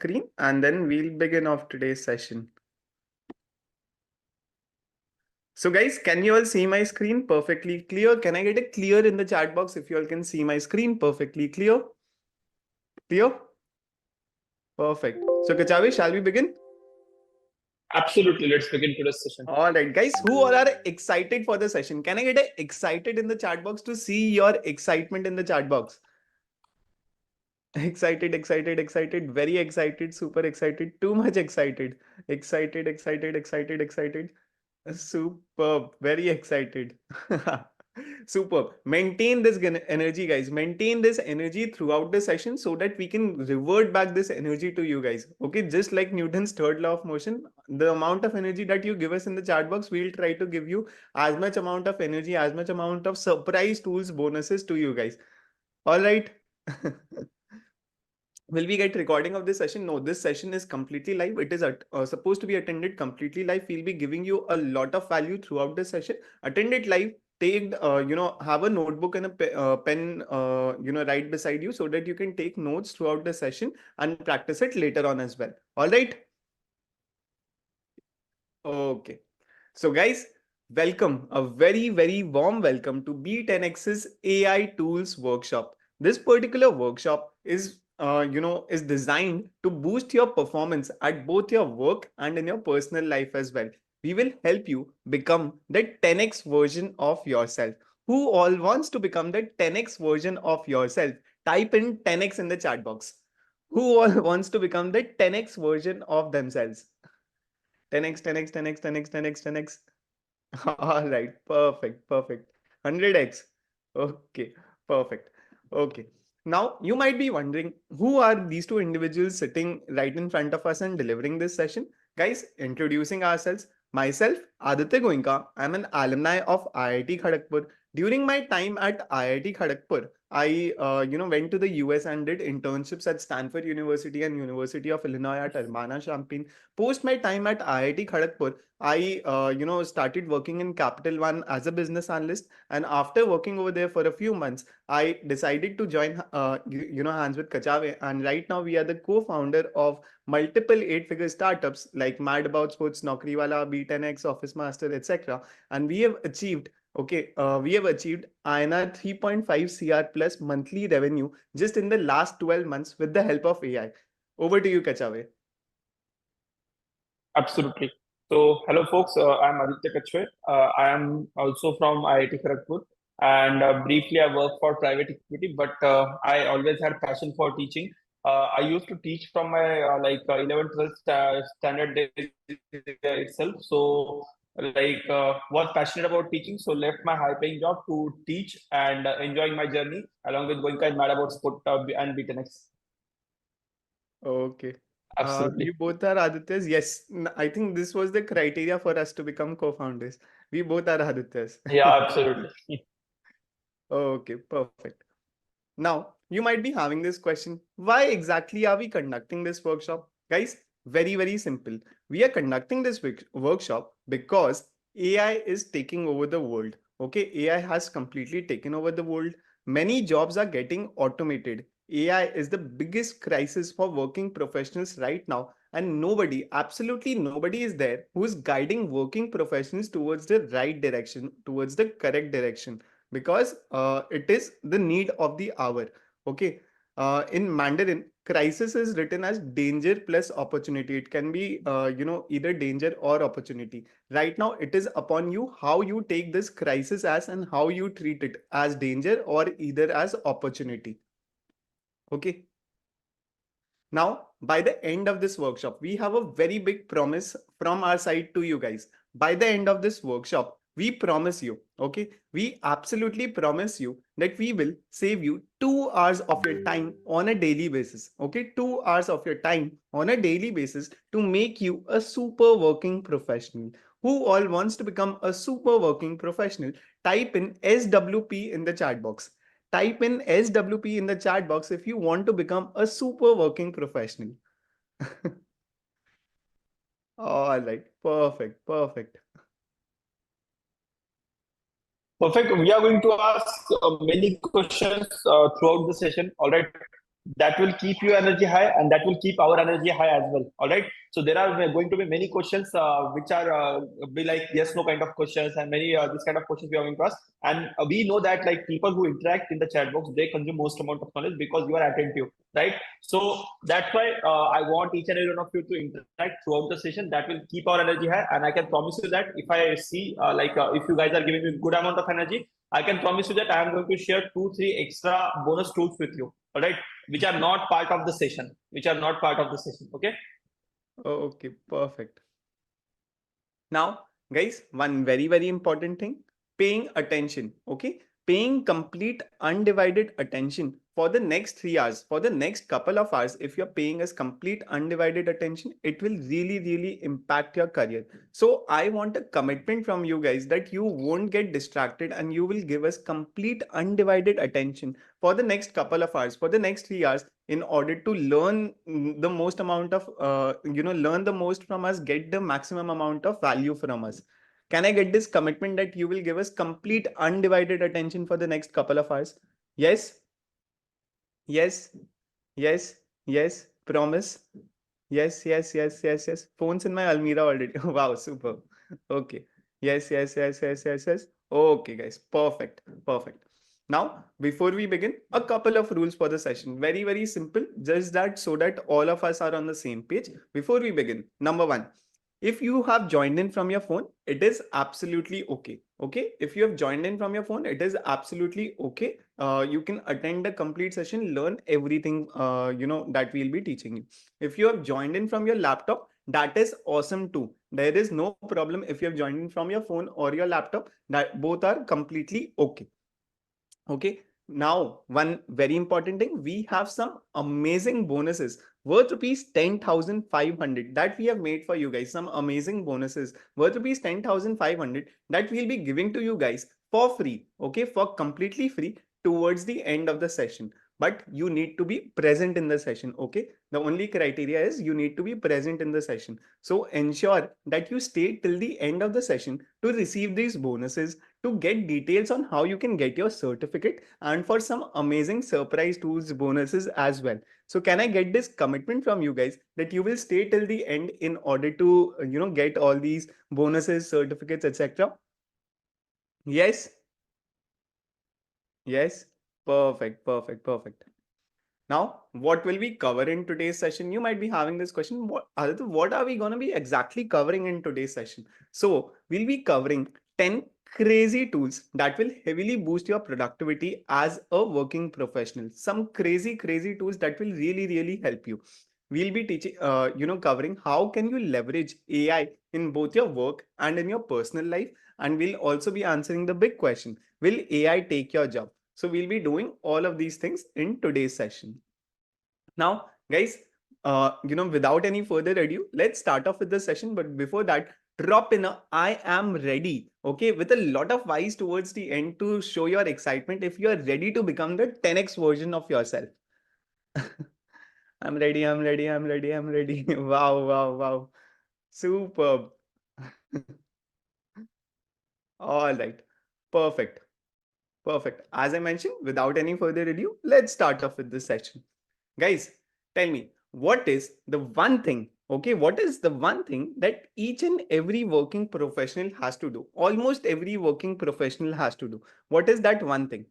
screen and then we'll begin off today's session. So guys, can you all see my screen perfectly clear? Can I get a clear in the chat box if you all can see my screen perfectly clear? Clear? Perfect. So Kachavi, shall we begin? Absolutely. Let's begin today's session. All right, guys, who all are excited for the session? Can I get a excited in the chat box to see your excitement in the chat box? Excited, excited, excited, very excited, super excited, too much excited. Excited, excited, excited, excited. Superb, very excited. Superb. Maintain this energy, guys. Maintain this energy throughout the session so that we can revert back this energy to you guys. Okay, just like Newton's third law of motion, the amount of energy that you give us in the chat box, we'll try to give you as much amount of energy, as much amount of surprise tools, bonuses to you guys. All right. Will we get recording of this session? No, this session is completely live. It is supposed to be attended completely live. We'll be giving you a lot of value throughout the session. Attend it live. Take, have a notebook and a pen, right beside you so that you can take notes throughout the session and practice it later on as well. All right. Okay. So guys, welcome, a very, very warm welcome to B10X's AI Tools Workshop. This particular workshop is designed to boost your performance at both your work and in your personal life as well. We will help you become the 10x version of yourself. Who all wants to become the 10x version of yourself? Type in 10x in the chat box. Who all wants to become the 10x version of themselves? 10x, 10x, 10x, 10x, 10x, 10x. All right, perfect, perfect. 100x. Okay, perfect. Okay. Now, you might be wondering, who are these two individuals sitting right in front of us and delivering this session? Guys, introducing ourselves. Myself, Aditya Goenka. I'm an alumni of IIT Kharagpur. During my time at IIT Kharagpur, I went to the US and did internships at Stanford University and University of Illinois at Urbana-Champaign. Post my time at IIT Kharagpur, I started working in Capital One as a business analyst, and after working over there for a few months, I decided to join Hands with Kachave, and right now we are the co-founder of multiple eight-figure startups like Mad About Sports, Naukriwala, B10X, Office Master, etc. And we have achieved INR 3.5 CR plus monthly revenue just in the last 12 months with the help of AI. Over to you, Kachave. Absolutely. So, hello, folks. I'm Aditya Kachwe. I am also from IIT Kharagpur, and briefly, I work for private equity. But I always had passion for teaching. I used to teach from my 11th, 12th standard days itself. So, was passionate about teaching. So, left my high-paying job to teach and enjoying my journey along with Goenka and Mad About Sport and B10X. Okay. Absolutely. You both are Adityas. Yes, I think this was the criteria for us to become co-founders. We both are Adityas. Yeah, absolutely. Okay, perfect. Now, you might be having this question. Why exactly are we conducting this workshop? Guys, very, very simple. We are conducting this workshop because AI is taking over the world. Okay, AI has completely taken over the world. Many jobs are getting automated. AI is the biggest crisis for working professionals right now, and nobody, absolutely nobody is there who is guiding working professionals towards the right direction, towards the correct direction, because it is the need of the hour. Okay. In Mandarin, crisis is written as danger plus opportunity. It can be, either danger or opportunity. Right now, it is upon you how you take this crisis as and how you treat it as danger or either as opportunity. Okay. Now, by the end of this workshop, we have a very big promise from our side to you guys. By the end of this workshop, we promise you, okay, we absolutely promise you that we will save you 2 hours of your time on a daily basis. Okay, 2 hours of your time on a daily basis to make you a super working professional. Who all wants to become a super working professional? Type in SWP in the chat box. Type in SWP in the chat box if you want to become a super working professional. All right, perfect, perfect. Perfect. We are going to ask many questions throughout the session. All right. that will keep your energy high and that will keep our energy high as well. All right. So there are going to be many questions which are be like yes no kind of questions, and many this kind of questions we have in class. And we know that like people who interact in the chat box, they consume most amount of knowledge because you are attentive, right? So that's why I want each and every one of you to interact throughout the session. That will keep our energy high, and I can promise you that if I see if you guys are giving me good amount of energy, I can promise you that I am going to share 2-3 extra bonus tools with you. All right, which are not part of the session, okay. Okay, perfect. Now, guys, one very important thing, paying attention. Okay, paying complete undivided attention for the next 3 hours, for the next couple of hours. If you're paying us complete undivided attention, it will really impact your career. So I want a commitment from you guys that you won't get distracted and you will give us complete undivided attention for the next couple of hours, for the next 3 hours, in order to learn the most amount of learn the most from us, get the maximum amount of value from us. Can I get this commitment that you will give us complete undivided attention for the next couple of hours? Yes, yes, yes, yes, promise. Yes. Phones in my almirah already. Wow, super. Okay. Yes. Okay, guys. Perfect. Now, before we begin, a couple of rules for the session. Very simple. Just that so that all of us are on the same page. Before we begin, number one, if you have joined in from your phone, it is absolutely okay. Okay. If you have joined in from your phone, it is absolutely okay. You can attend the complete session, learn everything, that we'll be teaching you. If you have joined in from your laptop, that is awesome too. There is no problem if you have joined in from your phone or your laptop, that both are completely okay. Okay. Now, one very important thing, we have some amazing bonuses worth rupees 10,500 that we have made for you guys. Some amazing bonuses worth rupees 10,500 that we'll be giving to you guys for free. Okay. For completely free towards the end of the session. But you need to be present in the session. Okay. The only criteria is you need to be present in the session. So ensure that you stay till the end of the session to receive these bonuses, to get details on how you can get your certificate, and for some amazing surprise tools bonuses as well. So can I get this commitment from you guys that you will stay till the end in order to get all these bonuses, certificates, etc.? Yes. Perfect. Now, what will we cover in today's session? You might be having this question, what are we going to be exactly covering in today's session? So we'll be covering 10 crazy tools that will heavily boost your productivity as a working professional. Some crazy tools that will really help you. We'll be teaching, covering how can you leverage AI in both your work and in your personal life. And we'll also be answering the big question, will AI take your job? So we'll be doing all of these things in today's session. Now, guys, without any further ado, let's start off with the session. But before that, drop in a I am ready, okay, with a lot of Y's towards the end to show your excitement if you are ready to become the 10x version of yourself. I'm ready. Wow. Superb. All right. Perfect. As I mentioned, without any further ado, let's start off with this session. Guys, tell me, what is the one thing, okay, what is the one thing that each and every working professional has to do? Almost every working professional has to do. What is that one thing?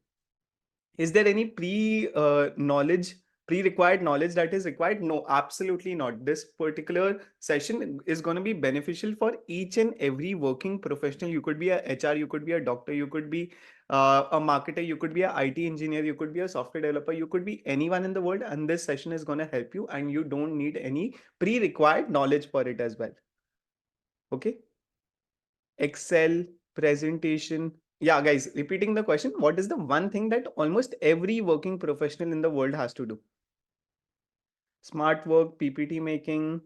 Is there any pre-required knowledge that is required? No, absolutely not. This particular session is going to be beneficial for each and every working professional. You could be a HR, you could be a doctor, you could be a marketer, you could be a IT engineer, you could be a software developer, you could be anyone in the world, and this session is going to help you, and you don't need any pre-required knowledge for it as well. Okay. Excel, presentation. Yeah, guys, repeating the question, what is the one thing that almost every working professional in the world has to do? Smart work, PPT making,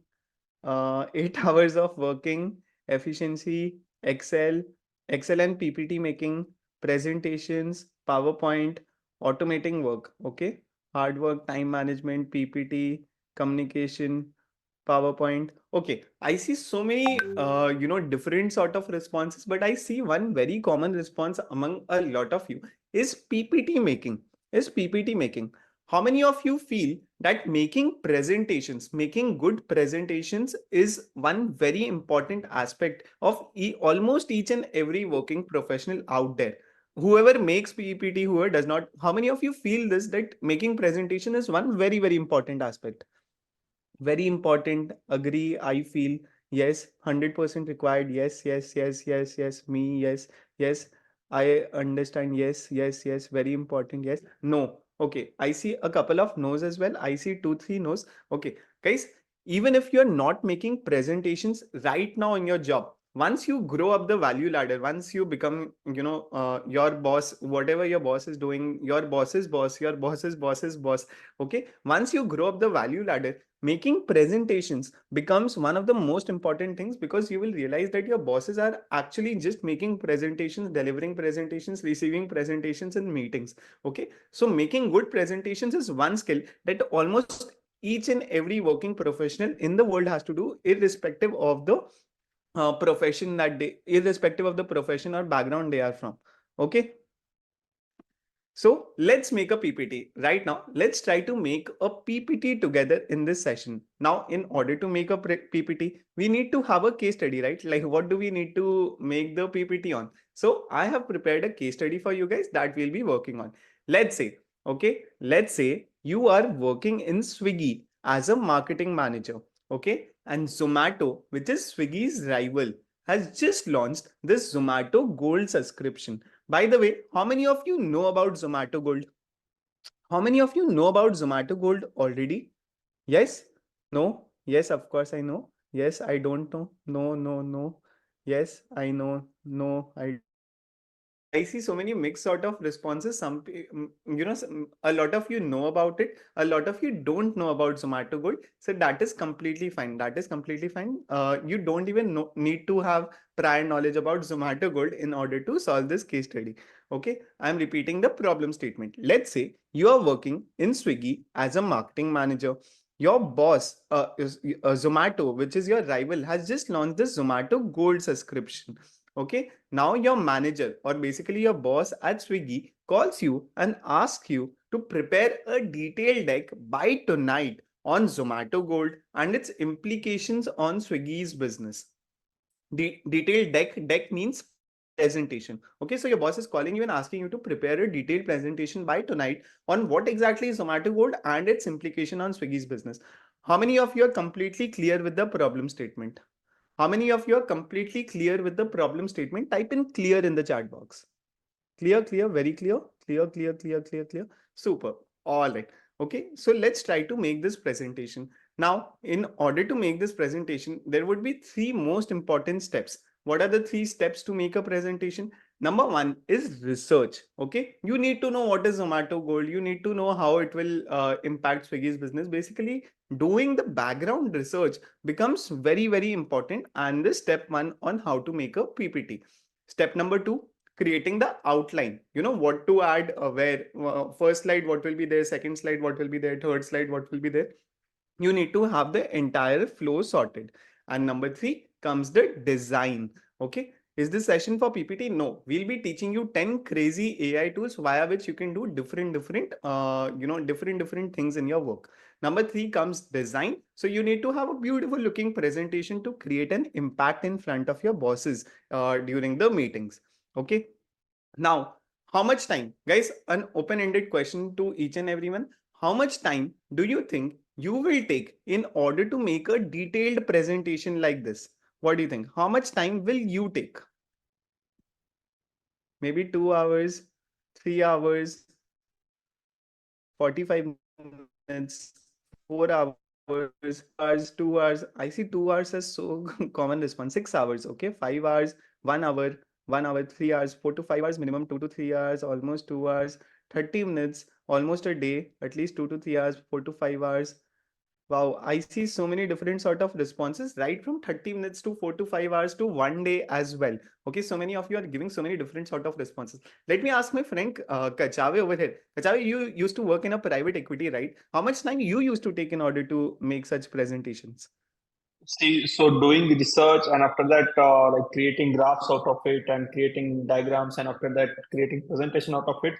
8 hours of working, efficiency, Excel and PPT making, presentations, PowerPoint, automating work. Okay. Hard work, time management, PPT, communication, PowerPoint. Okay, I see so many, different sort of responses, but I see one very common response among a lot of you is PPT making. Is PPT making. how many of you feel that making good presentations is one very important aspect of almost each and every working professional out there? Whoever makes PPT, whoever does not, how many of you feel this, that making presentation is one very, very important aspect? Very important. Agree, I feel. Yes, 100% required. Yes, yes, yes, yes, yes. Me, yes, yes. I understand. Yes, yes, yes, very important. Yes, no. Okay, I see a couple of no's as well. I see 2 3 no's. Okay, guys, even if you're not making presentations right now in your job, once you grow up the value ladder, once you become, your boss, whatever your boss is doing, your boss's boss, your boss's boss's boss. Okay, once you grow up the value ladder, making presentations becomes one of the most important things, because you will realize that your bosses are actually just making presentations, delivering presentations, receiving presentations in meetings. Okay, so making good presentations is one skill that almost each and every working professional in the world has to do, irrespective of the irrespective of the profession or background they are from. Okay, so let's make a PPT right now. Let's try to make a PPT together in this session. Now, in order to make a PPT, we need to have a case study, right? Like, what do we need to make the PPT on? So I have prepared a case study for you guys that we'll be working on. Let's say you are working in Swiggy as a marketing manager. Okay, and Zomato, which is Swiggy's rival, has just launched this Zomato Gold subscription. By the way, how many of you know about Zomato Gold? How many of you know about Zomato Gold already? Yes? No? Yes, of course I know. Yes, I don't know. No, no, no. Yes, I know. No, I don't know. I see so many mixed sort of responses. A lot of you know about it. A lot of you don't know about Zomato Gold. So that is completely fine. That is completely fine. You don't even need to have prior knowledge about Zomato Gold in order to solve this case study. Okay, I'm repeating the problem statement. Let's say you are working in Swiggy as a marketing manager. Your boss, Zomato, which is your rival, has just launched this Zomato Gold subscription. Okay, now your manager, or basically your boss at Swiggy, calls you and asks you to prepare a detailed deck by tonight on Zomato Gold and its implications on Swiggy's business. Detailed deck means presentation. Okay, so your boss is calling you and asking you to prepare a detailed presentation by tonight on what exactly is Zomato Gold and its implication on Swiggy's business. How many of you are completely clear with the problem statement? How many of you are completely clear with the problem statement? Type in clear in the chat box. Clear, clear, very clear, clear, clear, clear, clear, clear. Super. All right. Okay, so let's try to make this presentation. Now, in order to make this presentation, there would be three most important steps. What are the three steps to make a presentation? Number one is research. Okay, you need to know what is Zomato Gold. You need to know how it will impact Swiggy's business. Basically, doing the background research becomes very, very important. And this step one on how to make a PPT. Step number two, creating the outline. You know what to add, where first slide what will be there, second slide what will be there, third slide what will be there. You need to have the entire flow sorted. And number three comes the design. Okay, is this session for PPT? No, we'll be teaching you 10 crazy AI tools via which you can do different things in your work. Number three comes design. So you need to have a beautiful looking presentation to create an impact in front of your bosses during the meetings. Okay, now, how much time, guys? An open-ended question to each and everyone. How much time do you think you will take in order to make a detailed presentation like this? What do you think? How much time will you take? Maybe 2 hours, 3 hours, 45 minutes, 4 hours, 2 hours. I see 2 hours as so common response. 6 hours, okay? 5 hours, 1 hour, 1 hour, 3 hours, 4 to 5 hours minimum, 2 to 3 hours, almost 2 hours, 30 minutes, almost a day, at least 2 to 3 hours, 4 to 5 hours. Wow, I see so many different sort of responses, right from 30 minutes to 4 to 5 hours to 1 day as well. Okay, so many of you are giving so many different sort of responses. Let me ask my friend Kachave over here. Kachave, you used to work in a private equity, right? How much time you used to take in order to make such presentations? See, so doing the research and after that, like creating graphs out of it and creating diagrams and after that creating presentation out of it.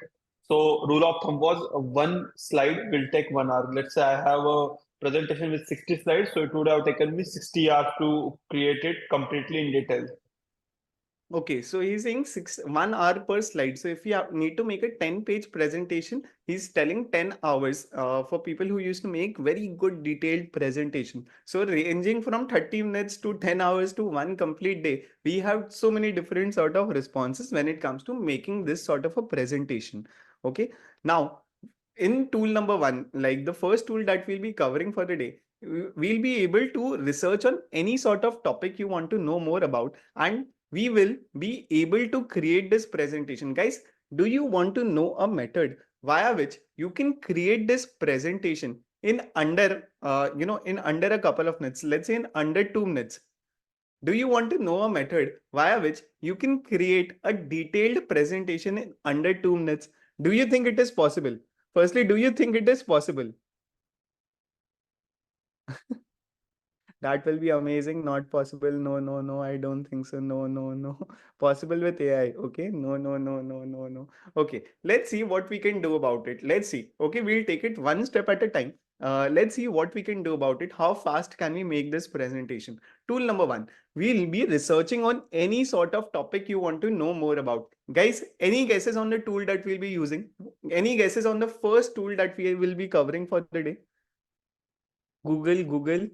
So rule of thumb was one slide will take 1 hour. Let's say I have a presentation with 60 slides, so it would have taken me 60 hours to create it completely in detail. Okay, so he's saying 1 hour per slide. So if you need to make a 10-page presentation, he's telling 10 hours for people who used to make very good detailed presentation. So ranging from 30 minutes to 10 hours to one complete day, we have so many different sort of responses when it comes to making this sort of a presentation. Okay, now in tool number one, like the first tool that we'll be covering for the day, we'll be able to research on any sort of topic you want to know more about, and we will be able to create this presentation. Guys, do you want to know a method via which you can create this presentation in under in under a couple of minutes, let's say in under 2 minutes? Do you want to know a method via which you can create a detailed presentation in under 2 minutes? Do you think it is possible? Firstly, do you think it is possible? That will be amazing. Not possible. No, no, no. I don't think so. No, no, no. Possible with AI. Okay. No, no, no, no, no, no. Okay. Let's see what we can do about it. Let's see. Okay. We'll take it one step at a time. Let's see what we can do about it. How fast can we make this presentation? Tool number one, we'll be researching on any sort of topic you want to know more about. Guys, any guesses on the tool that we'll be using? Any guesses on the first tool that we will be covering for the day? Google,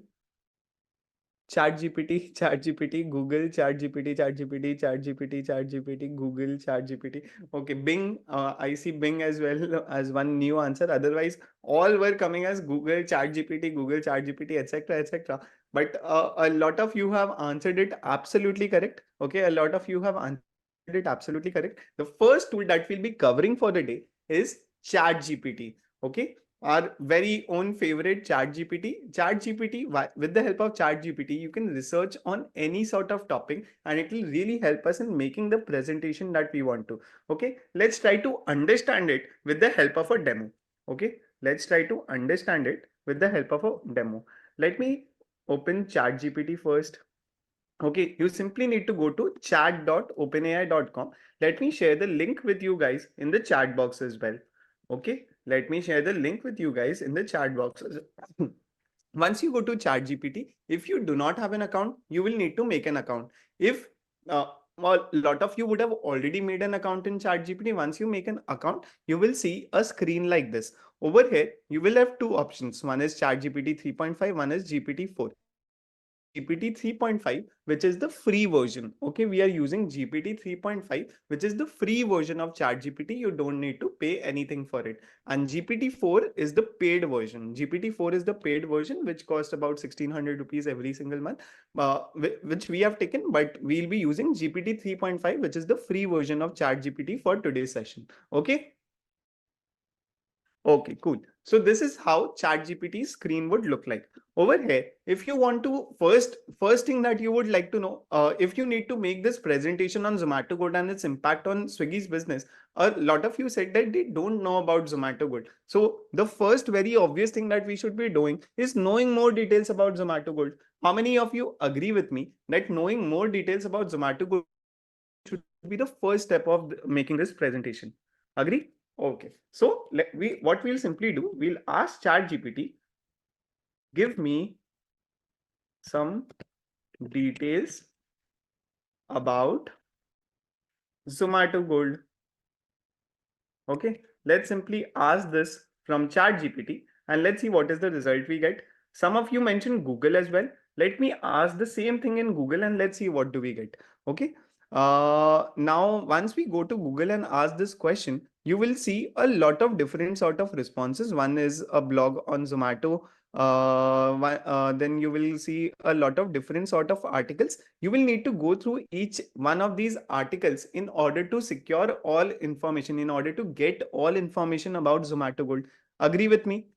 ChatGPT, ChatGPT, Google, ChatGPT, ChatGPT, ChatGPT, ChatGPT, Google, ChatGPT. Okay, Bing. I see Bing as well as one new answer. Otherwise, all were coming as Google, ChatGPT, etc., etc. But a lot of you have answered it absolutely correct. Okay, a lot of you have answered it absolutely correct. The first tool that we'll be covering for the day is ChatGPT. Okay, our very own favorite ChatGPT. ChatGPT, with the help of ChatGPT, you can research on any sort of topic and it will really help us in making the presentation that we want to. Okay, let's try to understand it with the help of a demo. Okay, let's try to understand it with the help of a demo. Let me open ChatGPT first. Okay, you simply need to go to chat.openai.com. Let me share the link with you guys in the chat box as well. Okay, let me share the link with you guys in the chat box. Once you go to ChatGPT, if you do not have an account, you will need to make an account. If well, a lot of you would have already made an account in ChatGPT. Once you make an account, you will see a screen like this. Over here, you will have two options. One is ChatGPT 3.5, one is GPT-4. GPT 3.5, which is the free version. Okay, we are using GPT 3.5, which is the free version of ChatGPT. You don't need to pay anything for it. And GPT-4 is the paid version. GPT-4 is the paid version, which costs about 1600 rupees every single month, which we have taken, but we'll be using GPT 3.5, which is the free version of ChatGPT for today's session. Okay. Okay, cool. So this is how ChatGPT screen would look like. Over here, if you want to first thing that you would like to know, if you need to make this presentation on Zomato Good and its impact on Swiggy's business, a lot of you said that they don't know about Zomato Good. So the first very obvious thing that we should be doing is knowing more details about Zomato Good. How many of you agree with me that knowing more details about Zomato Good should be the first step of making this presentation? Agree? Okay, so what we'll simply do, we'll ask ChatGPT, give me some details about Zomato Gold. Okay, let's simply ask this from ChatGPT and let's see what is the result we get. Some of you mentioned Google as well. Let me ask the same thing in Google and let's see what do we get. Okay. Now, once we go to Google and ask this question, you will see a lot of different sort of responses. One is a blog on Zomato. Then you will see a lot of different sort of articles. You will need to go through each one of these articles in order to secure all information, in order to get all information about Zomato Gold. Agree with me?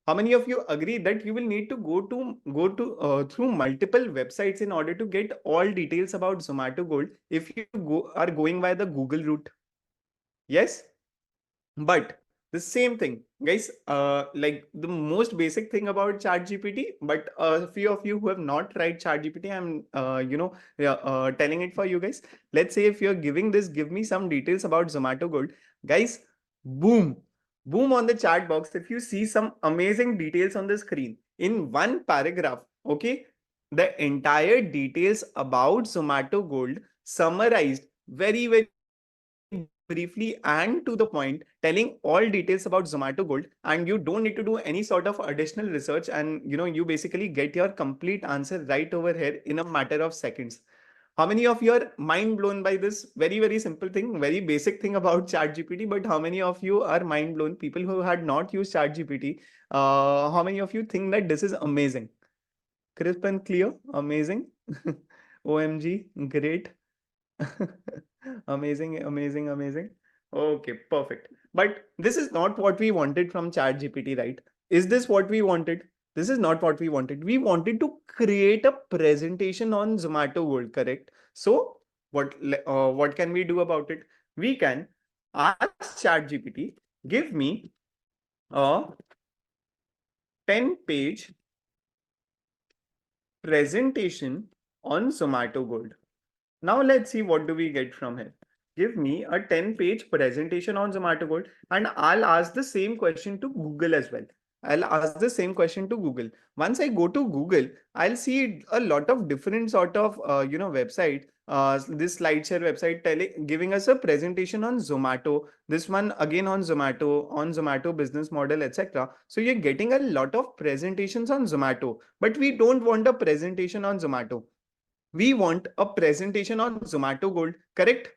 How many of you agree that you will need to go to through multiple websites in order to get all details about Zomato Gold if you are going by the Google route? Yes, but the same thing, guys. Like the most basic thing about ChatGPT, but a few of you who have not tried ChatGPT, I'm telling it for you guys. Let's say if you're giving this, give me some details about Zomato Gold, guys. Boom, boom on the chat box. If you see some amazing details on the screen in one paragraph, okay, the entire details about Zomato Gold summarized very briefly and to the point, telling all details about Zomato Gold, and you don't need to do any sort of additional research, and you basically get your complete answer right over here in a matter of seconds. How many of you are mind blown by this very simple thing, very basic thing about ChatGPT? But how many of you are mind blown? People who had not used ChatGPT, how many of you think that this is amazing? Crisp and clear, amazing. OMG, great. Amazing. Okay, perfect. But this is not what we wanted from ChatGPT, right? Is this what we wanted? This is not what we wanted. We wanted to create a presentation on Zomato Gold, correct? So what can we do about it? We can ask ChatGPT, give me a 10-page presentation on Zomato Gold. Now let's see what do we get from here. Give me a 10-page presentation on Zomato Gold, and I'll ask the same question to Google as well. I'll ask the same question to Google. Once I go to Google, I'll see a lot of different sort of website. This SlideShare website giving us a presentation on Zomato. This one again on Zomato business model, etc. So you're getting a lot of presentations on Zomato, but we don't want a presentation on Zomato. We want a presentation on Zomato Gold, correct?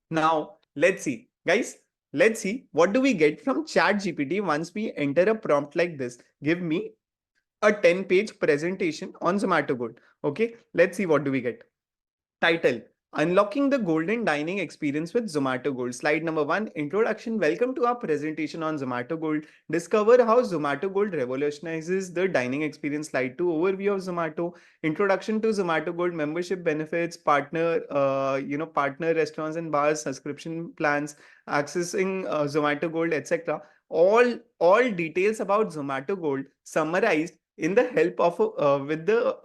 Now, let's see. Guys, let's see what do we get from ChatGPT once we enter a prompt like this. Give me a 10-page presentation on Zomato Gold. Okay, let's see what do we get. Title: Unlocking the Golden Dining Experience with Zomato Gold. Slide number 1, Introduction. Welcome to our presentation on Zomato Gold. Discover how Zomato Gold revolutionizes the dining experience. Slide 2, Overview of Zomato. Introduction to Zomato Gold, membership benefits, partner restaurants and bars, subscription plans, accessing Zomato Gold, etc. All details about Zomato Gold summarized in the help of with the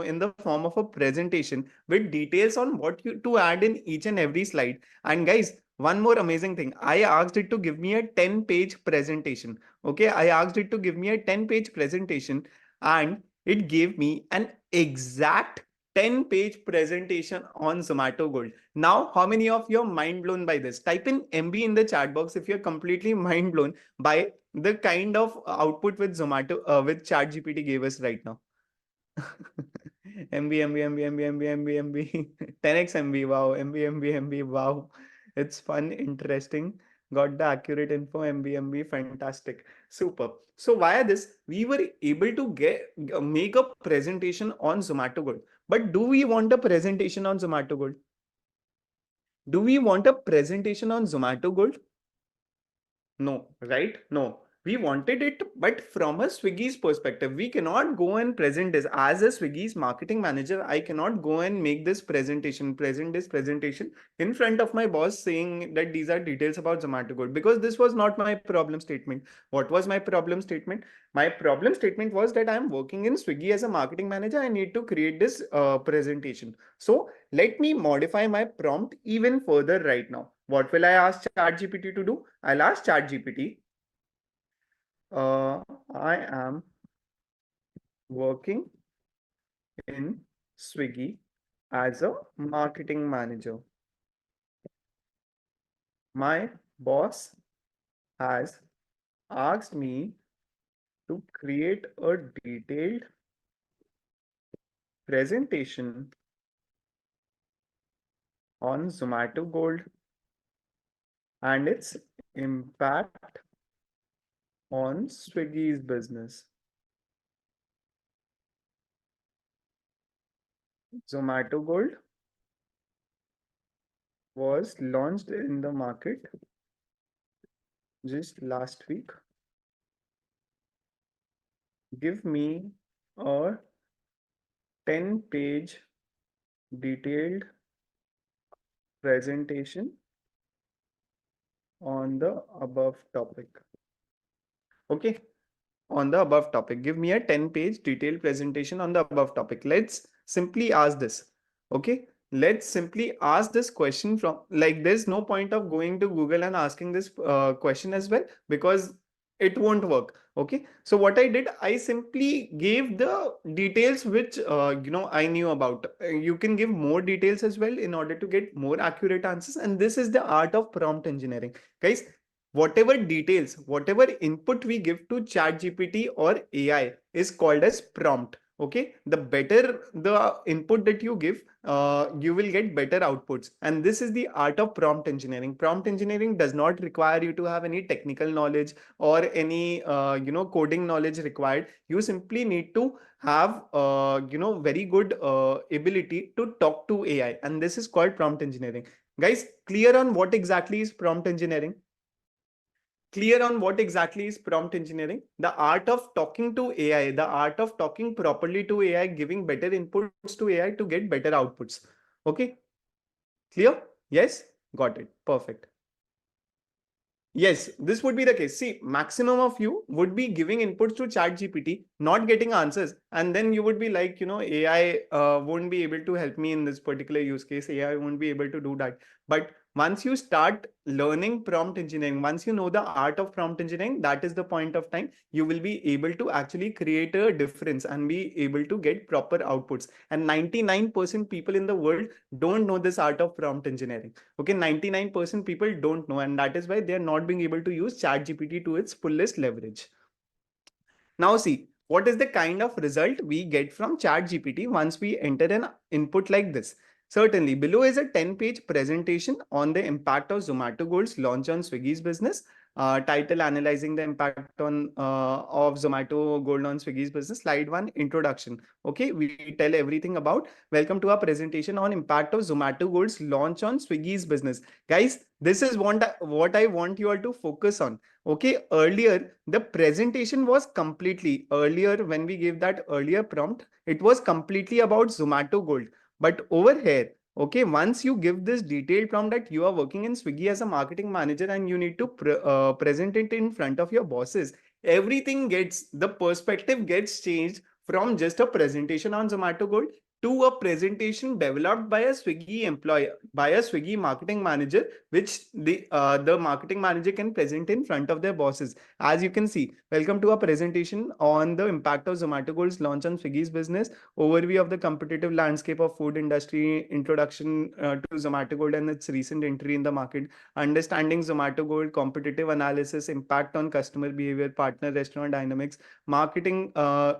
in the form of a presentation with details on what you to add in each and every slide. And guys, one more amazing thing, I asked it to give me a 10-page presentation. Okay, I asked it to give me a 10-page presentation, and it gave me an exact 10-page presentation on Zomato Gold. Now, how many of you are mind blown by this? Type in MB in the chat box if you're completely mind blown by the kind of output with Zomato with ChatGPT gave us right now. MB 10x MB, wow. MB, wow. It's fun, interesting, got the accurate info. MB, fantastic, super. So via this we were able to make a presentation on Zomato Gold. But do we want a presentation on Zomato Gold? Do we want a presentation on Zomato Gold? No, right? No. We wanted it, but from a Swiggy's perspective, we cannot go and present this. As a Swiggy's marketing manager, I cannot go and make this presentation, present this presentation in front of my boss saying that these are details about Zomato Gold, because this was not my problem statement. What was my problem statement? My problem statement was that I'm working in Swiggy as a marketing manager. I need to create this presentation. So let me modify my prompt even further right now. What will I ask ChatGPT to do? I'll ask ChatGPT, I am working in Swiggy as a marketing manager. My boss has asked me to create a detailed presentation on Zomato Gold and its impact on Swiggy's business. Zomato Gold was launched in the market just last week. Give me a 10-page detailed presentation on the above topic. Okay, on the above topic. Give me a 10-page detailed presentation on the above topic. Let's simply ask this. Okay, let's simply ask this question from, like, there's no point of going to Google and asking this question as well, because it won't work. Okay, so what I did, I simply gave the details which I knew about. You can give more details as well in order to get more accurate answers, and this is the art of prompt engineering, guys. Whatever details, whatever input we give to chat gpt or AI is called as prompt. Okay, the better the input that you give, you will get better outputs, and this is the art of prompt engineering. Prompt engineering does not require you to have any technical knowledge or any coding knowledge required. You simply need to have very good ability to talk to AI, and this is called prompt engineering. Guys, clear on what exactly is prompt engineering? Clear on what exactly is prompt engineering? The art of talking to AI, the art of talking properly to AI, giving better inputs to AI to get better outputs. Okay, clear? Yes, got it. Perfect. Yes, this would be the case. See, maximum of you would be giving inputs to chat GPT, not getting answers. And then you would be like, AI won't be able to help me in this particular use case. AI won't be able to do that. But once you start learning prompt engineering, once you know the art of prompt engineering, that is the point of time you will be able to actually create a difference and be able to get proper outputs. And 99% people in the world don't know this art of prompt engineering. Okay, 99% people don't know, and that is why they are not being able to use chat gpt to its fullest leverage. Now see, what is the kind of result we get from chat gpt once we enter an input like this? Certainly, below is a 10-page presentation on the impact of Zomato Gold's launch on Swiggy's business. Title: Analyzing the impact on of Zomato Gold on Swiggy's business. Slide 1, introduction. Okay, we tell everything about. Welcome to our presentation on impact of Zomato Gold's launch on Swiggy's business. Guys, this is what I want you all to focus on. Okay, earlier the presentation was completely, earlier when we gave that earlier prompt, it was completely about Zomato Gold. But over here, okay, once you give this detailed prompt that you are working in Swiggy as a marketing manager and you need to present it in front of your bosses, everything gets, the perspective gets changed from just a presentation on Zomato Gold to a presentation developed by a Swiggy employee, by a Swiggy marketing manager, which the marketing manager can present in front of their bosses. As you can see, welcome to a presentation on the impact of Zomato Gold's launch on Swiggy's business, overview of the competitive landscape of food industry, introduction to Zomato Gold and its recent entry in the market, understanding Zomato Gold, competitive analysis, impact on customer behavior, partner restaurant dynamics, marketing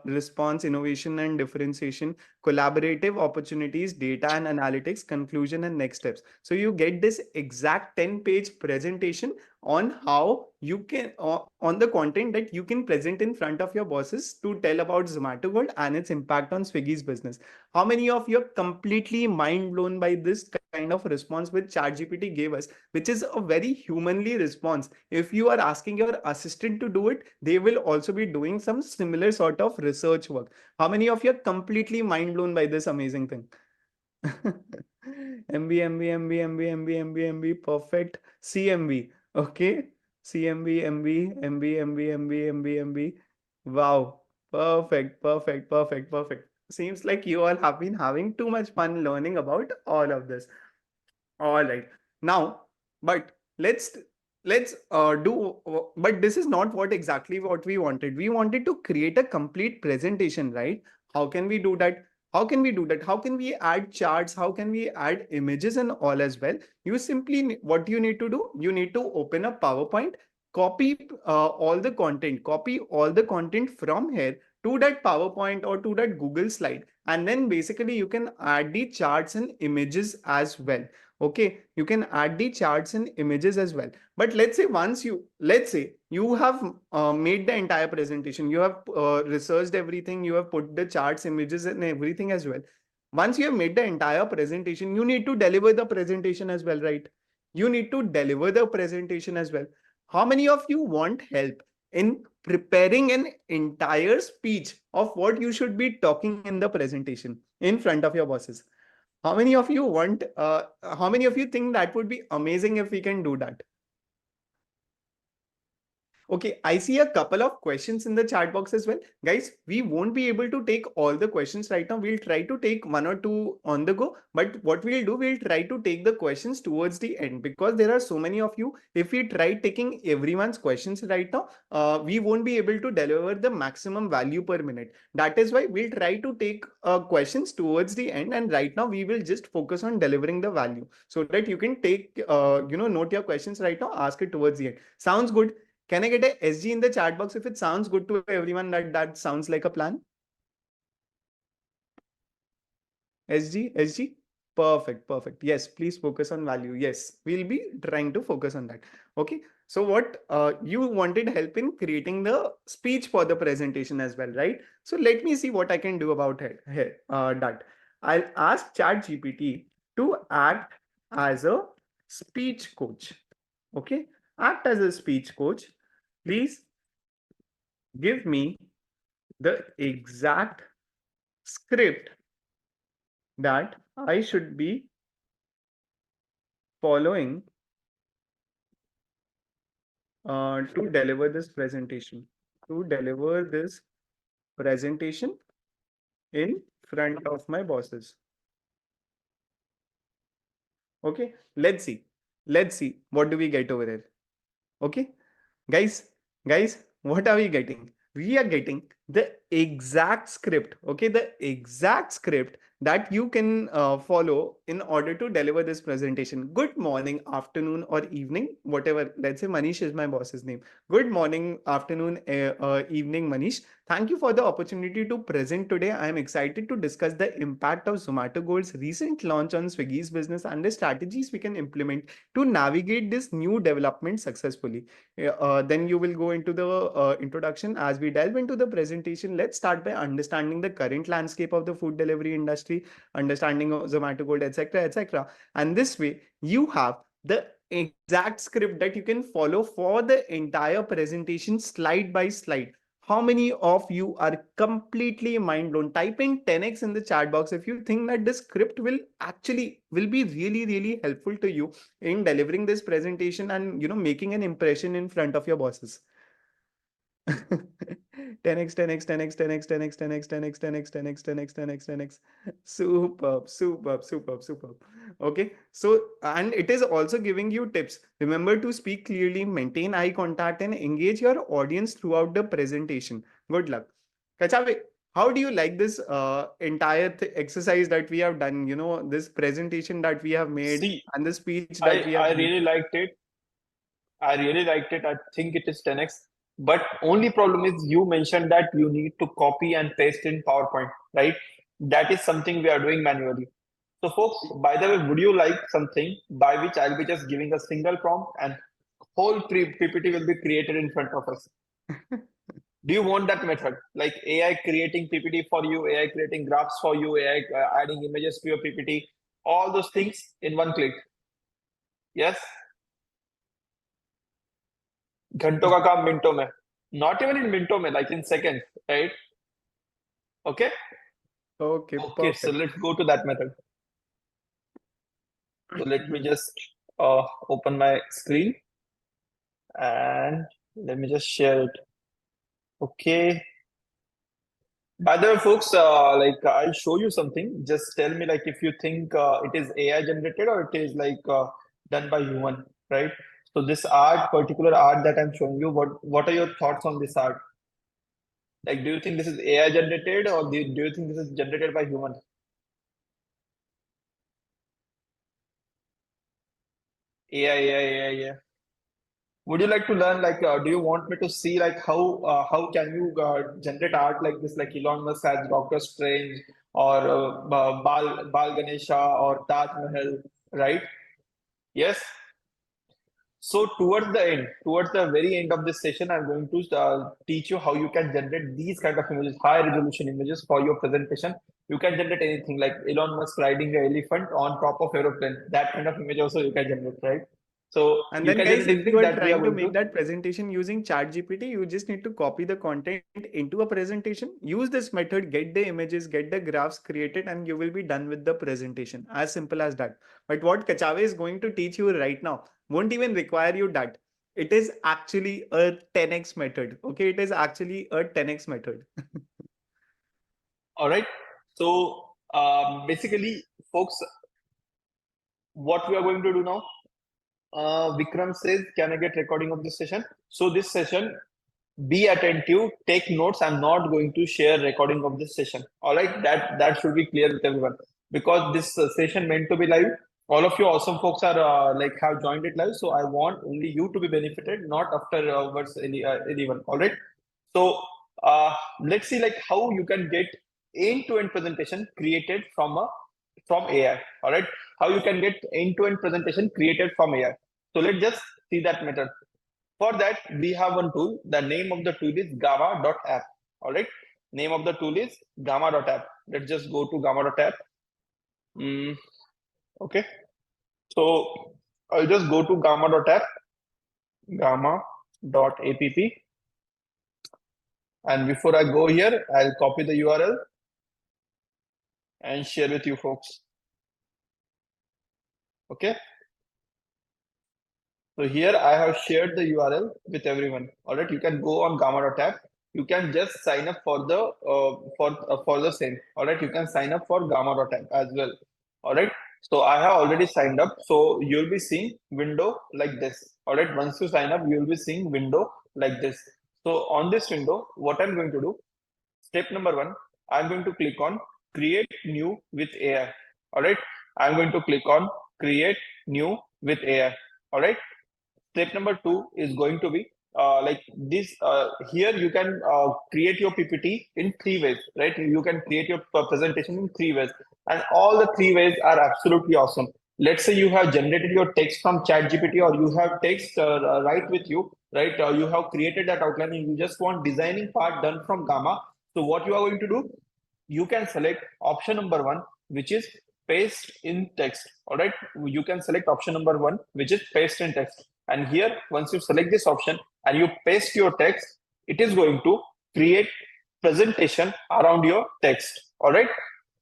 response, innovation and differentiation, collaborative opportunities, data and analytics, conclusion and next steps. So you get this exact 10-page presentation on how you can, on the content that you can present in front of your bosses to tell about Zomato Gold and its impact on Swiggy's business. How many of you are completely mind blown by this kind of response which ChatGPT gave us, which is a very humanly response? If you are asking your assistant to do it, they will also be doing some similar sort of research work. How many of you are completely mind blown by this amazing thing? MB, MB, MB, MB, MB, MB, MB, perfect. CMB, okay. CMB, MB, MB, MB, MB, MB, MB. Wow, perfect, perfect, perfect, perfect. Seems like you all have been having too much fun learning about all of this. All right. Now, but let's do, but this is not what exactly what we wanted. We wanted to create a complete presentation, right? How can we do that? How can we do that? How can we add charts? How can we add images and all as well? You simply, what you need to do, you need to open a PowerPoint, copy copy all the content from here to that PowerPoint or to that Google slide. And then basically you can add the charts and images as well. Okay, you can add the charts and images as well. But let's say once you, let's say you have made the entire presentation, you have researched everything, you have put the charts, images and everything as well. Once you have made the entire presentation, you need to deliver the presentation as well, right? You need to deliver the presentation as well. How many of you want help in preparing an entire speech of what you should be talking in the presentation in front of your bosses? How many of you want, how many of you think that would be amazing if we can do that? Okay, I see a couple of questions in the chat box as well. Guys, we won't be able to take all the questions right now. We'll try to take one or two on the go. But what we'll do, we'll try to take the questions towards the end because there are so many of you. If we try taking everyone's questions right now, we won't be able to deliver the maximum value per minute. That is why we'll try to take questions towards the end. And right now, we will just focus on delivering the value so that you can take, note your questions right now, ask it towards the end. Sounds good. Can I get a SG in the chat box if it sounds good to everyone that sounds like a plan? SG? Perfect, perfect. Yes, please focus on value. Yes, we'll be trying to focus on that. Okay. So what you wanted help in creating the speech for the presentation as well, right? So let me see what I can do about it here. That I'll ask ChatGPT to act as a speech coach. Okay. Act as a speech coach. Please give me the exact script that I should be following to deliver this presentation. To deliver this presentation in front of my bosses. Okay, let's see. Let's see what do we get over there. Okay, guys, what are we getting? We are getting the exact script. Okay, the exact script that you can follow in order to deliver this presentation. Good morning, afternoon, or evening, whatever. Let's say Manish is my boss's name. Good morning, afternoon, evening, Manish. Thank you for the opportunity to present today. I am excited to discuss the impact of Zomato Gold's recent launch on Swiggy's business and the strategies we can implement to navigate this new development successfully. Then you will go into the introduction. As we delve into the presentation, let's start by understanding the current landscape of the food delivery industry, understanding of Zomato Gold, etc., etc. And this way, you have the exact script that you can follow for the entire presentation, slide by slide. How many of you are completely mind blown? Type in 10x in the chat box if you think that this script will be really, really helpful to you in delivering this presentation and making an impression in front of your bosses. 10x 10x 10x 10x 10x 10x 10x 10x 10x 10x 10x 10x. Superb. Okay, so and it is also giving you tips. Remember to speak clearly, maintain eye contact, and engage your audience throughout the presentation. Good luck. Kachave, how do you like this entire exercise that we have done, this presentation that we have made See, and the speech that I we have I made? really liked it. I really liked it. I think it is 10x. But only problem is you mentioned that you need to copy and paste in PowerPoint, right? That is something we are doing manually. So, folks, by the way, would you like something by which I'll be just giving a single prompt and whole PPT will be created in front of us? Do you want that method? Like AI creating PPT for you, AI creating graphs for you, AI adding images to your PPT, all those things in one click. Yes? घंटों का काम मिनटों में. Not even in मिनटों में, like in seconds, right? Okay? Okay, Okay, so perfect. let's go to that method. So let me just open my screen and let me just share it. Okay. By the way, folks, I'll show you something. Just tell me like if you think it is AI generated or it is like done by human, right? So this particular art that I'm showing you, what are your thoughts on this art? Like, do you think this is AI generated or do you think this is generated by human? AI. Would you like to learn like do you want me to see like how can you generate art like this like Elon Musk has Doctor Strange or Bal Ganesha or Taj Mahal, right? Yes. So towards the very end of this session, I'm going to teach you how you can generate these kind of images, high resolution images for your presentation. You can generate anything like Elon Musk riding an elephant on top of aeroplane. That kind of image also you can generate, right? So And you then, can guys, generate if you anything are that we are trying to going make to. that presentation using ChatGPT, you just need to copy the content into a presentation. Use this method, get the images, get the graphs created, and you will be done with the presentation. As simple as that. But what Kachave is going to teach you right now won't even require you that. It is actually a 10x method. Okay, it is actually a 10x method. All right. So basically, folks, what we are going to do now? Vikram says, "Can I get recording of this session?" So this session, be attentive, take notes. I'm not going to share recording of this session. All right, that should be clear with everyone, because this session meant to be live. All of you awesome folks are like have joined it live, so I want only you to be benefited, not afterwards anyone. All right. So let's see like how you can get end-to-end presentation created from AI. All right, how you can get end-to-end presentation created from AI. So let's just see that method. For that, we have one tool. The name of the tool is gamma.app. All right. Name of the tool is gamma.app. Let's just go to gamma.app. Okay. So I'll just go to gamma.app, gamma.app. And before I go here, I'll copy the URL and share with you folks. Okay. So here I have shared the URL with everyone. All right, you can go on gamma.app. You can just sign up for the for the same. All right, you can sign up for gamma.app as well. All right. So I have already signed up. So you'll be seeing window like this. All right. Once you sign up, you'll be seeing window like this. So on this window, what I'm going to do, step number one, I'm going to click on create new with AI. All right. I'm going to click on create new with AI. All right. Step number two is going to be like this. Here you can create your PPT in three ways, right? You can create your presentation in three ways, and all the three ways are absolutely awesome. Let's say you have generated your text from ChatGPT, or you have text right with you, right? You have created that outline, and you just want designing part done from Gamma. So what you are going to do? You can select option number one, which is paste in text. All right, you can select option number one, which is paste in text. And here, once you select this option and you paste your text, it is going to create presentation around your text. All right.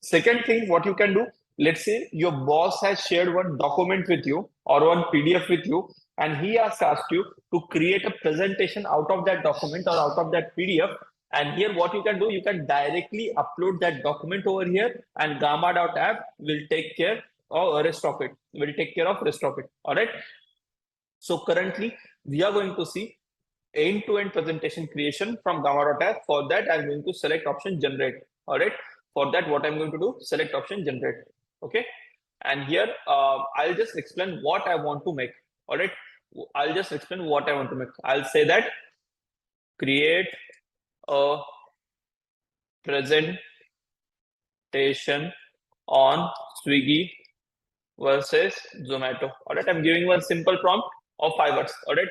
Second thing, what you can do, let's say your boss has shared one document with you or one PDF with you, and he has asked you to create a presentation out of that document or out of that PDF. And here, what you can do, you can directly upload that document over here, and gamma.app will take care of rest of it. Will take care of rest of it. All right. So currently, we are going to see end-to-end presentation creation from gamma.app. For that, I'm going to select option generate. All right. For that, what I'm going to do, select option generate. Okay. And here, I'll just explain what I want to make. All right. I'll just explain what I want to make. I'll say that create a presentation on Swiggy versus Zomato. All right. I'm giving one simple prompt of 5 words. All right.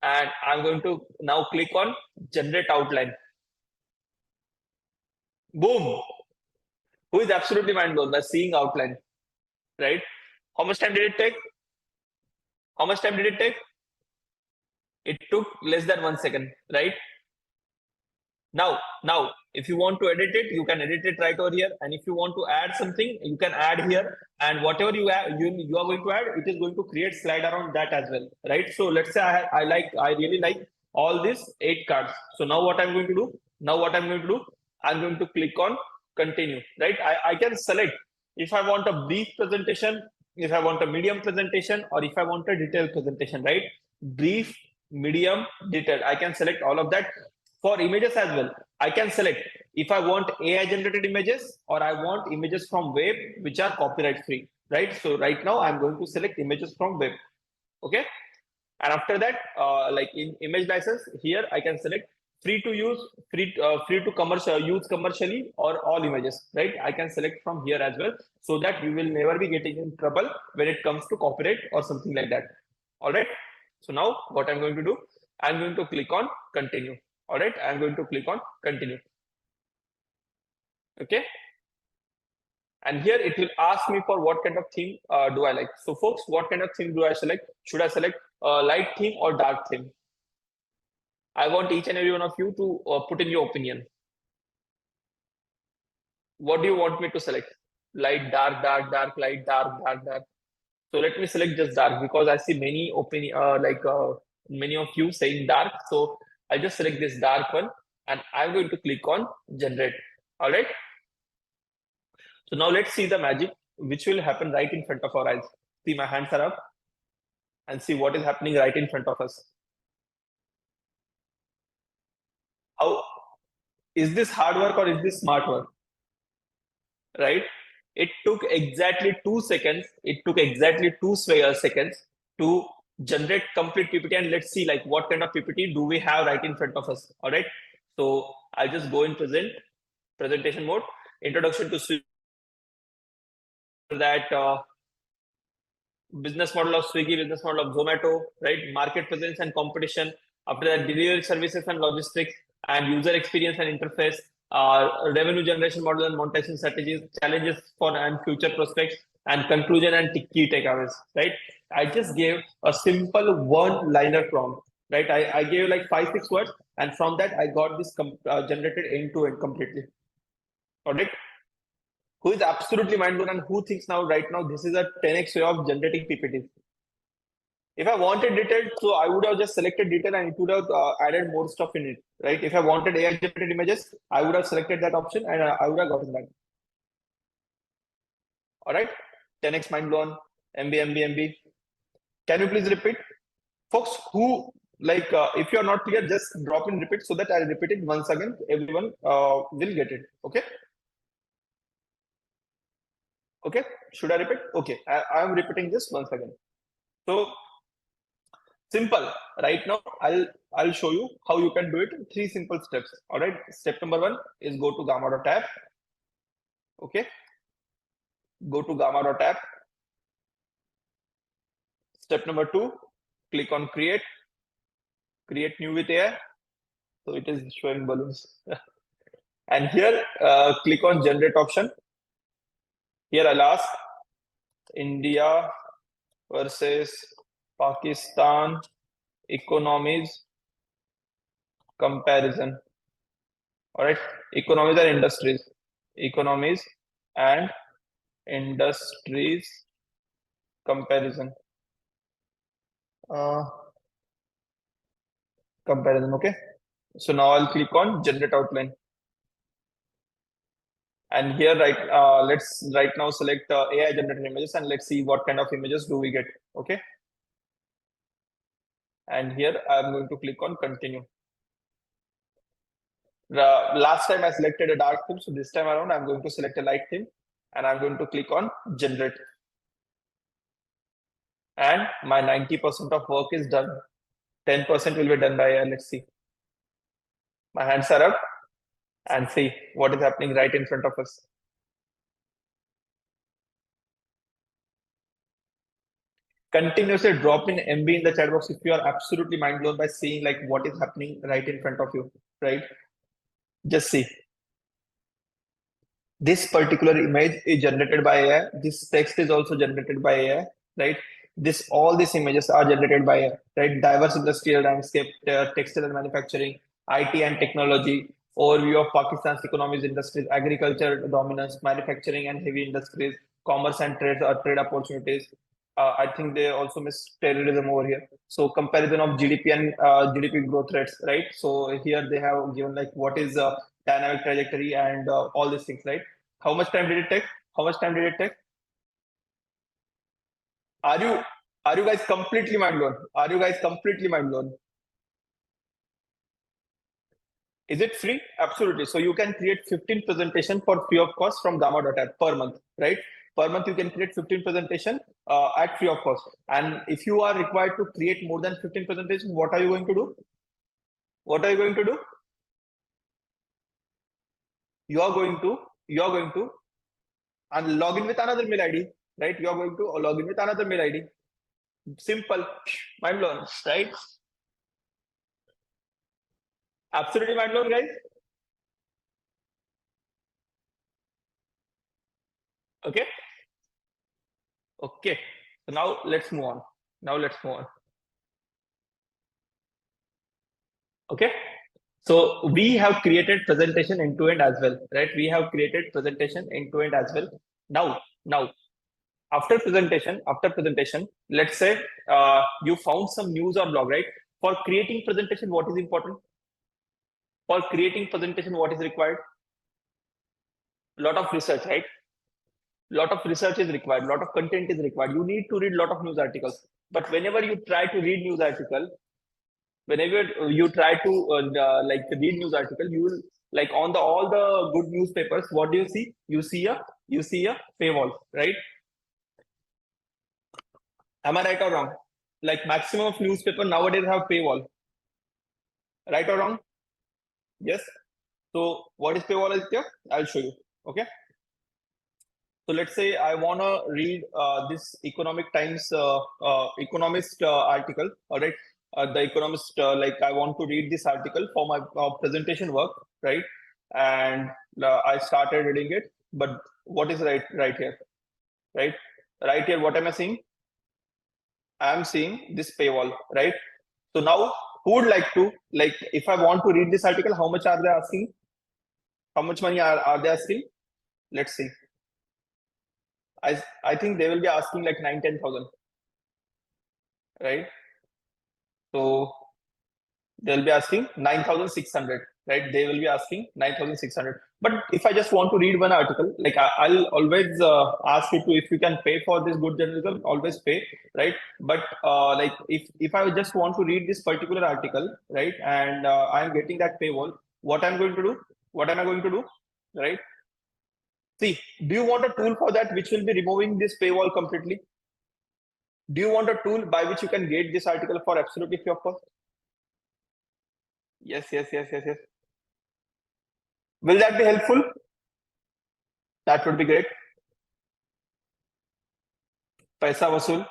And I'm going to now click on generate outline. Boom. Who is absolutely mind blown by seeing outline, right? How much time did it take? How much time did it take? It took less than 1 second, right? Now, if you want to edit it, you can edit it right over here. And if you want to add something, you can add here. And whatever you add, you are going to add, it is going to create slide around that as well, right? So let's say I really like all these 8 cards. So now what I'm going to do? I'm going to click on continue, right? I can select if I want a brief presentation, if I want a medium presentation, or if I want a detailed presentation, right? Brief, medium, detailed. I can select all of that. For images as well, I can select if I want AI generated images or I want images from web which are copyright free, right? So right now I'm going to select images from web. Okay. And after that, like in image license, here I can select free to use, free to commercial use commercially, or all images, right? I can select from here as well, so that you will never be getting in trouble when it comes to copyright or something like that. All right. So now what I'm going to do, I'm going to click on continue. All right, I'm going to click on continue. Okay. And here it will ask me for what kind of theme do I like. So folks, what kind of theme do I select? Should I select light theme or dark theme? I want each and every one of you to put in your opinion. What do you want me to select? Light, dark, dark, dark, light, dark, dark, dark. So let me select just dark, because I see many opinion many of you saying dark. So I'll just select this dark one and I'm going to click on generate. All right. So now let's see the magic which will happen right in front of our eyes. See, my hands are up and see what is happening right in front of us. How is this hard work or is this smart work? Right? It took exactly 2 seconds. It took exactly two seconds to generate complete PPT. And let's see like what kind of PPT do we have right in front of us. All right. So I'll just go in presentation mode, introduction to Swiggy, that business model of Swiggy, business model of Zomato, right? Market presence and competition. After that, delivery services and logistics, and user experience and interface, revenue generation model and monetization strategies, challenges for and future prospects, and conclusion and key takeaways, right? I just gave a simple one-liner prompt, right? I gave like 5-6 words, and from that I got this generated end-to-end completely. All right. Who is absolutely mind blown and who thinks now right now this is a 10x way of generating PPTs? If I wanted detailed, so I would have just selected detail and it would have added more stuff in it, right? If I wanted AI generated images, I would have selected that option and I would have gotten that. All right, 10x mind blown, MB. Can you please repeat, folks? Who like if you are not clear, just drop in repeat so that I'll repeat it once again. Everyone will get it. Okay. Okay, should I repeat? Okay, I am repeating this once again. So simple. Right now, I'll show you how you can do it in 3 simple steps. All right. Step number 1 is go to Gamma.app. Okay. Go to Gamma.app. Step number 2, click on create. Create new with AI. So it is showing balloons. And here, click on generate option. Here I'll ask India versus Pakistan economies comparison. All right, economies and industries. Economies and industries comparison. Comparison. Okay. So now I'll click on generate outline. And here, let's right now select AI generated images and let's see what kind of images do we get. Okay. And here I'm going to click on continue. Last time I selected a dark theme, so this time around I'm going to select a light theme and I'm going to click on generate. And my 90% of work is done. 10% will be done by AI. Let's see. My hands are up and see what is happening right in front of us. Continuously drop in MB in the chat box if you are absolutely mind blown by seeing like what is happening right in front of you, right? Just see. This particular image is generated by AI. This text is also generated by AI, right? All these images are generated by AI, right? Diverse industrial landscape, textile and manufacturing, IT and technology, overview of Pakistan's economies, industries, agriculture dominance, manufacturing and heavy industries, commerce and trade opportunities. I think they also missed terrorism over here. So comparison of GDP and GDP growth rates, right? So here they have given like what is dynamic trajectory and all these things, right? How much time did it take? How much time did it take? Are you guys completely mind blown? Are you guys completely mind blown? Is it free? Absolutely. So you can create 15 presentation for free of cost from Gamma.app per month, right? Per month you can create 15 presentation at free of cost. And if you are required to create more than 15 presentations, what are you going to do? What are you going to do? You are going to and log in with another mail ID, right? You are going to log in with another mail ID. Simple, mind blown, right? Absolutely mind blown, guys. Okay. Okay. So now let's move on. Okay. So we have created presentation end to end as well, right? We have created presentation end to end as well. Now, after presentation, let's say you found some news or blog, right? For creating presentation, what is important? For creating presentation, what is required? Lot of research, right? Lot of research is required, lot of content is required. You need to read lot of news articles. But whenever you try to read news article, whenever you try to like read news article, you will like on the all the good newspapers, what do you see? You see a paywall, right? Am I right or wrong? Like maximum of newspaper nowadays have paywall, right or wrong? Yes. So what is paywall, Aditya? I'll show you. Okay. So let's say I want to read this Economic Times Economist article. All right, the Economist, like I want to read this article for my presentation work, right? And I started reading it. But what is right here, right? Right here, what am I seeing? I am seeing this paywall, right? So now, who would like to if I want to read this article, how much are they asking? How much money are they asking? Let's see. I think they will be asking like 9-10,000, right? So they'll be asking 9,600, right? They will be asking 9,600. But if I just want to read one article, like I'll always ask you to, if you can pay for this good journalism, always pay, right? But like if I just want to read this particular article, right, and I'm getting that paywall, what I'm going to do? What am I going to do, right? See, do you want a tool for that which will be removing this paywall completely? Do you want a tool by which you can get this article for absolutely free of cost? Yes. Will that be helpful? That would be great. Paisa vasool.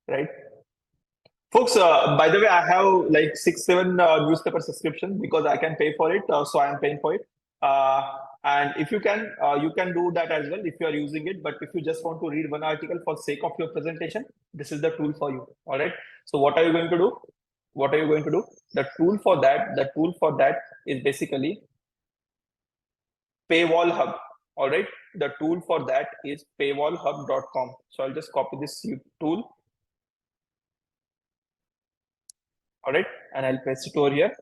Right? Folks, by the way, I have like 6-7 newspaper subscription because I can pay for it. So I am paying for it. And if you can do that as well if you are using it. But if you just want to read one article for sake of your presentation, this is the tool for you. All right. So what are you going to do? What are you going to do? The tool for that is basically Paywall Hub. All right. The tool for that is paywallhub.com. So I'll just copy this tool. All right. And I'll paste it over here.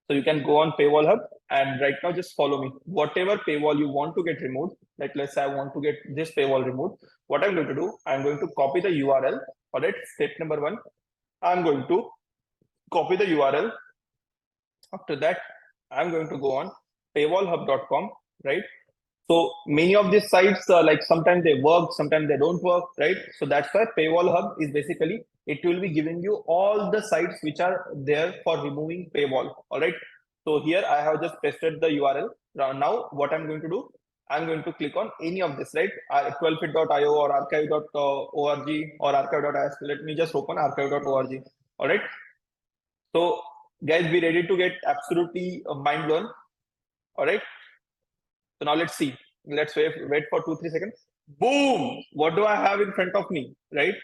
So you can go on Paywall Hub and right now just follow me. Whatever paywall you want to get removed, like let's say I want to get this paywall removed. What I'm going to do, I'm going to copy the URL. All right. Step number 1. I'm going to copy the URL. After that, I'm going to go on paywallhub.com, right? So many of these sites, like sometimes they work, sometimes they don't work, right? So that's why Paywall Hub is basically, it will be giving you all the sites which are there for removing paywall, all right? So here I have just pasted the URL. Now what I'm going to do, I'm going to click on any of this, right? 12fit.io or archive.org or archive.is. Let me just open archive.org, all right? So guys, be ready to get absolutely mind blown, all right? So now let's see. Let's wait for 2-3 seconds. Boom! What do I have in front of me, right?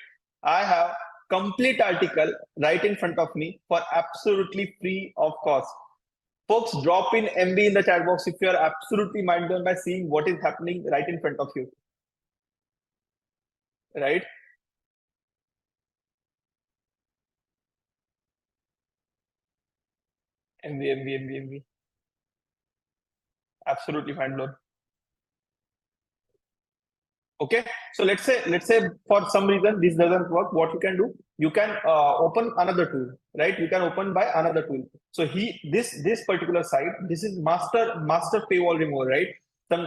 I have complete article right in front of me for absolutely free of cost. Folks, drop in MB in the chat box if you are absolutely mind blown by seeing what is happening right in front of you. Right? MB. Absolutely mind blown. Okay, so let's say for some reason this doesn't work. What you can do, you can open another tool, right? You can open by another tool. So this particular site, this is master paywall remover, right? Some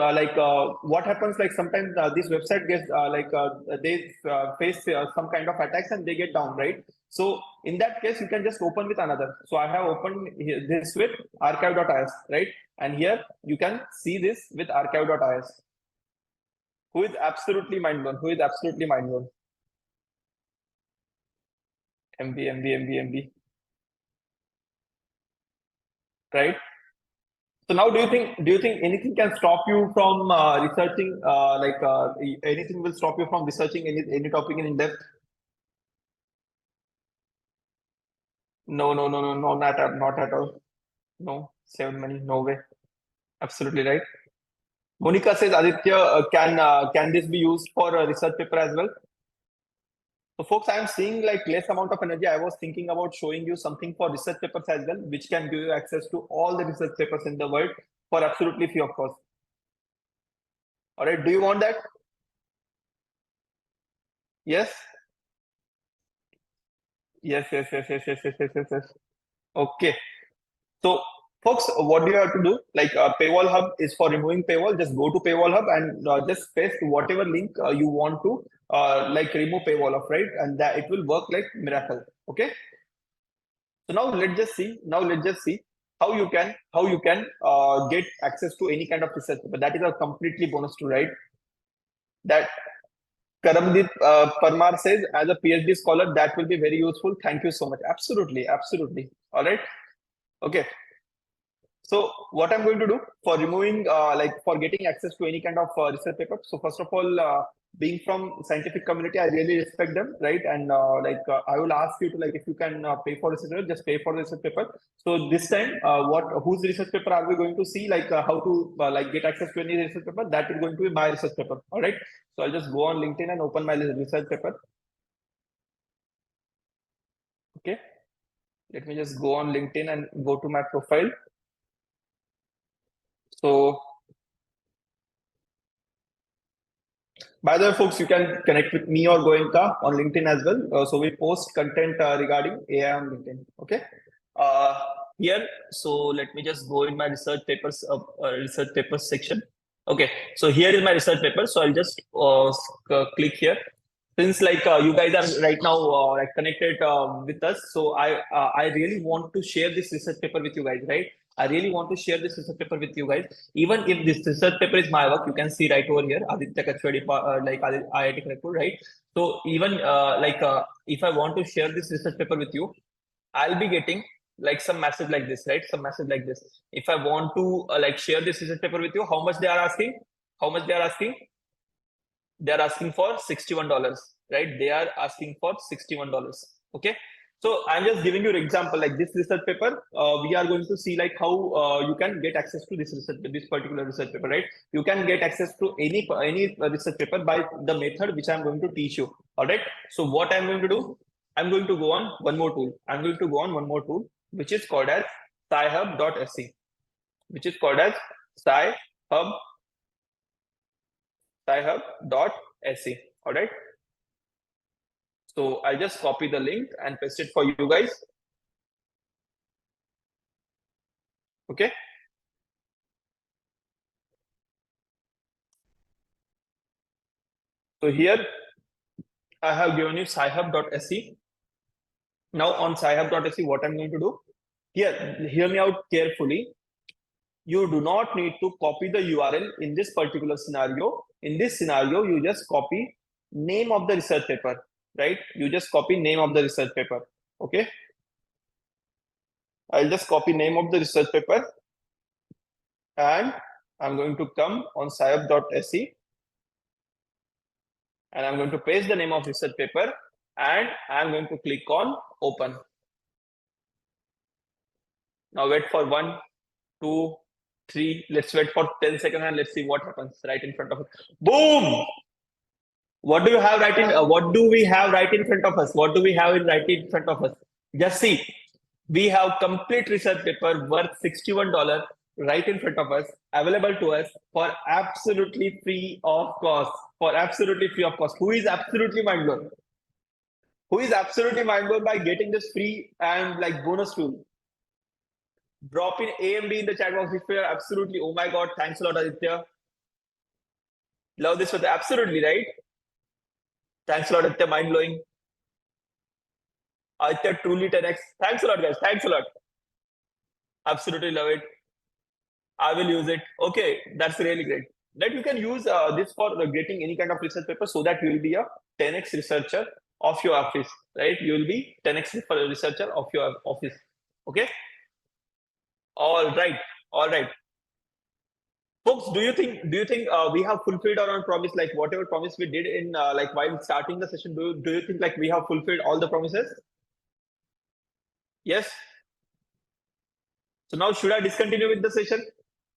what happens, like sometimes this website gets they face some kind of attacks and they get down, right? So in that case, you can just open with another. So I have opened this with archive.is, right? And here you can see this with archive.is. Who is absolutely mind blown? Who is absolutely mind blown? MB. Right? So now, do you think anything can stop you from researching? Anything will stop you from researching any topic in depth? No, not at all. No, save money, no way. Absolutely right. Monica says, Aditya, can this be used for a research paper as well? So folks, I'm seeing like less amount of energy. I was thinking about showing you something for research papers as well, which can give you access to all the research papers in the world for absolutely free of cost. All right, do you want that? Yes. Yes. Okay. So, folks, what do you have to do? Like, Paywall Hub is for removing paywall. Just go to Paywall Hub and just paste whatever link you want to like remove paywall of, right? And that it will work like miracle. Okay. So now let's just see. Now let's just see how you can get access to any kind of research paper. That is a completely bonus to, right? That Karamdeep Parmar says, as a PhD scholar, that will be very useful. Thank you so much. Absolutely, absolutely. All right. Okay. So what I'm going to do for removing, like for getting access to any kind of research paper. So first of all, being from scientific community, I really respect them, right? And I will ask you to like if you can pay for research paper, just pay for the research paper. So this time, whose research paper are we going to see? Like how to like get access to any research paper? That is going to be my research paper. All right. So I'll just go on LinkedIn and open my research paper. Okay. Let me just go on LinkedIn and go to my profile. So by the way, folks, you can connect with me or Goenka on LinkedIn as well. So we post content regarding AI on LinkedIn. Okay. Uh, Here, so let me just go in my research papers section. Okay. So here is my research paper. So I'll just click here. Since like you guys are right now like connected with us, so I really want to share this research paper with you guys, right? I really want to share this research paper with you guys. Even if this research paper is my work, you can see right over here, Aditya Kachwadi, like IIT Kharagpur, right? So even if I want to share this research paper with you, I'll be getting like some message like this, right? Some message like this. If I want to like share this research paper with you, how much they are asking? How much they are asking? They are asking for $61, right? They are asking for $61. Okay. So I'm just giving you an example like this research paper. We are going to see like how you can get access to this particular research paper, right? You can get access to any research paper by the method which I'm going to teach you. All right. So what I'm going to do, I'm going to go on one more tool. I'm going to go on one more tool, which is called as scihub.sc, which is called as scihub.sc. All right. So I'll just copy the link and paste it for you guys. Okay. So here I have given you scihub.sc. Now on scihub.sc, what I'm going to do here, hear me out carefully. You do not need to copy the URL in this particular scenario. In this scenario, you just copy name of the research paper, right? You just copy name of the research paper. Okay. I'll just copy name of the research paper and I'm going to come on scihub.sc and I'm going to paste the name of research paper and I'm going to click on open. Now wait for 1, 2, 3. Let's wait for 10 seconds and let's see what happens right in front of us. Boom! What do you have right in? What do we have right in front of us? What do we have right in front of us? Just see. We have complete research paper worth $61 right in front of us, available to us for absolutely free of cost. For absolutely free of cost. Who is absolutely mind blown? Who is absolutely mind blown by getting this free and like bonus tool? Drop in A and B in the chat box if you are absolutely. Oh my god! Thanks a lot, Aditya. Love this for the absolutely right. Thanks a lot, Aditya. Mind blowing. Aditya truly 10x. Thanks a lot, guys. Thanks a lot. Absolutely love it. I will use it. Okay, that's really great. That you can use this for getting any kind of research paper so that you will be a 10x researcher of your office, right? You will be 10x researcher of your office. Okay. All right. All right. Folks, do you think we have fulfilled our own promise, like whatever promise we did in like while starting the session? Do you think like we have fulfilled all the promises? Yes. So now should I discontinue with the session?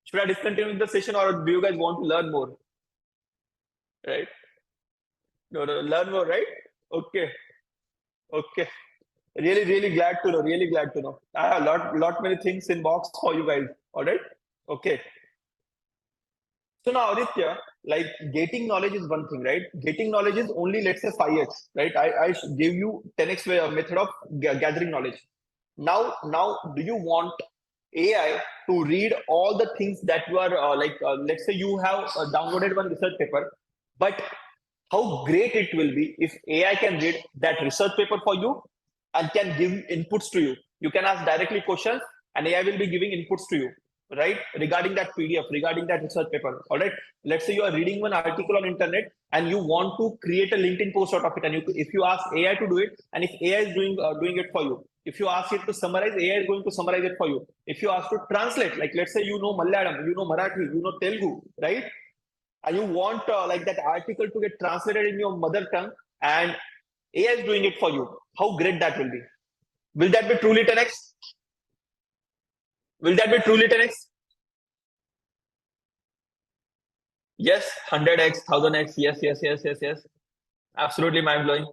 Should I discontinue with the session, or do you guys want to learn more? Right? No, learn more, right? Okay. Okay. Really glad to know. Really glad to know. I have lot many things in box for you guys. All right. Okay. So now, Aditya, like getting knowledge is one thing, right? Getting knowledge is only, let's say, 5x, right? I gave you 10x way method of gathering knowledge. Now, do you want AI to read all the things that you are let's say you have downloaded one research paper, but how great it will be if AI can read that research paper for you and can give inputs to you. You can ask directly questions and AI will be giving inputs to you, right? Regarding that PDF, regarding that research paper. All right. Let's say you are reading one article on internet and you want to create a LinkedIn post out of it. And if you ask AI to do it, and if AI is doing it for you, if you ask it to summarize, AI is going to summarize it for you. If you ask to translate, like let's say you know Malayalam, you know Marathi, you know Telugu, right? And you want like that article to get translated in your mother tongue, and AI is doing it for you. How great that will be! Will that be truly 10x? Will that be truly 10x? Yes, 100x, 1000x. Yes. Absolutely mind blowing.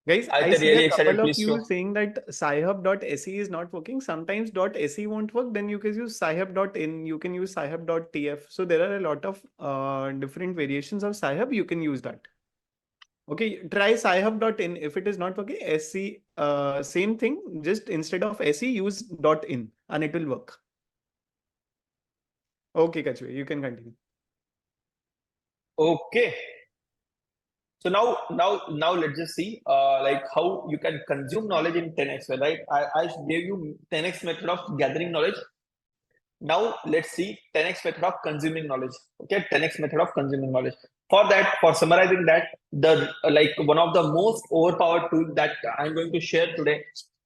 Guys, I I'm see really a excited. couple of Please you show. saying that sci-hub.se is not working. Sometimes .se won't work. Then you can use sci-hub.in. You can use sci-hub.tf. So there are a lot of different variations of sci-hub. You can use that. Okay, try sci-hub.in. If it is not working, SC, same thing. Just instead of SE, use .in and it will work. Okay, Kachwe, you can continue. Okay. So now let's just see like how you can consume knowledge in 10x, right? I gave you 10x method of gathering knowledge. Now let's see 10x method of consuming knowledge. Okay, 10x method of consuming knowledge. For that, for summarizing that, the like one of the most overpowered tools that I'm going to share today,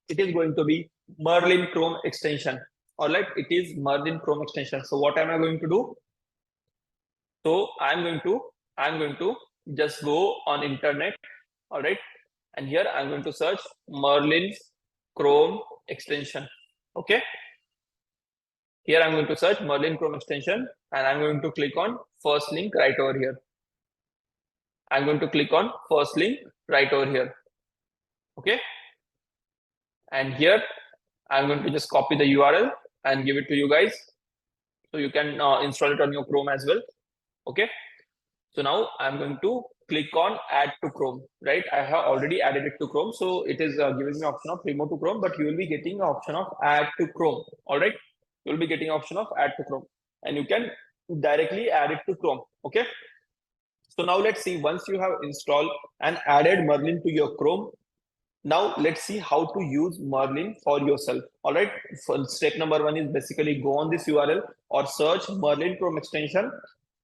it is going to be Merlin Chrome extension. All right, it is Merlin Chrome extension. So what am I going to do? So I'm going to just go on internet. All right, and here I'm going to search Merlin Chrome extension. Okay. Here I'm going to search Merlin Chrome extension and I'm going to click on first link right over here. I'm going to click on first link right over here. Okay. And here I'm going to just copy the URL and give it to you guys. So you can install it on your Chrome as well. Okay. So now I'm going to click on add to Chrome, right? I have already added it to Chrome. So it is giving me option of remote to Chrome, but you will be getting the option of add to Chrome. All right. You will be getting option of add to Chrome and you can directly add it to Chrome. Okay. So now let's see, once you have installed and added Merlin to your Chrome, now let's see how to use Merlin for yourself. All right. So step number 1 is basically go on this URL or search Merlin Chrome extension.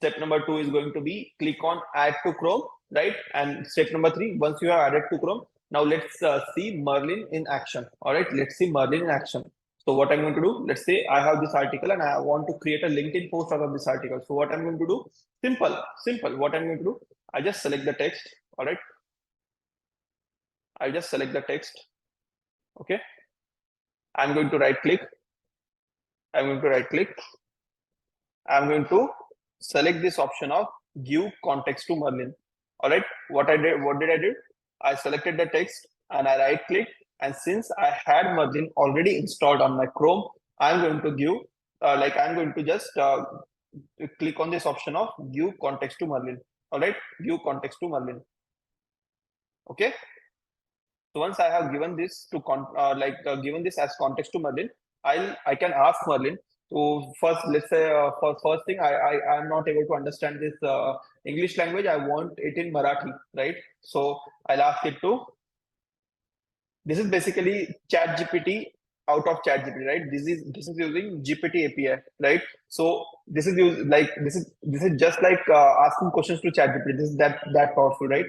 Step number 2 is going to be click on add to Chrome, right? And step number 3, once you have added to Chrome, now let's see Merlin in action. All right. Let's see Merlin in action. So what I'm going to do, let's say I have this article and I want to create a LinkedIn post out of this article. So what I'm going to do, simple. What I'm going to do, I just select the text. All right. I just select the text. Okay. I'm going to right click. I'm going to select this option of give context to Merlin. All right. What did I do? I selected the text and I right click. And since I had Merlin already installed on my Chrome, I'm going to give I'm going to just click on this option of give context to Merlin. All right. Give context to Merlin. Okay. So once I have given this to given this as context to Merlin, I can ask Merlin to first, let's say for first thing, I am not able to understand this English language. I want it in Marathi, right? So I'll ask it to. This is basically ChatGPT out of ChatGPT, right? This is using GPT API, right? So this is this is just like asking questions to ChatGPT. This is that powerful, right?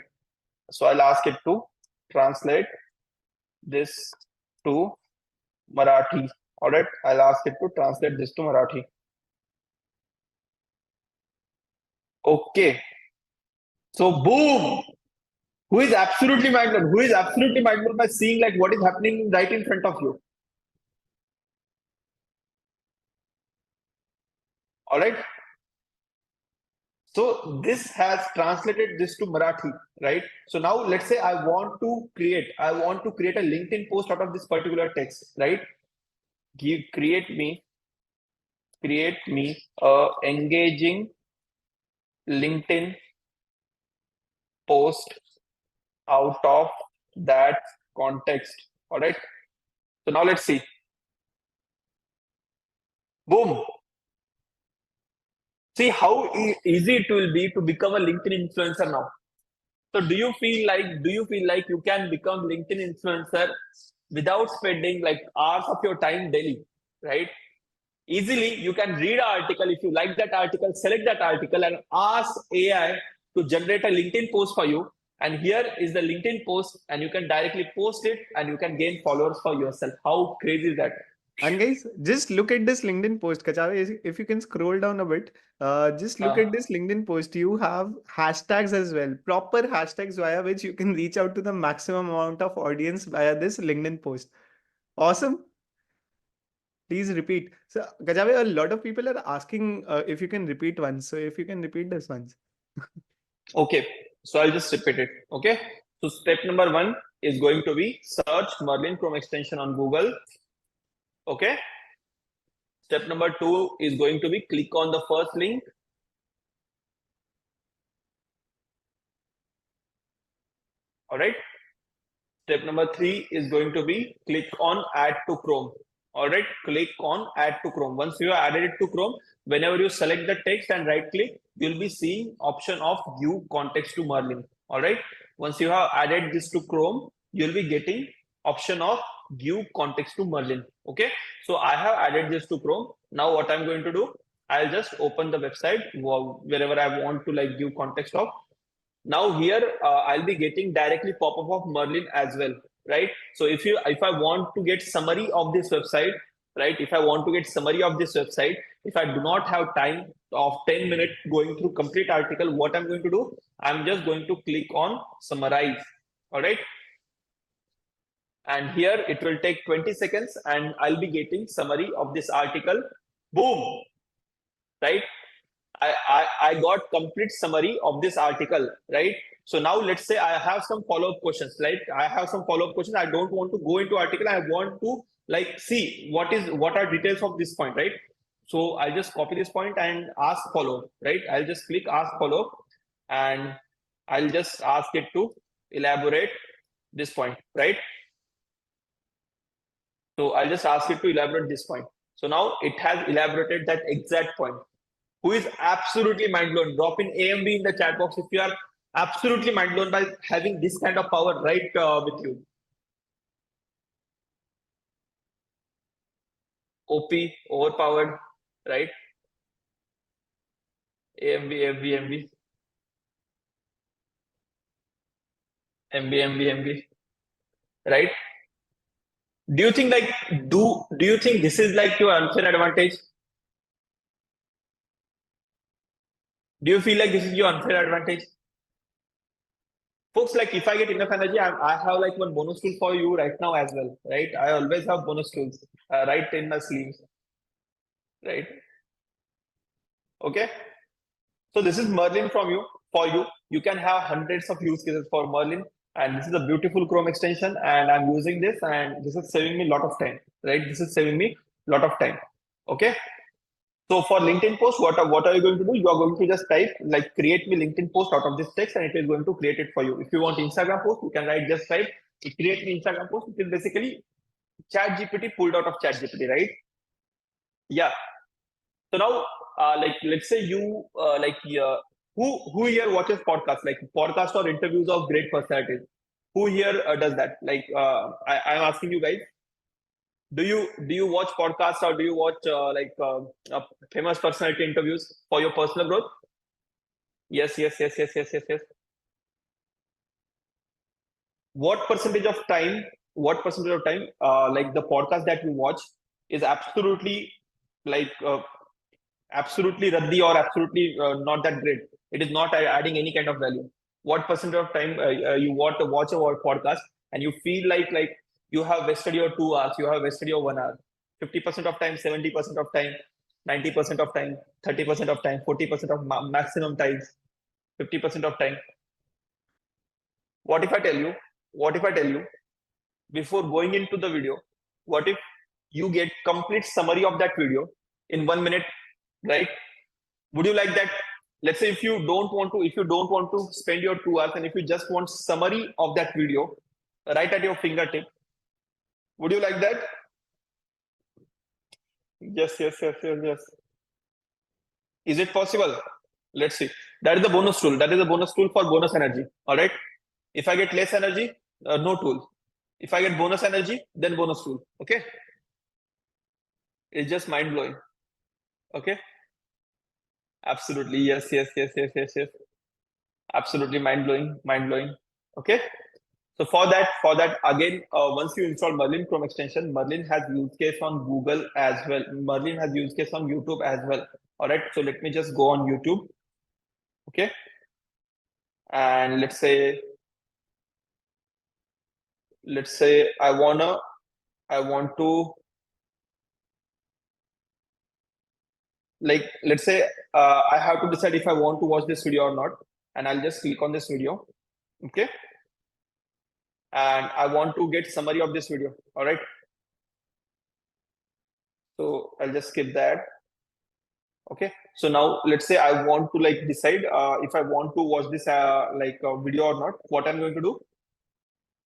So I'll ask it to translate this to Marathi. All right, I'll ask it to translate this to Marathi. Okay. So boom. Who is absolutely mind blown? Who is absolutely mind blown by seeing like what is happening right in front of you? All right. So this has translated this to Marathi, right? So now let's say I want to create a LinkedIn post out of this particular text, right? Create me a engaging LinkedIn post out of that context. All right. So now let's see. Boom. See how easy it will be to become a LinkedIn influencer now. So do you feel like you can become LinkedIn influencer without spending like hours of your time daily, right? Easily you can read an article. If you like that article, select that article and ask AI to generate a LinkedIn post for you. And here is the LinkedIn post, and you can directly post it and you can gain followers for yourself. How crazy is that? And guys, just look at this LinkedIn post. Kachave, if you can scroll down a bit, just look at this LinkedIn post. You have hashtags as well, proper hashtags via which you can reach out to the maximum amount of audience via this LinkedIn post. Awesome. Please repeat. So, Kachave, a lot of people are asking if you can repeat once. So, if you can repeat this once. Okay, so I'll just repeat it. Okay, so step number 1 is going to be search Merlin Chrome extension on Google. Okay, step number 2 is going to be click on the first link. All right, step number 3 is going to be click on add to Chrome. All right, click on add to Chrome. Once you have added it to Chrome, whenever you select the text and right click, you'll be seeing option of give context to Merlin. All right, once you have added this to Chrome, you'll be getting option of give context to Merlin. Okay, so I have added this to Chrome. Now what I'm going to do, I'll just open the website wherever I want to like give context of. Now here I'll be getting directly pop-up of Merlin as well, right? So if I want to get summary of this website, right? If I want to get summary of this website, if I do not have time of 10 minutes going through complete article, what I'm going to do, I'm just going to click on summarize. All right. And here it will take 20 seconds and I'll be getting summary of this article. Boom. Right. I got complete summary of this article, right? So now let's say I have some follow-up questions, right? I have some follow-up questions. I don't want to go into article. I want to like see what are details of this point, right? So I'll just copy this point and ask follow, right? I'll just click ask follow and I'll just ask it to elaborate this point, right? So I'll just ask it to elaborate this point. So now it has elaborated that exact point. Who is absolutely mind blown? Drop in AMB in the chat box if you are absolutely mind blown by having this kind of power right with you. OP, overpowered, right? AMB, MB, MB. MB, MB, MB. Right? Do you think like do you think this is like your unfair advantage? Do you feel like this is your unfair advantage? Folks, like if I get enough energy, I have like one bonus tool for you right now as well, right? I always have bonus tools right in the sleeves, right? Okay. So this is Merlin from you for you. You can have hundreds of use cases for Merlin, and this is a beautiful Chrome extension, and I'm using this, and this is saving me a lot of time, right? This is saving me a lot of time. Okay. So for LinkedIn post, what are you going to do? You are going to just type like create me LinkedIn post out of this text, and it is going to create it for you. If you want Instagram post, you can write just type create me Instagram post. It is basically ChatGPT pulled out of ChatGPT, right? Yeah. So now, like let's say you who here watches podcasts, like podcast or interviews of great personalities? Who here does that? Like I'm asking you guys, do you watch podcasts or do you watch famous personality interviews for your personal growth? Yes, yes, yes, yes, yes, yes, yes. What percentage of time? What percentage of time? Like the podcast that you watch is absolutely like absolutely raddi or absolutely not that great. It is not adding any kind of value. What percentage of time you want to watch a podcast and you feel like you have wasted your 2 hours, you have wasted your 1 hour, 50% of time, 70% of time. 90% of time, 30% of time, 40% of maximum times, 50% of time. What if I tell you, before going into the video, what if you get complete summary of that video in 1 minute, right? Would you like that? Let's say if you don't want to spend your 2 hours, and if you just want summary of that video right at your fingertip, would you like that? Yes. Is it possible? Let's see. That is the bonus tool. That is the bonus tool for bonus energy. All right. If I get less energy, no tool. If I get bonus energy, then bonus tool. Okay. It's just mind blowing. Okay. Absolutely. Yes. Absolutely mind blowing. Okay. So for that again, once you install Merlin Chrome extension, Merlin has use case on Google as well. Merlin has use case on YouTube as well. All right. So let me just go on YouTube. Okay. And let's say I want to, like, let's say I have to decide if I want to watch this video or not, and I'll just click on this video. Okay. And I want to get summary of this video. All right. So I'll just skip that. Okay. So now let's say I want to like decide if I want to watch this video or not. What I'm going to do,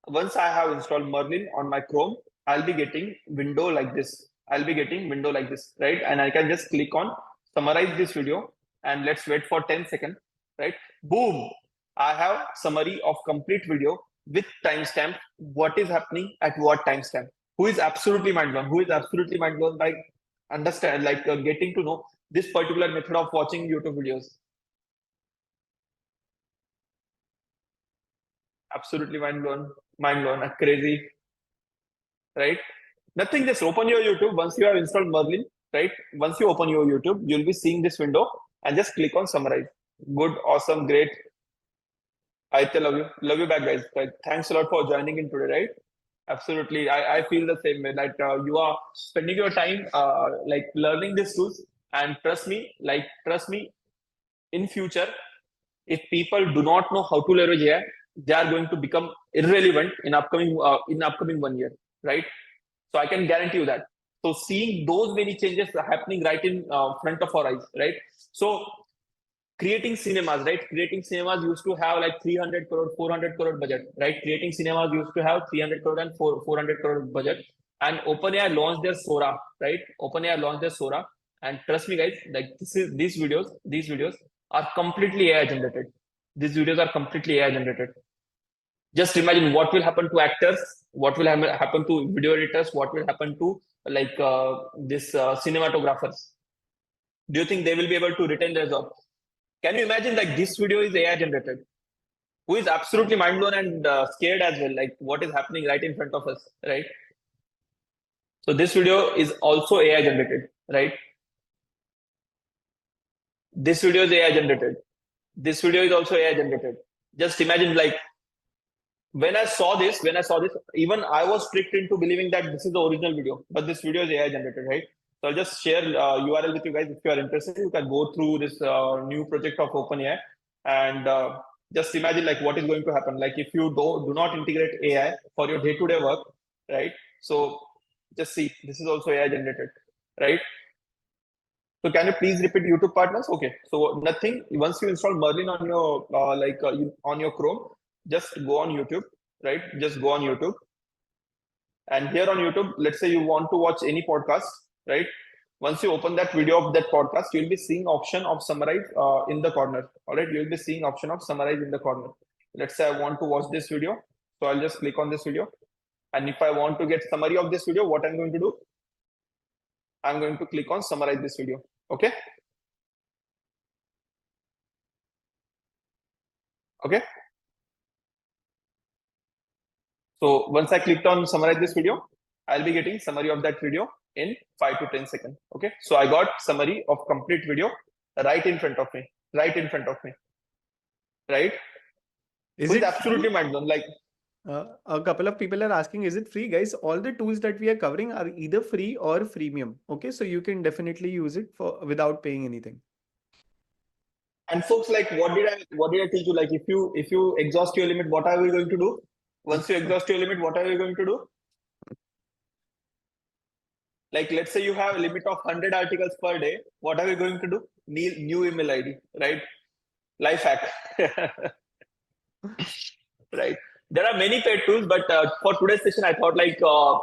once I have installed Merlin on my Chrome, I'll be getting window like this. Right? And I can just click on summarize this video, and let's wait for 10 seconds, right? Boom. I have summary of complete video with timestamp. What is happening at what timestamp? Who is absolutely mind blown? Like understand, getting to know this particular method of watching YouTube videos. Absolutely mind blown, crazy, right? Nothing, just open your YouTube. Once you have installed Merlin, right? Once you open your YouTube, you'll be seeing this window, and just click on summarize. Good, awesome, great. I love you back, guys. Thanks a lot for joining in today, right? Absolutely, I feel the same way. That you are spending your time like learning these tools, and trust me, in future, if people do not know how to leverage AI, they are going to become irrelevant in upcoming 1 year, right? So I can guarantee you that. So seeing those many changes happening right in front of our eyes, right? So creating cinemas used to have like 300 crore, 400 crore budget, right? Creating cinemas used to have 300 crore and 400 crore budget. And OpenAI launched their Sora, right? And trust me, guys, like these videos are completely AI generated. Just imagine what will happen to actors, what will happen to video editors, what will happen to cinematographers. Do you think they will be able to retain their job? Can you imagine, like, this video is AI generated? Who is absolutely mind blown and scared as well, like what is happening right in front of us, right? So this video is also AI generated, right? This video is AI generated. This video is also AI generated. Just imagine, like, when I saw this, even I was tricked into believing that this is the original video, but this video is AI generated, right? So I'll just share URL with you guys. If you are interested, you can go through this new project of OpenAI, and just imagine like what is going to happen. Like if you do not integrate AI for your day-to-day work, right? So just see, this is also AI generated, right? So can you please repeat YouTube partners? Okay, so nothing. Once you install Merlin on your on your Chrome, just go on YouTube, right? Just go on YouTube, and here on YouTube, let's say you want to watch any podcast, right? Once you open that video of that podcast, you'll be seeing option of summarize in the corner. All right, you'll be seeing option of summarize in the corner. Let's say I want to watch this video, so I'll just click on this video, and if I want to get summary of this video, what I'm going to do? I'm going to click on summarize this video. Okay. Okay. So once I clicked on summarize this video, I'll be getting summary of that video in 5 to 10 seconds. Okay. So I got summary of complete video right in front of me. Right? Is it absolutely mind blown? Like, A couple of people are asking, is it free, guys? All the tools that we are covering are either free or freemium. Okay, so you can definitely use it for without paying anything. And folks, like, what did I teach you? Like, if you exhaust your limit, what are we going to do? Once you exhaust your limit, what are you going to do? Like, let's say you have a limit of 100 articles per day. What are you going to do? New email ID, right? Life hack. Right. There are many paid tools, but for today's session, I thought like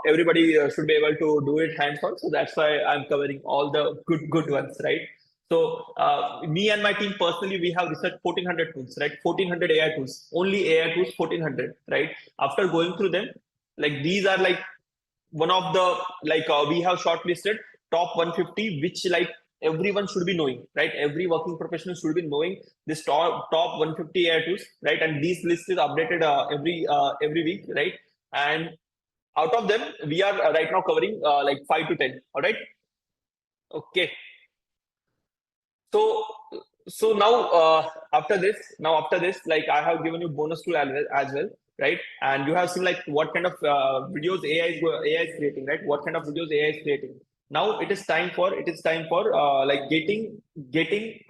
everybody should be able to do it hands-on. So that's why I'm covering all the good ones, right? So me and my team personally, we have researched 1400 tools, right? 1400 AI tools, only AI tools, 1400, right? After going through them, like these are like one of the like we have shortlisted top 150, which like everyone should be knowing, right? Every working professional should be knowing this top 150 AI tools, right? And these list is updated every week, right? And out of them, we are right now covering like 5 to 10. All right. Okay. So so now after this, like I have given you bonus tool as well, right? And you have seen like what kind of videos AI is creating, right? What kind of videos AI is creating. Now it is time for like getting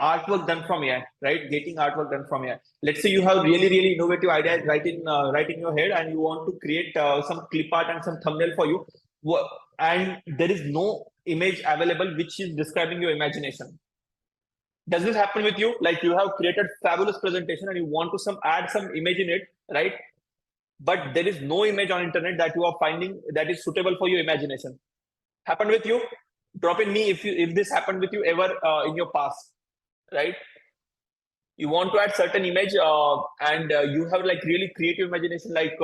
artwork done from AI, right? Getting artwork done from AI. Let's say you have really innovative ideas right in your head, and you want to create some clip art and some thumbnail for you, and there is no image available which is describing your imagination. Does this happen with you? Like you have created fabulous presentation and you want to add some image in it, right? But there is no image on internet that you are finding that is suitable for your imagination. Happened with you? Drop in me if this happened with you ever in your past, right? You want to add certain image and you have like really creative imagination, like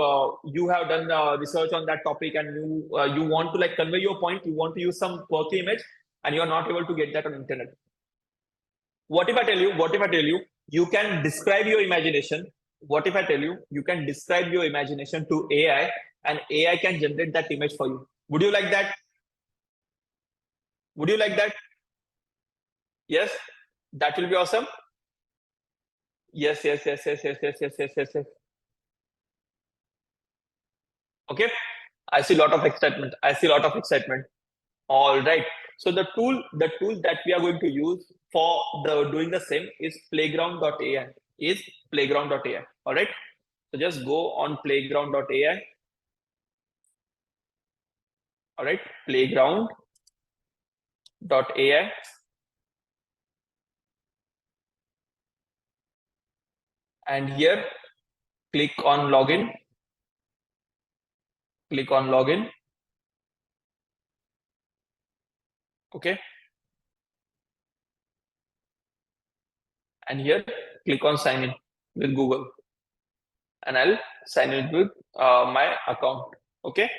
you have done research on that topic, and you want to like convey your point. You want to use some quirky image, and you are not able to get that on internet. What if I tell you you can describe your imagination? What if I tell you you can describe your imagination to AI, and AI can generate that image for you? Would you like that? Would you like that? Yes, that will be awesome. Yes. Okay, I see a lot of excitement. All right. So the tool that we are going to use for the doing the same is playground.ai. Is playground.ai. All right. So just go on playground.ai. All right, playground.ai. And here click on login. Click on login. Okay. And here click on sign in with Google. And I'll sign in with my account. Okay.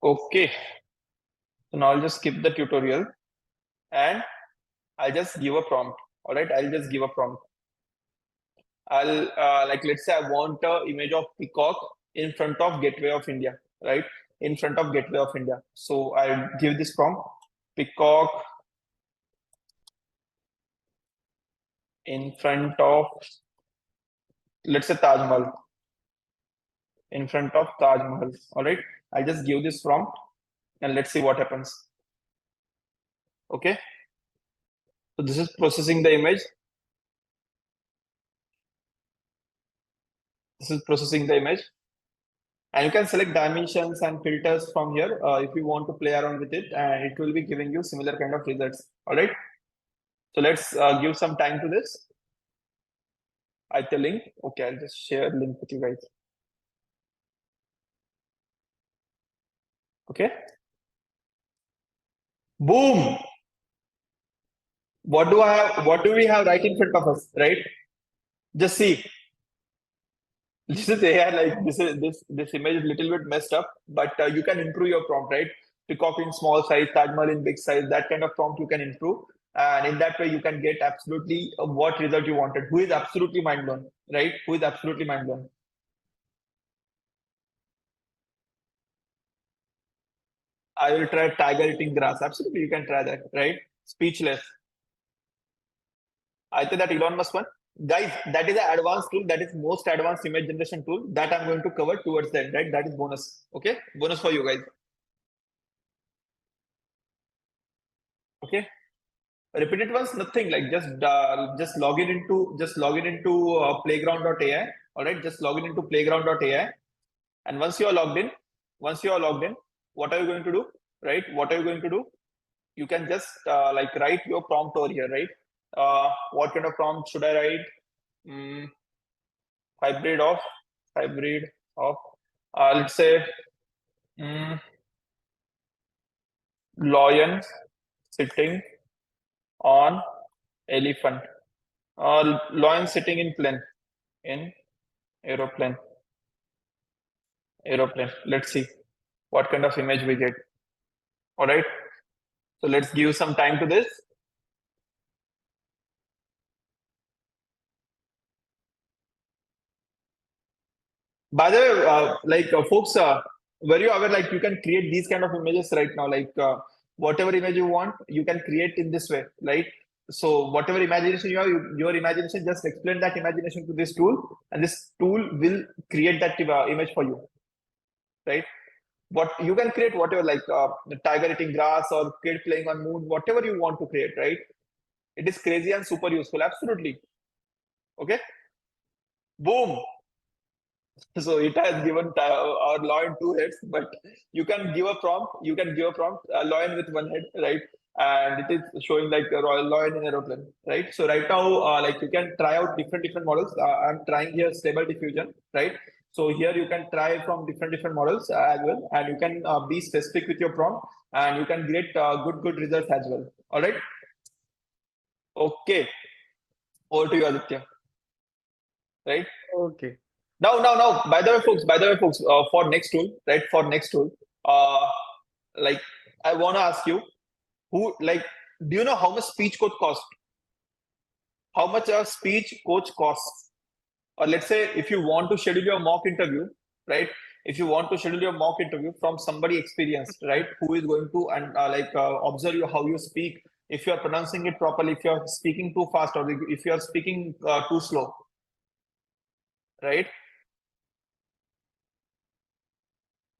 Okay. So now I'll just skip the tutorial and I'll just give a prompt. All right. I'll just give a prompt. I'll like, let's say I want an image of peacock in front of Gateway of India, right? In front of Gateway of India. So I'll give this prompt: peacock in front of, let's say, Taj Mahal. In front of Taj Mahal. All right. I'll just give this prompt and let's see what happens. Okay. So this is processing the image. This is processing the image. And you can select dimensions and filters from here if you want to play around with it, and it will be giving you similar kind of results. All right. So let's give some time to this. I the link. Okay, I'll just share link with you guys. Okay. Boom. What do I have? What do we have right in front of us? Right. Just see. This is AI. Like this image is a little bit messed up, but you can improve your prompt, right? Peacock in small size, Taj Mahal in big size. That kind of prompt you can improve, and in that way you can get absolutely what result you wanted. Who is absolutely mind blown, right? Who is absolutely mind blown? I will try tiger eating grass. Absolutely, you can try that, right? Speechless. I think that Elon Musk one. Guys, that is an advanced tool. That is most advanced image generation tool that I'm going to cover towards the end, right? That is bonus. Okay, bonus for you guys. Okay, repeat it once. Nothing like just log in into playground.ai. All right, just log in into playground.ai, and once you are logged in, what are you going to do? Right? What are you going to do? You can just like write your prompt over here, right? What kind of prompt should I write? Mm, hybrid of hybrid of let's say mm, lion sitting on elephant, lion sitting in plane, in aeroplane. Let's see what kind of image we get. All right, so let's give some time to this. By the way, folks, were you aware like you can create these kind of images right now? Like whatever image you want, you can create in this way, right? So whatever imagination you have, your imagination, just explain that imagination to this tool, and this tool will create that image for you, right? What you can create, whatever like the tiger eating grass or kid playing on moon, whatever you want to create, right? It is crazy and super useful, absolutely. Okay, boom. So it has given our lion two heads, but you can give a prompt. You can give a prompt, a lion with one head, right? And it is showing like a royal lion in aeroplane, right? So right now, like you can try out different models. I'm trying here stable diffusion, right? So here you can try from different models as well, and you can be specific with your prompt, and you can get good results as well. All right. Okay. Over to you, Aditya. Right. Okay. Now. By the way, folks. For next tool, right? For next tool, like I want to ask you, who like, do you know how much speech coach costs? How much a speech coach costs? Or let's say, if you want to schedule your mock interview, right? If you want to schedule your mock interview from somebody experienced, right, who is going to and observe you how you speak, if you are pronouncing it properly, if you are speaking too fast, or if you are speaking too slow, right?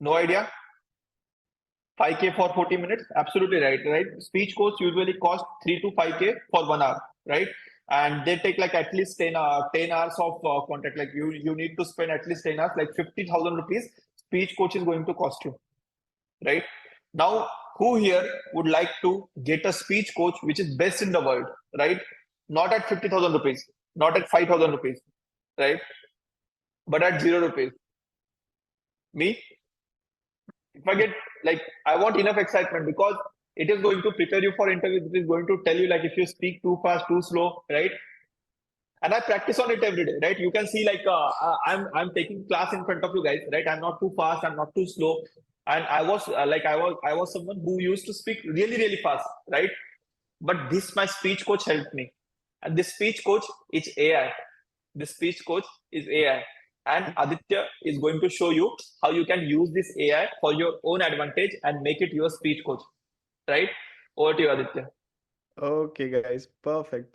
No idea. 5K for 40 minutes, absolutely right. Speech coach usually cost 3 to 5K for 1 hour, right? And they take like at least 10 hours of contact. Like you need to spend at least 10 hours, like 50,000 rupees speech coach is going to cost you, right? Now, who here would like to get a speech coach which is best in the world, right? Not at 50,000 rupees, not at 5,000 rupees, right? But at 0 rupees. Me, if I get like, I want enough excitement because it is going to prepare you for interviews. It is going to tell you like if you speak too fast, too slow, right? And I practice on it every day, right? You can see like I'm taking class in front of you guys, right? I'm not too fast, I'm not too slow, and I was someone who used to speak really fast, right? But this my speech coach helped me, and this speech coach is AI. This speech coach is AI. And Aditya is going to show you how you can use this AI for your own advantage and make it your speech coach. Right? Over to you, Aditya. Okay, guys. Perfect.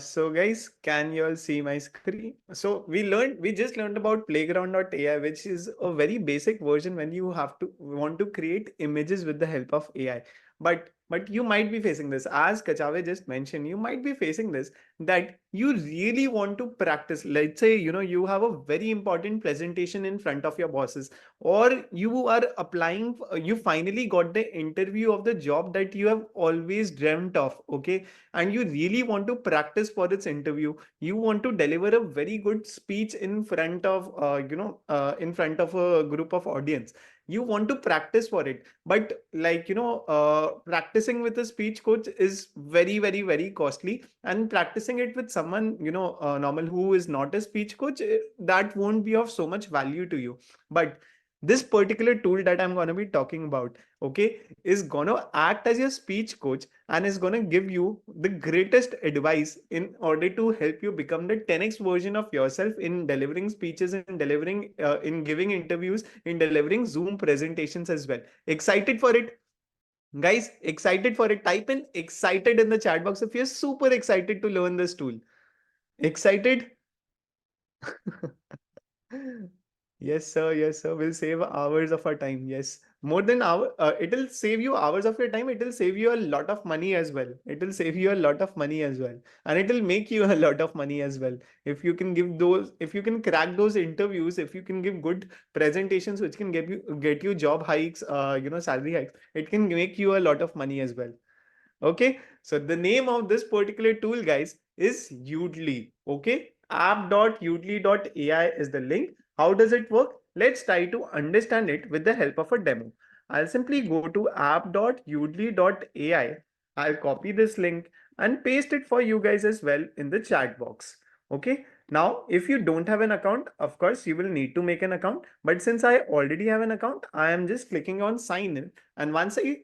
So guys, can you all see my screen? So we just learned about playground.ai, which is a very basic version when you want to create images with the help of AI. But you might be facing this, as Kachave just mentioned, you might be facing this, that you really want to practice. Let's say, you have a very important presentation in front of your bosses, or you are applying, you finally got the interview of the job that you have always dreamt of, okay? And you really want to practice for this interview. You want to deliver a very good speech in front of in front of a group of audience. You want to practice for it, but practicing with a speech coach is very costly, and practicing it with someone normal who is not a speech coach, that won't be of so much value to you. But This particular tool that I'm going to be talking about, okay, is going to act as your speech coach and is going to give you the greatest advice in order to help you become the 10x version of yourself in delivering speeches, in delivering, in giving interviews, in delivering Zoom presentations as well. Excited for it? Guys, excited for it? Type in excited in the chat box if you're super excited to learn this tool. Excited? Yes, sir. Yes, sir. We'll save hours of our time. Yes. More than hour, it'll save you hours of your time. It'll save you a lot of money as well. It'll save you a lot of money as well. And it'll make you a lot of money as well. If you can give those, if you can crack those interviews, if you can give good presentations, which can get you job hikes, salary hikes, it can make you a lot of money as well. Okay, so the name of this particular tool, guys, is Udly. Okay, app.udly.ai is the link. How does it work? Let's try to understand it with the help of a demo. I'll simply go to app.udly.ai. I'll copy this link and paste it for you guys as well in the chat box. Okay, now if you don't have an account, of course, you will need to make an account. But since I already have an account, I am just clicking on sign in. And once I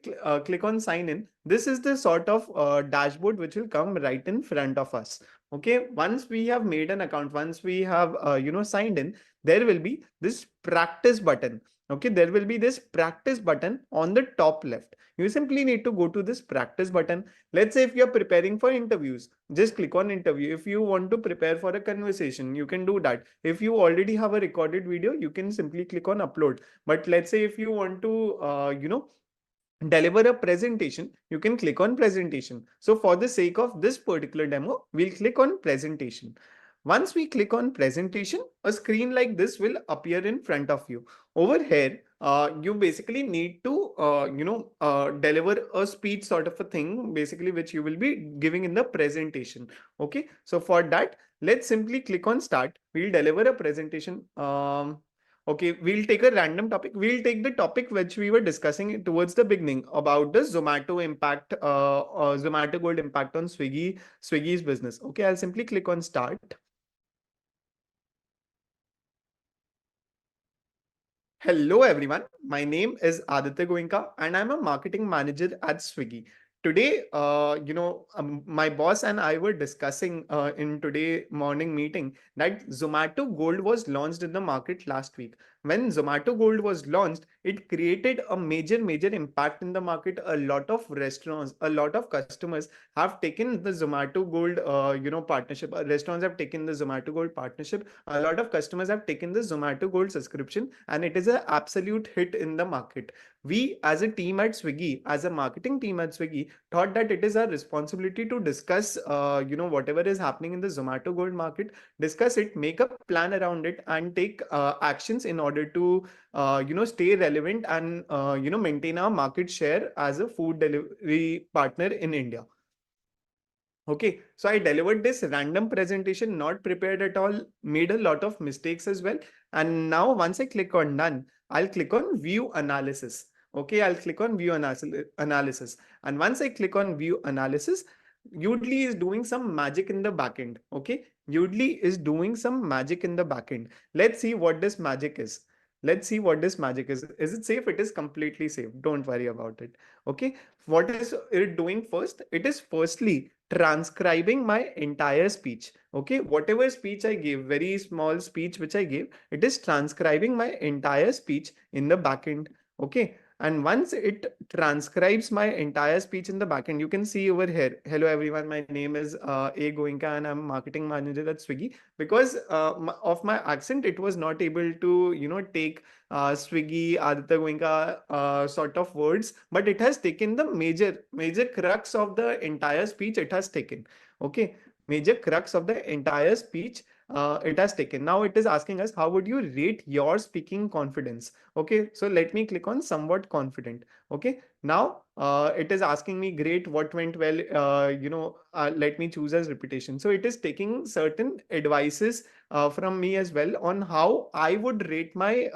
click on sign in, this is the sort of dashboard which will come right in front of us. Okay, once we have made an account, once we have signed in, there will be this practice button. Okay, there will be this practice button on the top left. You simply need to go to this practice button. Let's say if you're preparing for interviews, just click on interview. If you want to prepare for a conversation, you can do that. If you already have a recorded video, you can simply click on upload. But let's say if you want to deliver a presentation, you can click on presentation. So for the sake of this particular demo, we'll click on presentation. Once we click on presentation, a screen like this will appear in front of you. Over here, you basically need to deliver a speech sort of a thing, basically, which you will be giving in the presentation. Okay, so for that, let's simply click on start. We'll deliver a presentation. Okay, we'll take a random topic. We'll take the topic which we were discussing towards the beginning about the Zomato impact, Zomato Gold impact on Swiggy's business. Okay, I'll simply click on start. Hello everyone, my name is Aditya Goenka and I'm a marketing manager at Swiggy. Today, my boss and I were discussing in today morning meeting that Zomato Gold was launched in the market last week. When Zomato Gold was launched, it created a major impact in the market. A lot of restaurants, a lot of customers have taken the Zomato Gold, partnership. Restaurants have taken the Zomato Gold partnership. A lot of customers have taken the Zomato Gold subscription, and it is an absolute hit in the market. We, as a team at Swiggy, as a marketing team at Swiggy, thought that it is our responsibility to discuss, whatever is happening in the Zomato Gold market, discuss it, make a plan around it, and take actions in order to, stay relevant and, maintain our market share as a food delivery partner in India. Okay, so I delivered this random presentation, not prepared at all, made a lot of mistakes as well. And now once I click on done, I'll click on view analysis. Okay, I'll click on view analysis. And once I click on view analysis, Udly is doing some magic in the backend. Okay, Udly is doing some magic in the backend. Let's see what this magic is. Let's see what this magic is. Is it safe? It is completely safe. Don't worry about it. Okay, what is it doing first? It is firstly transcribing my entire speech. Okay, whatever speech I gave, very small speech which I gave, it is transcribing my entire speech in the backend. Okay, and once it transcribes my entire speech in the backend, you can see over here. Hello everyone, my name is A Goenka and I'm marketing manager at Swiggy. Because of my accent, it was not able to take Swiggy, Aditya Goenka sort of words, but it has taken the major crux of the entire speech. It has taken. Okay, major crux of the entire speech. It has taken. Now it is asking us, how would you rate your speaking confidence? Okay, so let me click on somewhat confident. Okay, now it is asking me, great, what went well? Let me choose as repetition. So it is taking certain advices from me as well on how I would rate my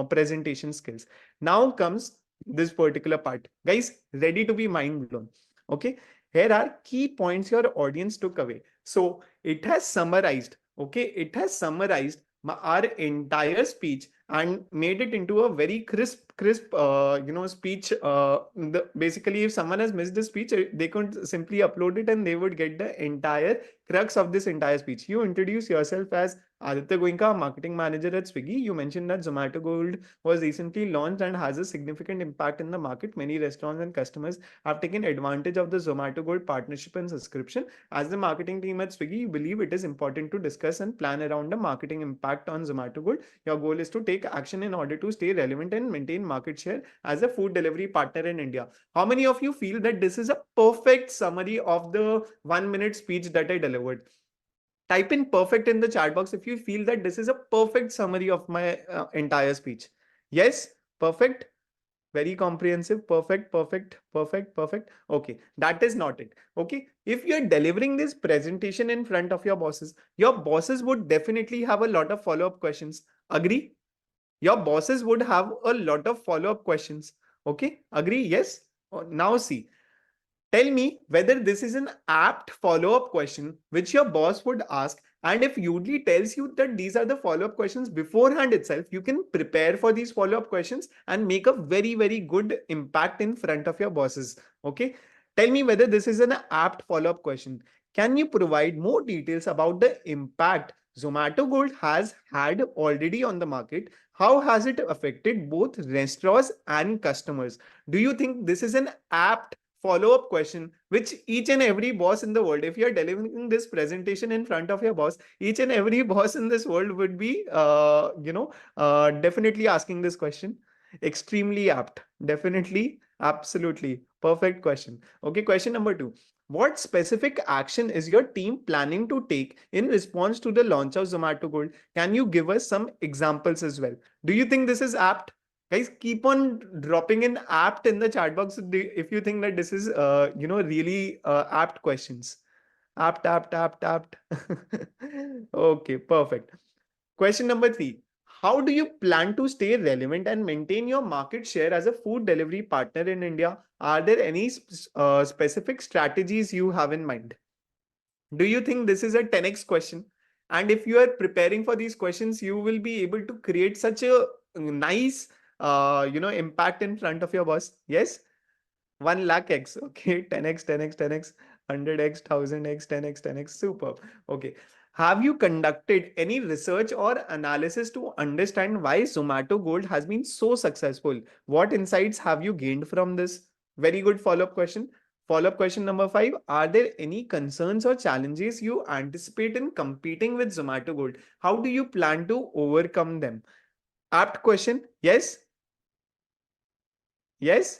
presentation skills. Now comes this particular part, guys. Ready to be mind blown? Okay, here are key points your audience took away. So it has summarized. Okay, it has summarized our entire speech and made it into a very crisp speech. Basically, if someone has missed the speech, they could simply upload it and they would get the entire crux of this entire speech. You introduce yourself as Aditya Goenka, marketing manager at Swiggy. You mentioned that Zomato Gold was recently launched and has a significant impact in the market. Many restaurants and customers have taken advantage of the Zomato Gold partnership and subscription. As the marketing team at Swiggy, you believe it is important to discuss and plan around the marketing impact on Zomato Gold. Your goal is to take action in order to stay relevant and maintain market share as a food delivery partner in India. How many of you feel that this is a perfect summary of the 1 minute speech that I delivered? Type in perfect in the chat box if you feel that this is a perfect summary of my entire speech. Yes, perfect, very comprehensive, perfect, perfect, perfect, perfect. Okay, that is not it. Okay, if you're delivering this presentation in front of your bosses would definitely have a lot of follow-up questions. Agree? Your bosses would have a lot of follow-up questions. Okay, agree? Yes. Now see, tell me whether this is an apt follow-up question which your boss would ask. And if Udly tells you that these are the follow-up questions beforehand itself, you can prepare for these follow-up questions and make a very, very good impact in front of your bosses. Okay. Tell me whether this is an apt follow-up question. Can you provide more details about the impact Zomato Gold has had already on the market? How has it affected both restaurants and customers? Do you think this is an apt follow-up question which each and every boss in the world, if you're delivering this presentation in front of your boss, each and every boss in this world would be definitely asking this question? Extremely apt, definitely, absolutely perfect question. Okay, question number 2: what specific action is your team planning to take in response to the launch of Zomato Gold? Can you give us some examples as well? Do you think this is apt? Guys, keep on dropping in apt in the chat box if you think that this is really apt questions. Apt. Okay, perfect. Question number 3: how do you plan to stay relevant and maintain your market share as a food delivery partner in India? Are there any specific strategies you have in mind? Do you think this is a 10x question? And if you are preparing for these questions, you will be able to create such a nice impact in front of your boss. Yes, 1 lakh x. Okay, 10x, 10x, 10x, 100x, 1000x, 10x, 10x. Super. Okay. Have you conducted any research or analysis to understand why Zomato Gold has been so successful? What insights have you gained from this? Very good follow-up question. Follow-up question number 5: are there any concerns or challenges you anticipate in competing with Zomato Gold? How do you plan to overcome them? Apt question. Yes. Yes.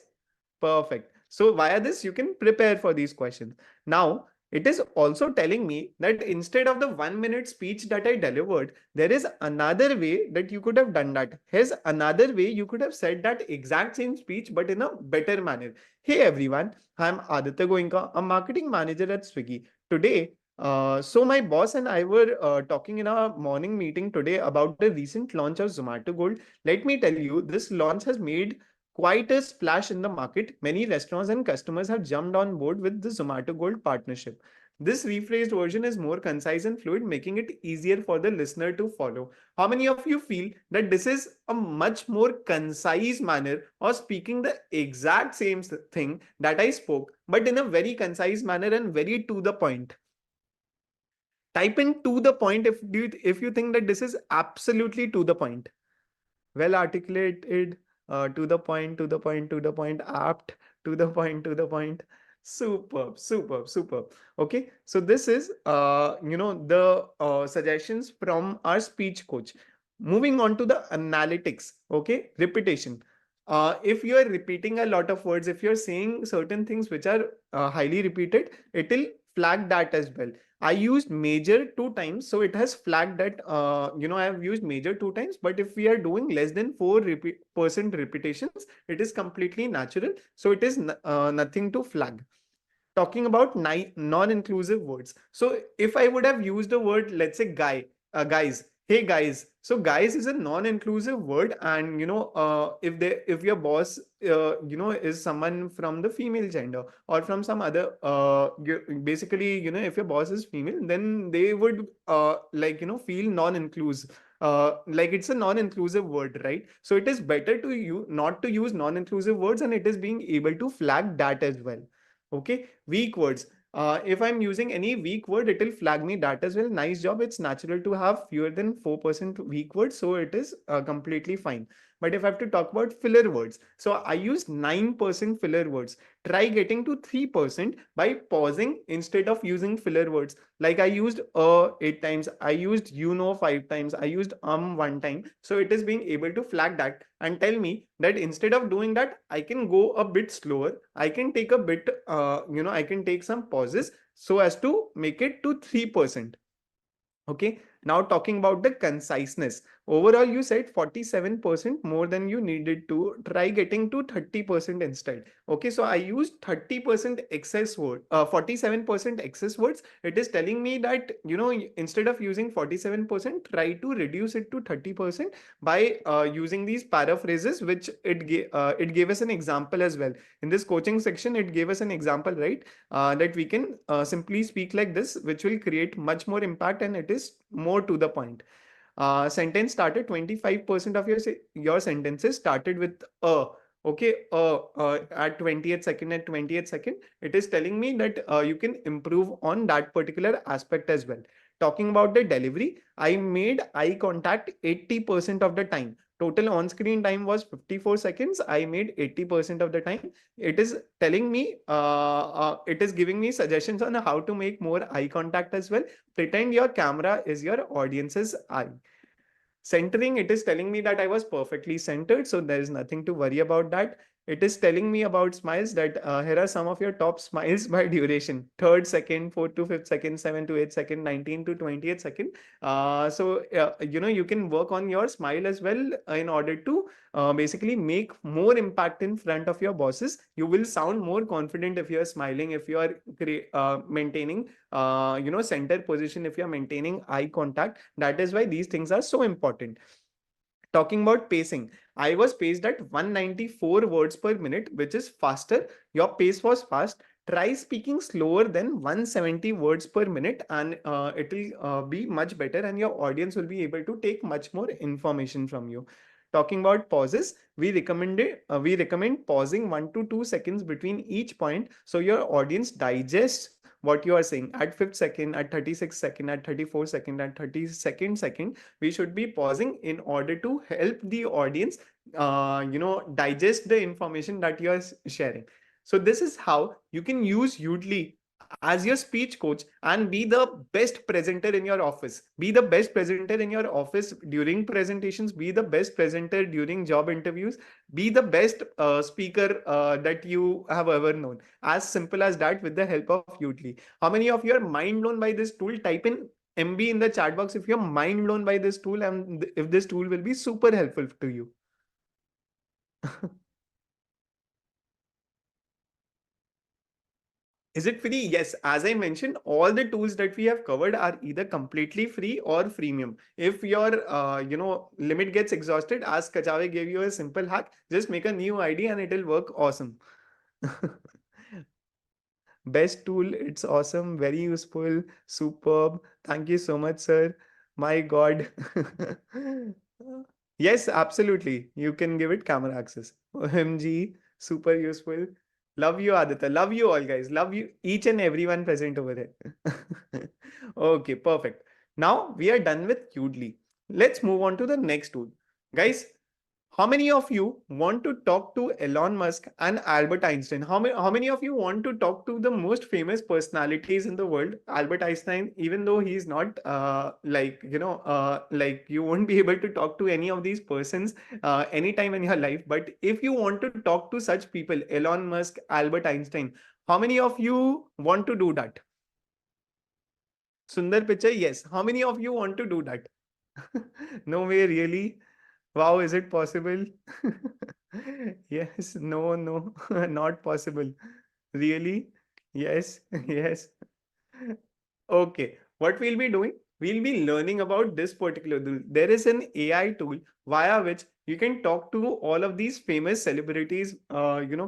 Perfect. So via this, you can prepare for these questions. Now, it is also telling me that instead of the 1 minute speech that I delivered, there is another way that you could have done that. Here's another way you could have said that exact same speech, but in a better manner. Hey everyone, I'm Aditya Goenka, a marketing manager at Swiggy. Today, so my boss and I were talking in our morning meeting today about the recent launch of Zomato Gold. Let me tell you, this launch has made quite a splash in the market. Many restaurants and customers have jumped on board with the Zomato Gold partnership. This rephrased version is more concise and fluid, making it easier for the listener to follow. How many of you feel that this is a much more concise manner of speaking the exact same thing that I spoke, but in a very concise manner and very to the point? Type in to the point if you think that this is absolutely to the point, well articulated, to the point, to the point, to the point, apt, to the point, to the point. Superb, superb, superb. Okay, so this is the suggestions from our speech coach. Moving on to the analytics. Okay, repetition. If you are repeating a lot of words, if you're saying certain things which are highly repeated, it will flag that as well. I used major 2 times, so it has flagged that I have used major 2 times. But if we are doing less than 4% repetitions, it is completely natural. So it is nothing to flag. Talking about non-inclusive words. So if I would have used the word, let's say guys, hey guys. So guys is a non-inclusive word, and if your boss is someone from the female gender or from some other basically if your boss is female, then they would feel non-inclusive. like it's a non-inclusive word, right? So it is better to you not to use non-inclusive words, and it is being able to flag that as well. Okay, weak words. If I'm using any weak word, it will flag me that as well. Nice job. It's natural to have fewer than 4% weak words, so it is completely fine. But if I have to talk about filler words, so I use 9% filler words. Try getting to 3% by pausing instead of using filler words. Like I used 8 times, I used you know 5 times, I used one time. So it is being able to flag that and tell me that instead of doing that, I can go a bit slower. I can take a bit, I can take some pauses so as to make it to 3%. Okay, now talking about the conciseness. Overall, you said 47% more than you needed to. Try getting to 30% instead. Okay, so I used 30% excess word, 47% excess words. It is telling me that, instead of using 47%, try to reduce it to 30% by using these paraphrases, which it gave us an example as well. In this coaching section, it gave us an example, right? That we can simply speak like this, which will create much more impact, and it is more to the point. Sentence started, 25% of your sentences started with a. Okay, at 20th second, at 20th second, it is telling me that you can improve on that particular aspect as well. Talking about the delivery, I made eye contact 80% of the time. Total on-screen time was 54 seconds. I made 80% of the time. It is telling me, it is giving me suggestions on how to make more eye contact as well. Pretend your camera is your audience's eye. Centering, it is telling me that I was perfectly centered, so there is nothing to worry about that. It is telling me about smiles, that here are some of your top smiles by duration: third second, fourth to fifth second, 7 to 8 second, 19 to 20th second. You can work on your smile as well in order to basically make more impact in front of your bosses. You will sound more confident if you are smiling, if you are maintaining center position, if you're maintaining eye contact. That is why these things are so important. Talking about pacing, I was paced at 194 words per minute, which is faster. Your pace was fast. Try speaking slower than 170 words per minute, and it will be much better, and your audience will be able to take much more information from you. Talking about pauses, we recommend pausing 1 to 2 seconds between each point, so your audience digests what you are saying. At fifth second, at 36 second, at 34 second, at 32nd second, we should be pausing in order to help the audience digest the information that you are sharing. So this is how you can use Udly as your speech coach and be the best presenter in your office. Be the best presenter in your office during presentations. Be the best presenter during job interviews. Be the best speaker that you have ever known. As simple as that, with the help of Udly. How many of you are mind blown by this tool? Type in MB in the chat box if you're mind blown by this tool, and if this tool will be super helpful to you. Is it free? Yes. As I mentioned, all the tools that we have covered are either completely free or freemium. If your limit gets exhausted, as Kachave gave you a simple hack, just make a new ID and it will work awesome. Best tool, it's awesome, very useful, superb. Thank you so much, sir. My God. Yes, absolutely. You can give it camera access. OMG, super useful. Love you, Aditya. Love you all, guys. Love you, each and everyone present over there. Okay, perfect. Now we are done with Udly. Let's move on to the next tool. Guys, how many of you want to talk to Elon Musk and Albert Einstein? How many of you want to talk to the most famous personalities in the world? Albert Einstein, even though he's not like you won't be able to talk to any of these persons anytime in your life. But if you want to talk to such people, Elon Musk, Albert Einstein, how many of you want to do that? Sundar Pichai, yes. How many of you want to do that? No way, really? Wow, is it possible? Yes, no, no, not possible. Really? Yes, yes. Okay, what we'll be doing, we'll be learning about this particular tool. There is an AI tool via which you can talk to all of these famous celebrities,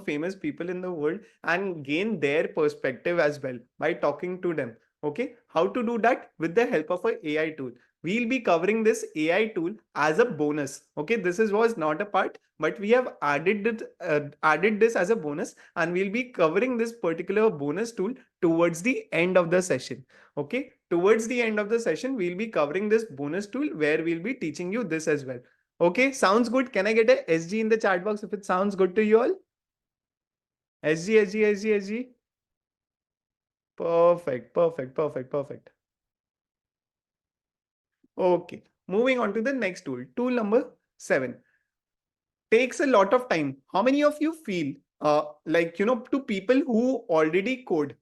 famous people in the world, and gain their perspective as well by talking to them. Okay, how to do that? With the help of a AI tool. we'll be covering this AI tool as a bonus. Okay, was not a part, but we have added this as a bonus, and we'll be covering this particular bonus tool towards the end of the session. Okay, towards the end of the session, we'll be covering this bonus tool where we'll be teaching you this as well. Okay, sounds good. Can I get a SG in the chat box if it sounds good to you all? SG, SG, SG, SG. Perfect, perfect, perfect, perfect. Okay, moving on to the next tool. Tool number 7 takes a lot of time. How many of you feel to people who already code,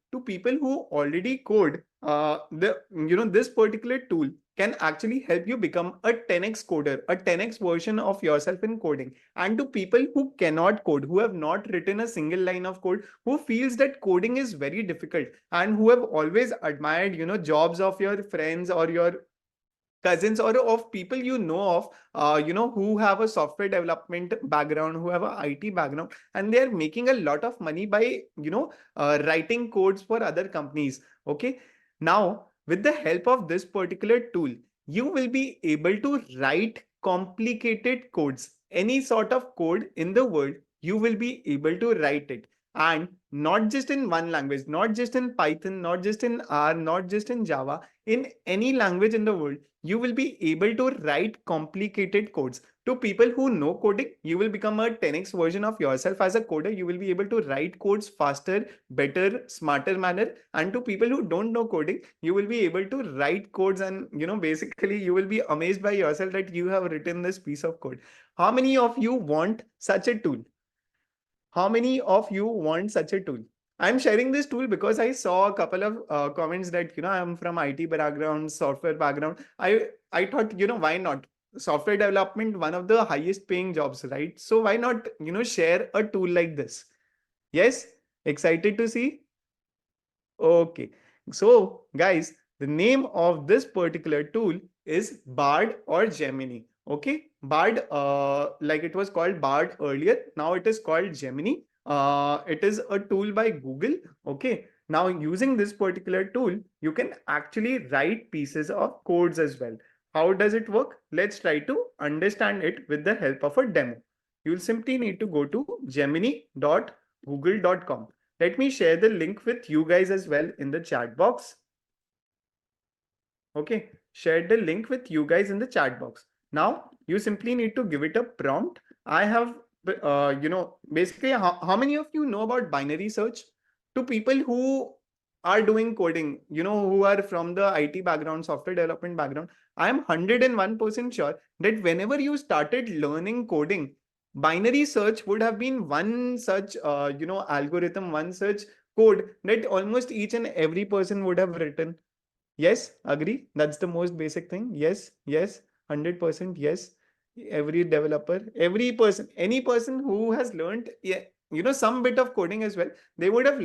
this particular tool can actually help you become a 10x coder, a 10x version of yourself in coding. And to people who cannot code, who have not written a single line of code, who feels that coding is very difficult, and who have always admired, jobs of your friends or your cousins or of people who have a software development background, who have a IT background, and they're making a lot of money by writing codes for other companies. Okay, now with the help of this particular tool, you will be able to write complicated codes. Any sort of code in the world, you will be able to write it, and not just in one language, not just in Python, not just in R, not just in Java, in any language in the world, you will be able to write complicated codes. To people who know coding, you will become a 10x version of yourself as a coder. You will be able to write codes faster, better, smarter manner. And to people who don't know coding, you will be able to write codes, and basically you will be amazed by yourself that you have written this piece of code. How many of you want such a tool? How many of you want such a tool? I'm sharing this tool because I saw a couple of comments that I'm from IT background, software background. I thought why not? Software development, one of the highest paying jobs, right? So why not share a tool like this? Yes, excited to see. Okay, so guys, the name of this particular tool is Bard or Gemini. Okay, Bard, like it was called Bard earlier, now it is called Gemini. It is a tool by Google. Okay, now using this particular tool, you can actually write pieces of codes as well. How does it work? Let's try to understand it with the help of a demo. You'll simply need to go to gemini.google.com. Let me share the link with you guys as well in the chat box. Okay, share the link with you guys in the chat box. Now, you simply need to give it a prompt. I have, basically, how many of you know about binary search? To people who are doing coding, who are from the IT background, software development background, I am 101% sure that whenever you started learning coding, binary search would have been one such, algorithm, one such code that almost each and every person would have written. Yes, agree. That's the most basic thing. Yes, yes, 100% yes. Every developer, every person, any person who has learned, yeah, some bit of coding as well, they would have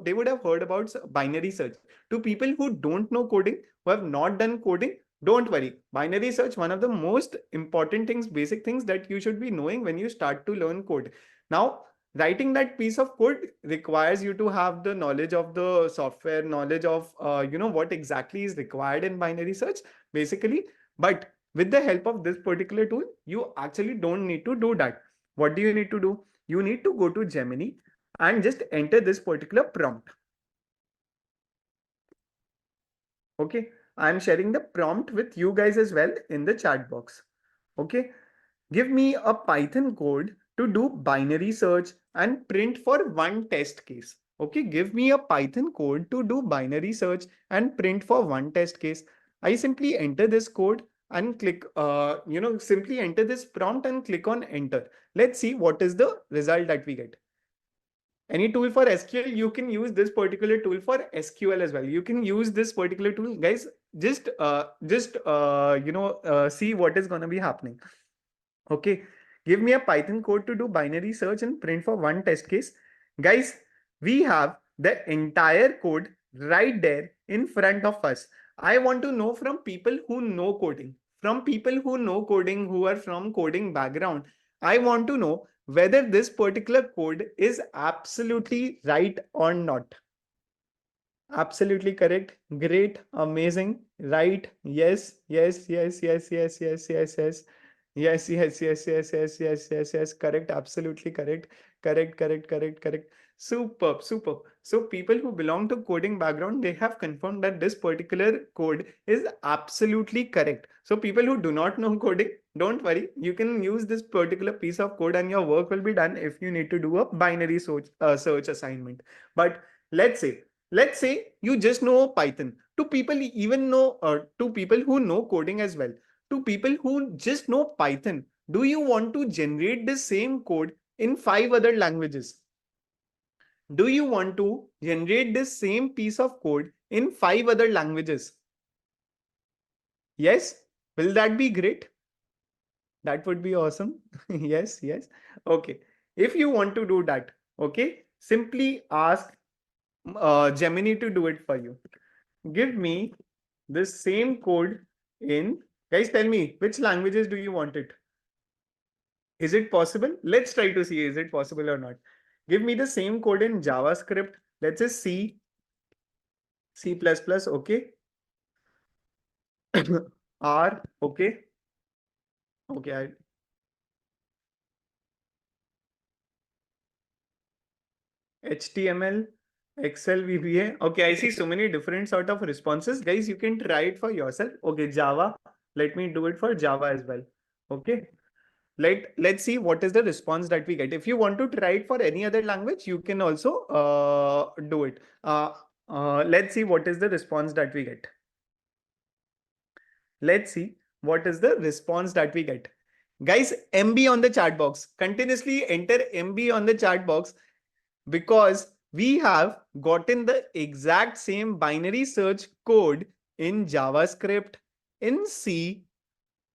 they would have heard about binary search. To people who don't know coding, who have not done coding, don't worry. Binary search, one of the most important things, basic things that you should be knowing when you start to learn code. Now, writing that piece of code requires you to have the knowledge of the software, knowledge of what exactly is required in binary search, basically. But with the help of this particular tool, you actually don't need to do that. What do you need to do? You need to go to Gemini and just enter this particular prompt. Okay, I'm sharing the prompt with you guys as well in the chat box. Okay, give me a Python code to do binary search and print for one test case. Okay, give me a Python code to do binary search and print for one test case. I simply enter this code and click, simply enter this prompt and click on enter. Let's see what is the result that we get. Any tool for SQL, you can use this particular tool for SQL as well. You can use this particular tool, guys. Just see what is going to be happening. Okay, give me a Python code to do binary search and print for one test case. Guys, we have the entire code right there in front of us. I want to know from people who know coding, who are from coding background. I want to know whether this particular code is absolutely right or not. Absolutely correct. Great. Amazing. Right. Yes. Yes. Yes. Yes. Yes. Yes. Yes. Yes. Yes. Yes. Yes. Yes. Yes. Yes. Yes. Yes. Correct. Absolutely correct. Correct. Correct. Correct. Correct. Superb. Superb. So people who belong to coding background, they have confirmed that this particular code is absolutely correct. So people who do not know coding, don't worry. You can use this particular piece of code and your work will be done if you need to do a binary search assignment. But let's say let's say you just know Python. To people even know to people who know coding as well, to people who just know Python, do you want to generate the same code in 5 other languages? Do you want to generate this same piece of code in 5 other languages? Yes. Will that be great? That would be awesome. Yes, yes. Okay. If you want to do that, okay, simply ask Gemini to do it for you. Give me this same code in, guys, tell me which languages do you want it? Is it possible? Let's try to see, is it possible or not? Give me the same code in JavaScript. Let's say C, C++, okay. R, okay. Okay, HTML, Excel, VBA. Okay, I see so many different sort of responses. Guys, you can try it for yourself. Okay, Java. Let me do it for Java as well. Okay. Let's see what is the response that we get. If you want to try it for any other language, you can also do it. Let's see what is the response that we get. Let's see what is the response that we get. Guys, MB on the chat box. Continuously enter MB on the chat box because we have gotten the exact same binary search code in JavaScript, in C,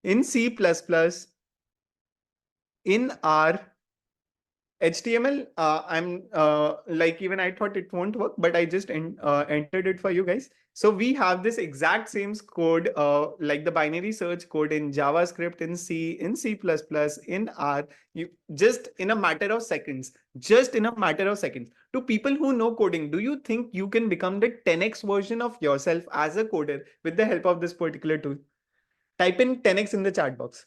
in C++, in R, HTML. I'm like, even I thought it won't work, but I just entered it for you guys. So we have this exact same code, like the binary search code in JavaScript, in C, in C++, in R, you just in a matter of seconds, just in a matter of seconds. To people who know coding, do you think you can become the 10x version of yourself as a coder with the help of this particular tool? Type in 10x in the chat box.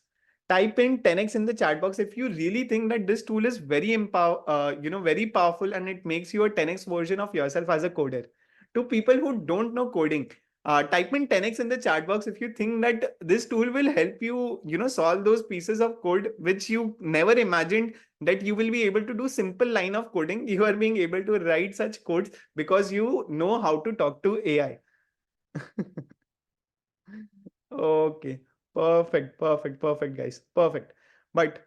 Type in 10x in the chat box if you really think that this tool is very powerful and it makes you a 10x version of yourself as a coder. To people who don't know coding, type in 10x in the chat box if you think that this tool will help you, solve those pieces of code which you never imagined that you will be able to do simple line of coding. You are being able to write such codes because you know how to talk to AI. Okay, perfect, perfect, perfect, guys, perfect. But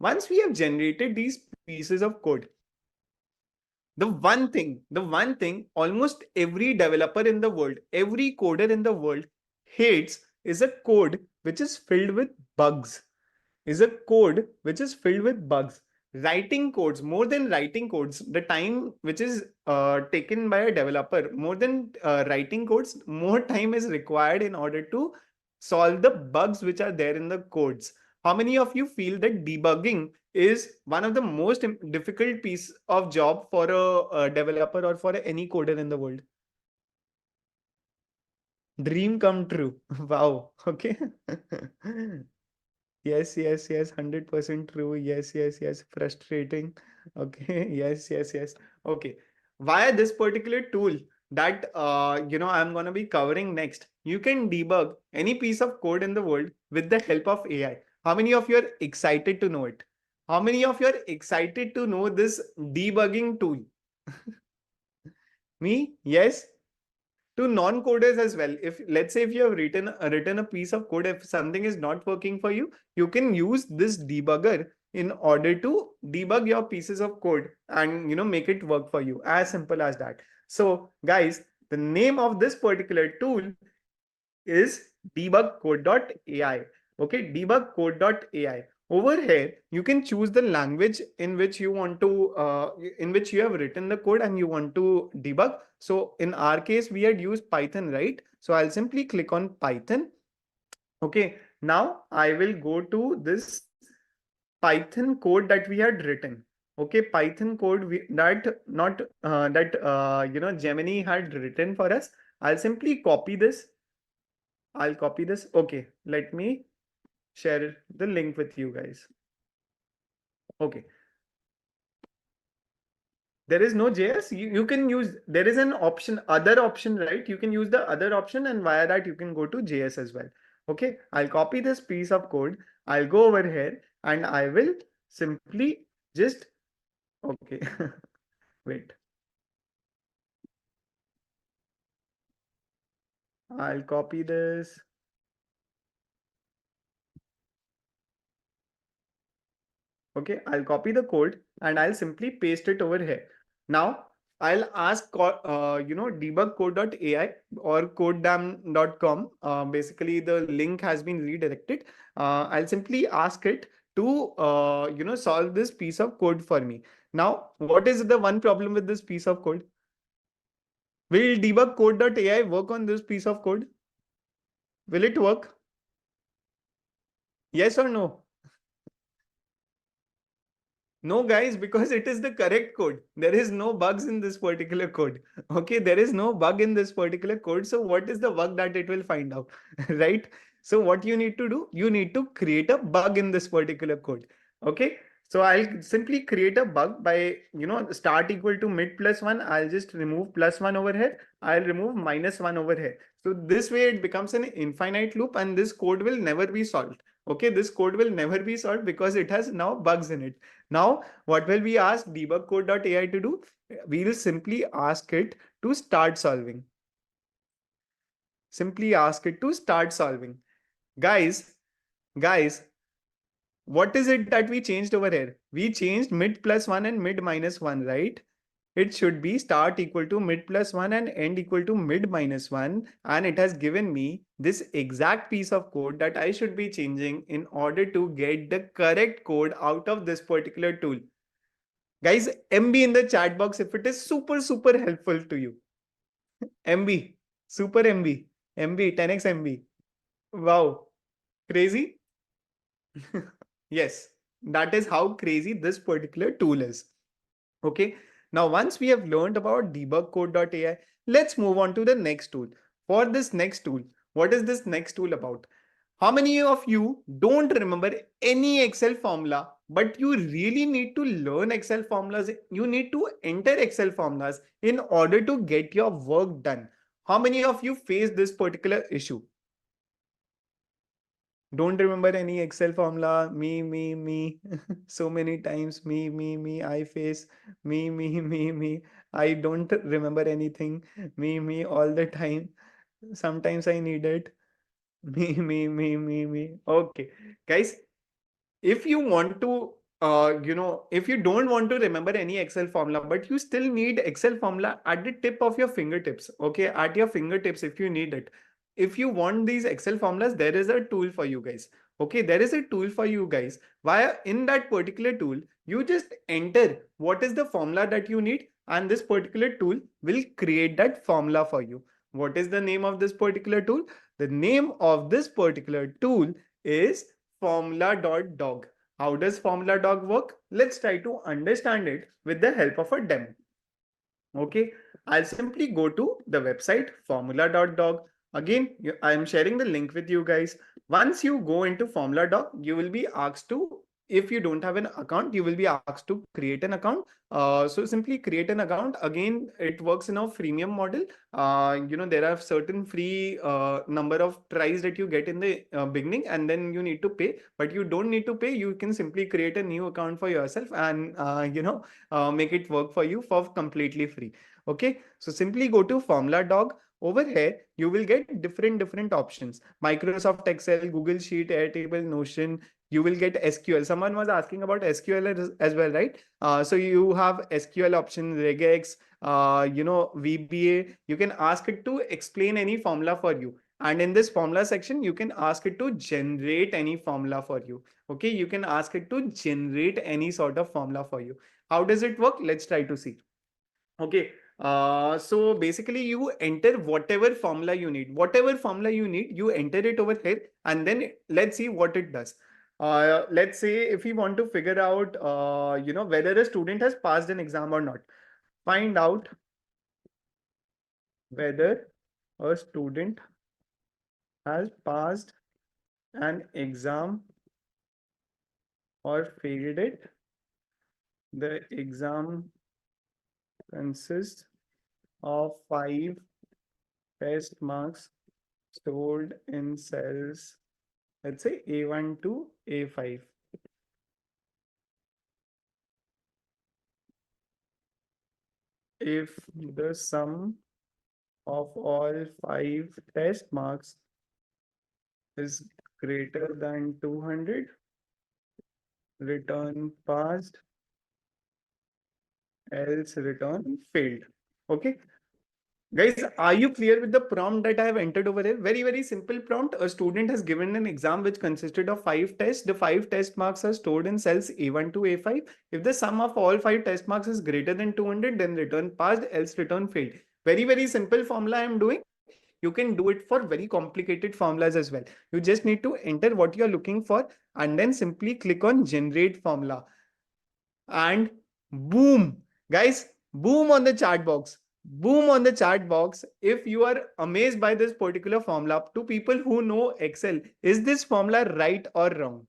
once we have generated these pieces of code, the one thing almost every developer in the world, every coder in the world hates is a code which is filled with bugs. Is a code which is filled with bugs. Writing codes, more than writing codes, the time which is taken by a developer, more than writing codes, more time is required in order to solve the bugs which are there in the codes. How many of you feel that debugging is one of the most difficult piece of job for a developer or for any coder in the world? Dream come true. Wow. Okay. Yes, yes, yes, 100% true. Yes, yes, yes, frustrating. Okay, yes, yes, yes. Okay. Via this particular tool that I'm gonna be covering next, you can debug any piece of code in the world with the help of AI. How many of you are excited to know it? How many of you are excited to know this debugging tool? Me? Yes. To non-coders as well, if let's say if you have written a piece of code, if something is not working for you, you can use this debugger in order to debug your pieces of code and make it work for you, as simple as that. So guys, the name of this particular tool is debugcode.ai. Okay, debugcode.ai. Over here, you can choose the language in which you want to, in which you have written the code and you want to debug. So in our case, we had used Python, right? So I'll simply click on Python. Okay, now I will go to this Python code that we had written. Okay, Python code that not that Gemini had written for us. I'll simply copy this. I'll copy this. Okay, let me share the link with you guys. Okay, there is no JS. You can use, there is an option, other option, right? You can use the other option, and via that you can go to JS as well. Okay, I'll copy this piece of code. I'll go over here and I will simply just, okay, wait. I'll copy this. Okay, I'll copy the code and I'll simply paste it over here. Now I'll ask debug code.ai or codedam.com. Basically the link has been redirected. I'll simply ask it to solve this piece of code for me. Now what is the one problem with this piece of code? Will debug code.ai work on this piece of code? Will it work? Yes or no? No, guys, because it is the correct code. There is no bugs in this particular code. Okay, there is no bug in this particular code. So what is the bug that it will find out, right? So what you need to do, you need to create a bug in this particular code. Okay, so I'll simply create a bug by, start equal to mid plus one. I'll just remove plus one over here. I'll remove minus one over here. So this way it becomes an infinite loop and this code will never be solved. Okay, this code will never be solved because it has now bugs in it. Now, what will we ask debug code.ai to do? We will simply ask it to start solving. Simply ask it to start solving. Guys, what is it that we changed over here? We changed mid plus one and mid minus one, right? It should be start equal to mid plus one and end equal to mid minus one. And it has given me this exact piece of code that I should be changing in order to get the correct code out of this particular tool. Guys, MB in the chat box if it is super helpful to you. MB, super MB, MB, 10x MB. Wow, crazy? Yes, that is how crazy this particular tool is. Okay, now once we have learned about debug let's move on to the next tool. For this next tool, what is this next tool about? How many of you don't remember any Excel formula, but you really need to learn Excel formulas? You need to enter Excel formulas in order to get your work done. How many of you face this particular issue? Don't remember any Excel formula. Me. So many times, me. I face me. I don't remember anything. Me all the time. Sometimes I need it. Me. Okay, guys, if you want to, if you don't want to remember any Excel formula, but you still need Excel formula at the tip of your fingertips, okay, at your fingertips, if you need it. If you want these Excel formulas, there is a tool for you guys. Okay, there is a tool for you guys. Via in that particular tool, you just enter what is the formula that you need, and this particular tool will create that formula for you. What is the name of this particular tool? The name of this particular tool is formula.dog. How does formula.dog work? Let's try to understand it with the help of a demo. Okay, I'll simply go to the website formula.dog. Again, I am sharing the link with you guys. Once you go into formula.dog, you will be asked to, if you don't have an account, you will be asked to create an account. So simply create an account. Again, it works in a freemium model. There are certain free number of tries that you get in the beginning, and then you need to pay, but you don't need to pay. You can simply create a new account for yourself and make it work for you for completely free. Okay, so simply go to formula.dog. Over here, you will get different options: Microsoft Excel, Google Sheet, Airtable, Notion. You will get SQL. Someone was asking about SQL as well, right? So you have SQL option, regex, VBA. You can ask it to explain any formula for you. And in this formula section, you can ask it to generate any formula for you. Okay, you can ask it to generate any sort of formula for you. How does it work? Let's try to see. Okay, so basically you enter whatever formula you need. Whatever formula you need, you enter it over here, and then let's see what it does. Let's say if we want to figure out, whether a student has passed an exam or not, find out whether a student has passed an exam or failed it. The exam consists of 5 test marks stored in cells, let's say A1 to A5. If the sum of all 5 test marks is greater than 200, return passed, else return failed. Okay. Guys, are you clear with the prompt that I have entered over here? Very, very simple prompt. A student has given an exam which consisted of 5 tests. The 5 test marks are stored in cells A1 to A5. If the sum of all 5 test marks is greater than 200, then return passed, else return failed. Very, very simple formula I am doing. You can do it for very complicated formulas as well. You just need to enter what you are looking for and then simply click on generate formula. And boom, guys, boom on the chat box. Boom on the chat box. If you are amazed by this particular formula, to people who know Excel, is this formula right or wrong?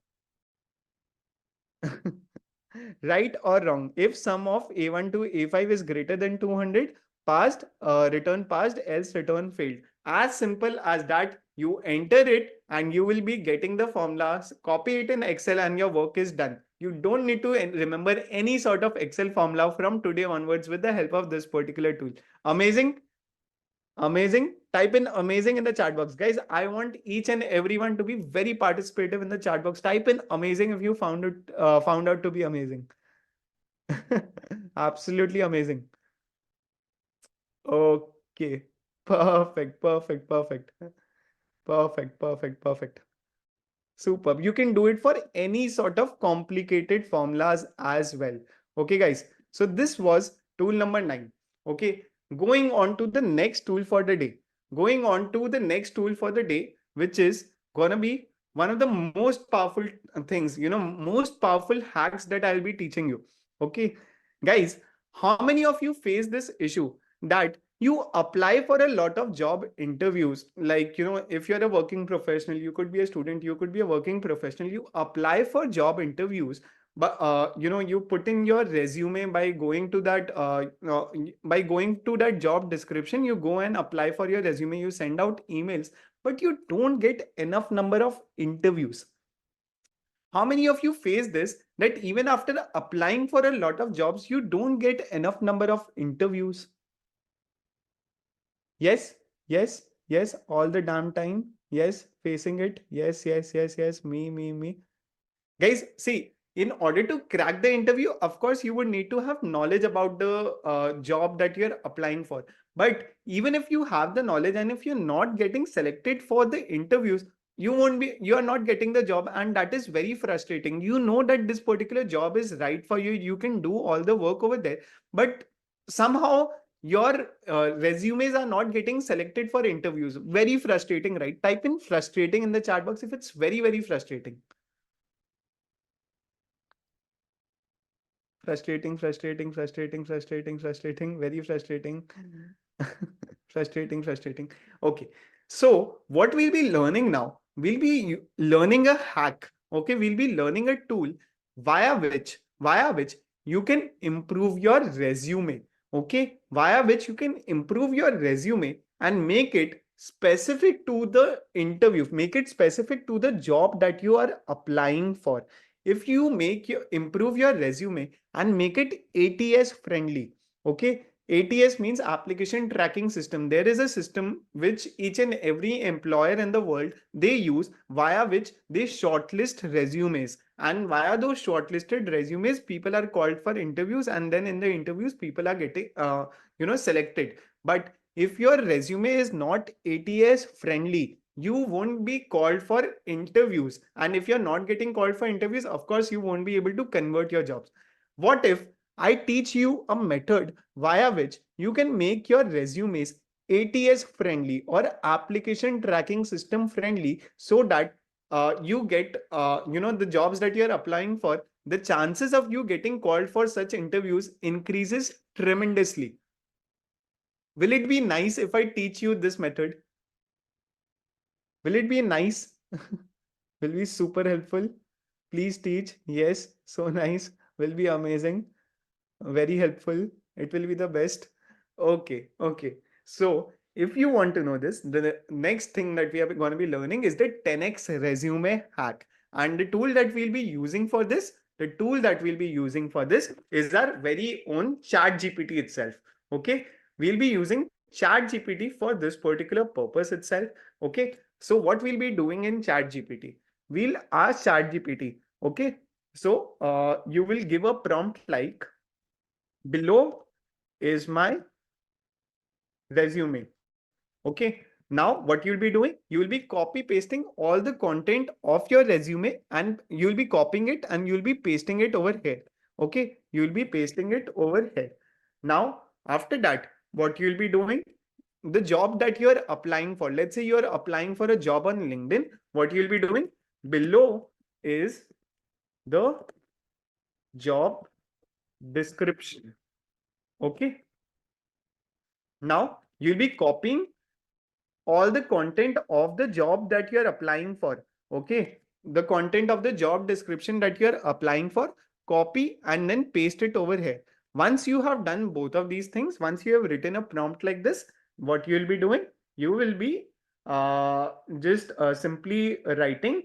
Right or wrong? If sum of A1 to A5 is greater than 200, passed, return passed, else return failed. As simple as that. You enter it and you will be getting the formulas, copy it in Excel and your work is done. You don't need to remember any sort of Excel formula from today onwards with the help of this particular tool. Amazing. Amazing. Type in amazing in the chat box. Guys, I want each and everyone to be very participative in the chat box. Type in amazing if you found out to be amazing. Absolutely amazing. Okay. Perfect, perfect, perfect. Perfect, perfect, perfect. Superb. You can do it for any sort of complicated formulas as well. Okay, guys. So this was tool number 9. Okay. Going on to the next tool for the day. Going on to the next tool for the day, which is gonna be one of the most powerful things, most powerful hacks that I'll be teaching you. Okay. Guys, how many of you face this issue that you apply for a lot of job interviews? Like, if you're a working professional, you could be a student, you could be a working professional, you apply for job interviews, but you put in your resume by going to that job description. You go and apply for your resume, you send out emails, but you don't get enough number of interviews. How many of you face this, that even after applying for a lot of jobs, you don't get enough number of interviews? Yes, yes, yes, all the damn time. Yes, facing it. Yes, yes, yes, yes. Me. Guys, see, in order to crack the interview, of course, you would need to have knowledge about the job that you're applying for. But even if you have the knowledge and if you're not getting selected for the interviews, you are not getting the job. And that is very frustrating. You know that this particular job is right for you. You can do all the work over there. But somehow your resumes are not getting selected for interviews. Very frustrating, right? Type in frustrating in the chat box if it's very, very frustrating. Frustrating, frustrating, frustrating, frustrating, frustrating, very frustrating. Frustrating. Okay. So what we'll be learning now, we'll be learning a hack. Okay. We'll be learning a tool via which you can improve your resume. Okay. Via which you can improve your resume and make it specific to the interview, make it specific to the job that you are applying for. If you improve your resume and make it ATS friendly. Okay. ATS means application tracking system. There is a system which each and every employer in the world they use, via which they shortlist resumes, and via those shortlisted resumes people are called for interviews, and then in the interviews people are getting selected. But if your resume is not ATS friendly, you won't be called for interviews. And if you're not getting called for interviews, of course you won't be able to convert your jobs. What if I teach you a method via which you can make your resumes ATS friendly or application tracking system friendly, so that you get, the jobs that you're applying for, the chances of you getting called for such interviews increases tremendously. Will it be nice if I teach you this method? Will it be nice? Will be super helpful. Please teach. Yes, so nice. Will be amazing. Very helpful. It will be the best. Okay, okay. So if you want to know this, the next thing that we are going to be learning is the 10x resume hack. And the tool that we'll be using for this, is our very own Chat GPT itself. Okay, we'll be using Chat GPT for this particular purpose itself. Okay, so what we'll be doing in Chat GPT, we'll ask Chat GPT. Okay, so you will give a prompt like, below is my resume. Okay. Now, what you'll be doing, you will be copy pasting all the content of your resume, and you'll be copying it and you'll be pasting it over here. Okay. You'll be pasting it over here. Now, after that, what you'll be doing, the job that you're applying for, let's say you're applying for a job on LinkedIn, what you'll be doing, below is the job description. Okay. Now, you'll be copying all the content of the job that you're applying for. Okay. The content of the job description that you're applying for, copy and then paste it over here. Once you have done both of these things, once you have written a prompt like this, what you will be doing, you will be just simply writing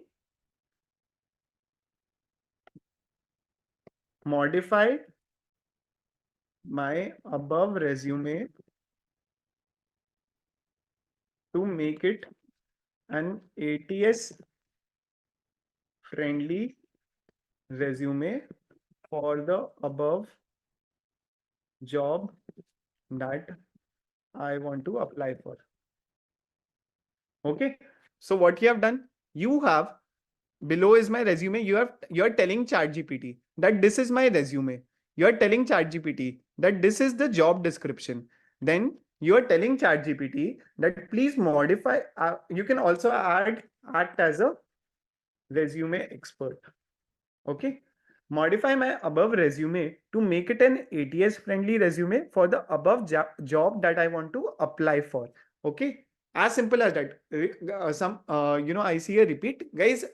modify my above resume to make it an ATS friendly resume for the above job that I want to apply for. Okay. So what you have done, you have, below is my resume. You're telling ChatGPT that this is my resume. You're telling ChatGPT that this is the job description. Then you're telling ChatGPT that please modify. You can also act as a resume expert. Okay. Modify my above resume to make it an ATS friendly resume for the above job that I want to apply for. Okay. As simple as that. I see a repeat. Guys,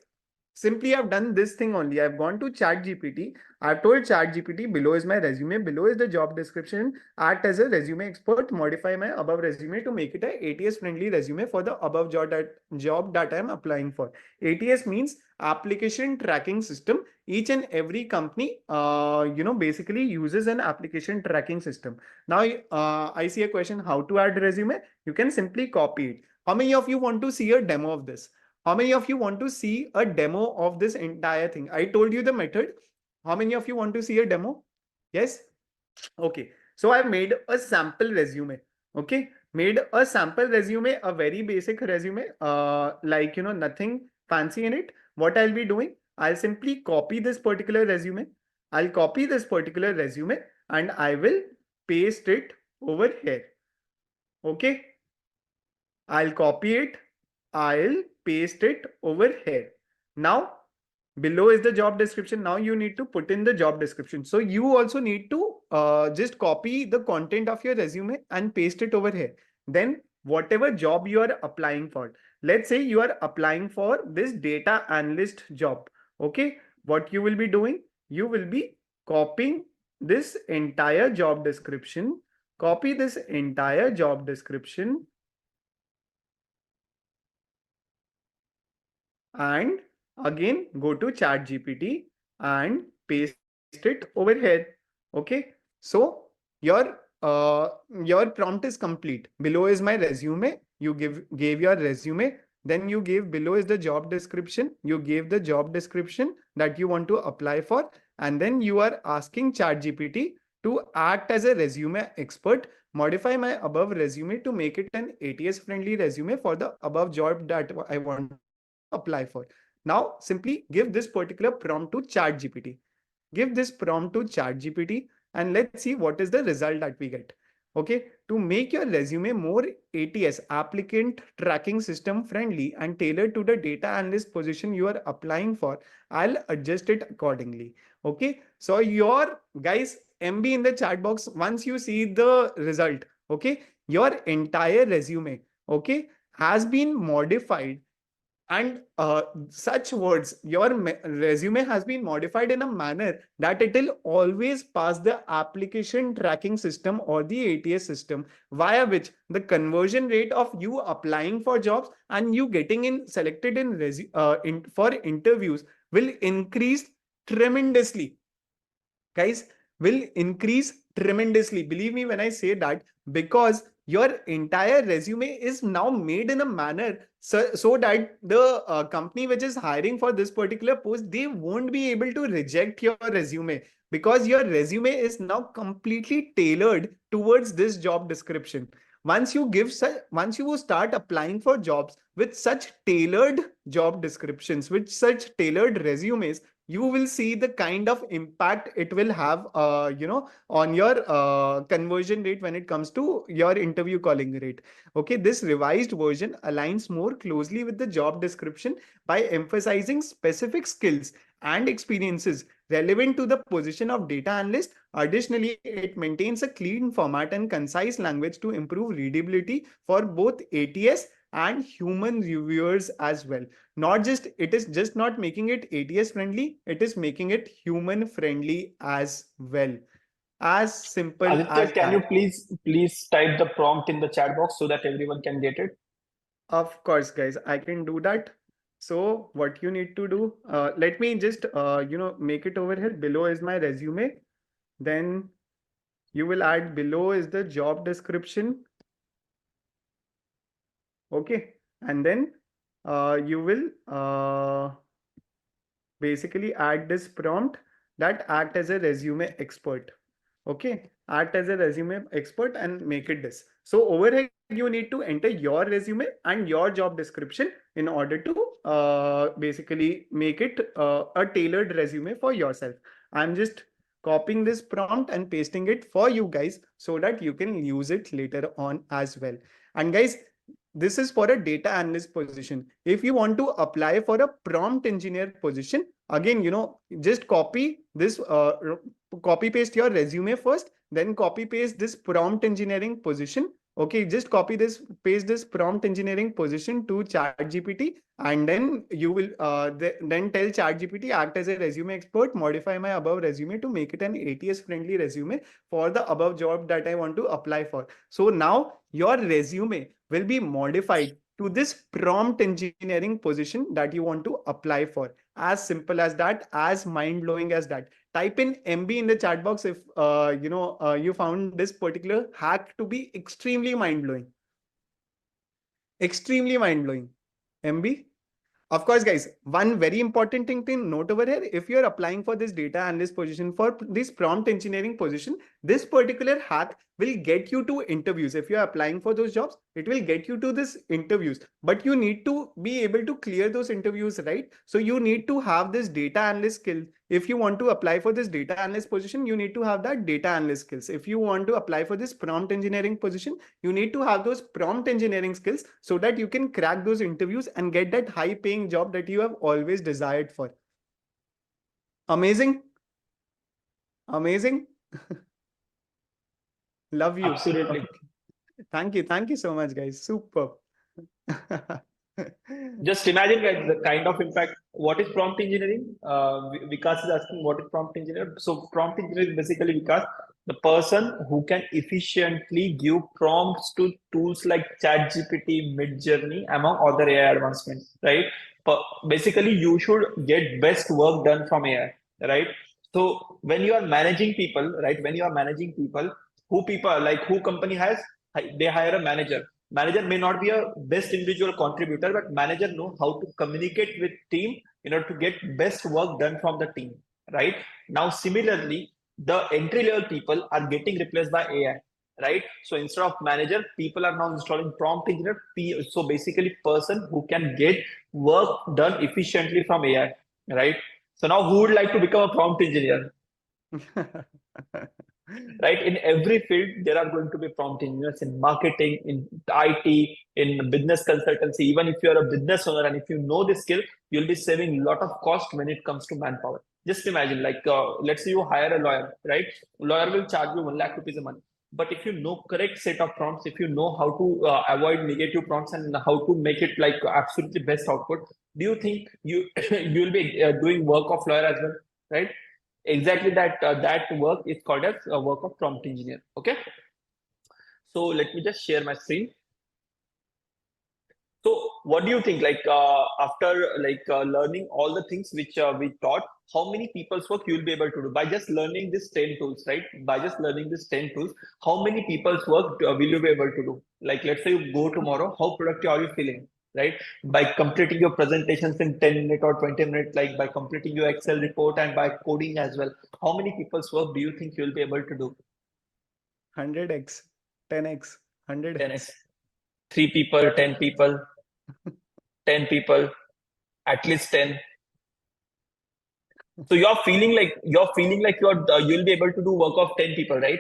simply I've done this thing only. I've gone to Chat GPT. I've told Chat GPT, below is my resume, below is the job description, act as a resume expert, modify my above resume to make it a ATS friendly resume for the above job that I'm applying for. ATS means application tracking system. Each and every company basically uses an application tracking system. Now I see a question, how to add resume. You can simply copy it. How many of you want to see a demo of this? How many of you want to see a demo of this entire thing? I told you the method. How many of you want to see a demo? Yes. Okay. So I've made a sample resume. Okay. Made a sample resume, a very basic resume, nothing fancy in it. What I'll be doing, I'll simply copy this particular resume. I'll copy this particular resume and I will paste it over here. Okay. I'll copy it. I'll paste it over here. Now, below is the job description. Now you need to put in the job description. So you also need to just copy the content of your resume and paste it over here. Then whatever job you are applying for, let's say you are applying for this data analyst job. Okay. What you will be doing, you will be copying this entire job description, copy this entire job description, and again go to Chat GPT and paste it over here. Okay. So your prompt is complete. Below is my resume. You gave your resume. Then you gave, below is the job description. You gave the job description that you want to apply for. And then you are asking Chat GPT to act as a resume expert, modify my above resume to make it an ATS friendly resume for the above job that I want apply for. Now simply give this particular prompt to Chat GPT. Give this prompt to Chat GPT and let's see what is the result that we get. Okay, to make your resume more ATS, applicant tracking system friendly, and tailored to the data analyst position you are applying for, I'll adjust it accordingly. Okay, so your guys, MB in the chat box, once you see the result, okay, your entire resume, okay, has been modified, and such words, your resume has been modified in a manner that it will always pass the application tracking system or the ATS system, via which the conversion rate of you applying for jobs and you getting in selected for interviews will increase tremendously. Guys, will increase tremendously. Believe me when I say that, because your entire resume is now made in a manner so that the company which is hiring for this particular post, they won't be able to reject your resume, because your resume is now completely tailored towards this job description. Once you start applying for jobs with such tailored job descriptions, with such tailored resumes, you will see the kind of impact it will have, on your conversion rate when it comes to your interview calling rate. Okay, this revised version aligns more closely with the job description by emphasizing specific skills and experiences relevant to the position of data analyst. Additionally, it maintains a clean format and concise language to improve readability for both ATS and human reviewers as well. Not just, it is just not making it ATS friendly, it is making it human friendly as well. As simple Aditya, as can you that. please type the prompt in the chat box so that everyone can get it? Of course, guys, I can do that. So what you need to do, let me just make it over here. Below is my resume. Then you will add, below is the job description. Okay, and then you will basically add this prompt that act as a resume expert. Okay, act as a resume expert and make it this. So over here you need to enter your resume and your job description in order to basically make it a tailored resume for yourself. I'm just copying this prompt and pasting it for you guys so that you can use it later on as well. And guys, this is for a data analyst position. If you want to apply for a prompt engineer position, again, just copy paste your resume first, then copy paste this prompt engineering position. Okay, just copy this, paste this prompt engineering position to ChatGPT, and then you will then tell ChatGPT, act as a resume expert, modify my above resume to make it an ATS friendly resume for the above job that I want to apply for. So now your resume will be modified to this prompt engineering position that you want to apply for. As simple as that, as mind blowing as that. Type in MB in the chat box if you found this particular hack to be extremely mind blowing. Extremely mind blowing. MB. Of course, guys, one very important thing to note over here, if you're applying for this data analyst position, for this prompt engineering position, this particular hack will get you to interviews. If you're applying for those jobs, it will get you to this interviews, but you need to be able to clear those interviews, right? So you need to have this data analyst skill. If you want to apply for this data analyst position, you need to have that data analyst skills. If you want to apply for this prompt engineering position, you need to have those prompt engineering skills so that you can crack those interviews and get that high paying job that you have always desired for. Amazing. Amazing. Love you. Absolutely. Thank you. Thank you so much, guys. Super. Just imagine, guys, the kind of impact. What is prompt engineering? Vikas is asking what is prompt engineer. So prompt engineer is basically, Vikas, the person who can efficiently give prompts to tools like ChatGPT, Midjourney, among other AI advancements, right? But basically, you should get best work done from AI, right? So when you are managing people, right? When you are managing people, who company has, they hire a manager. Manager may not be a best individual contributor, but manager know how to communicate with team in order to get best work done from the team, right? Now, similarly, the entry level people are getting replaced by AI, right? So instead of manager, people are now installing prompt engineer. So basically, person who can get work done efficiently from AI, right? So now, who would like to become a prompt engineer? right? In every field, there are going to be prompt engineers in marketing, in IT, in business consultancy. Even if you're a business owner and if you know this skill, you'll be saving a lot of cost when it comes to manpower. Just imagine, like, let's say you hire a lawyer, right? Lawyer will charge you 1 lakh rupees a month. But if you know correct set of prompts, if you know how to avoid negative prompts and how to make it like absolutely best output, do you think you'll be doing work of lawyer as well, right? Exactly that work is called as a work of prompt engineer. Okay, so let me just share my screen. So what do you think, like after learning all the things which we taught, how many people's work you will be able to do by just learning these 10 tools, right? By just learning these 10 tools, how many people's work will you be able to do? Like, let's say you go tomorrow, how productive are you feeling, right? By completing your presentations in 10 minutes or 20 minutes, like by completing your Excel report and by coding as well, how many people's work do you think you'll be able to do? 100x, 10x, 10x, 100x. 3 people, 10 people, 10 people, at least 10. So you're feeling like you'll be able to do work of 10 people, right?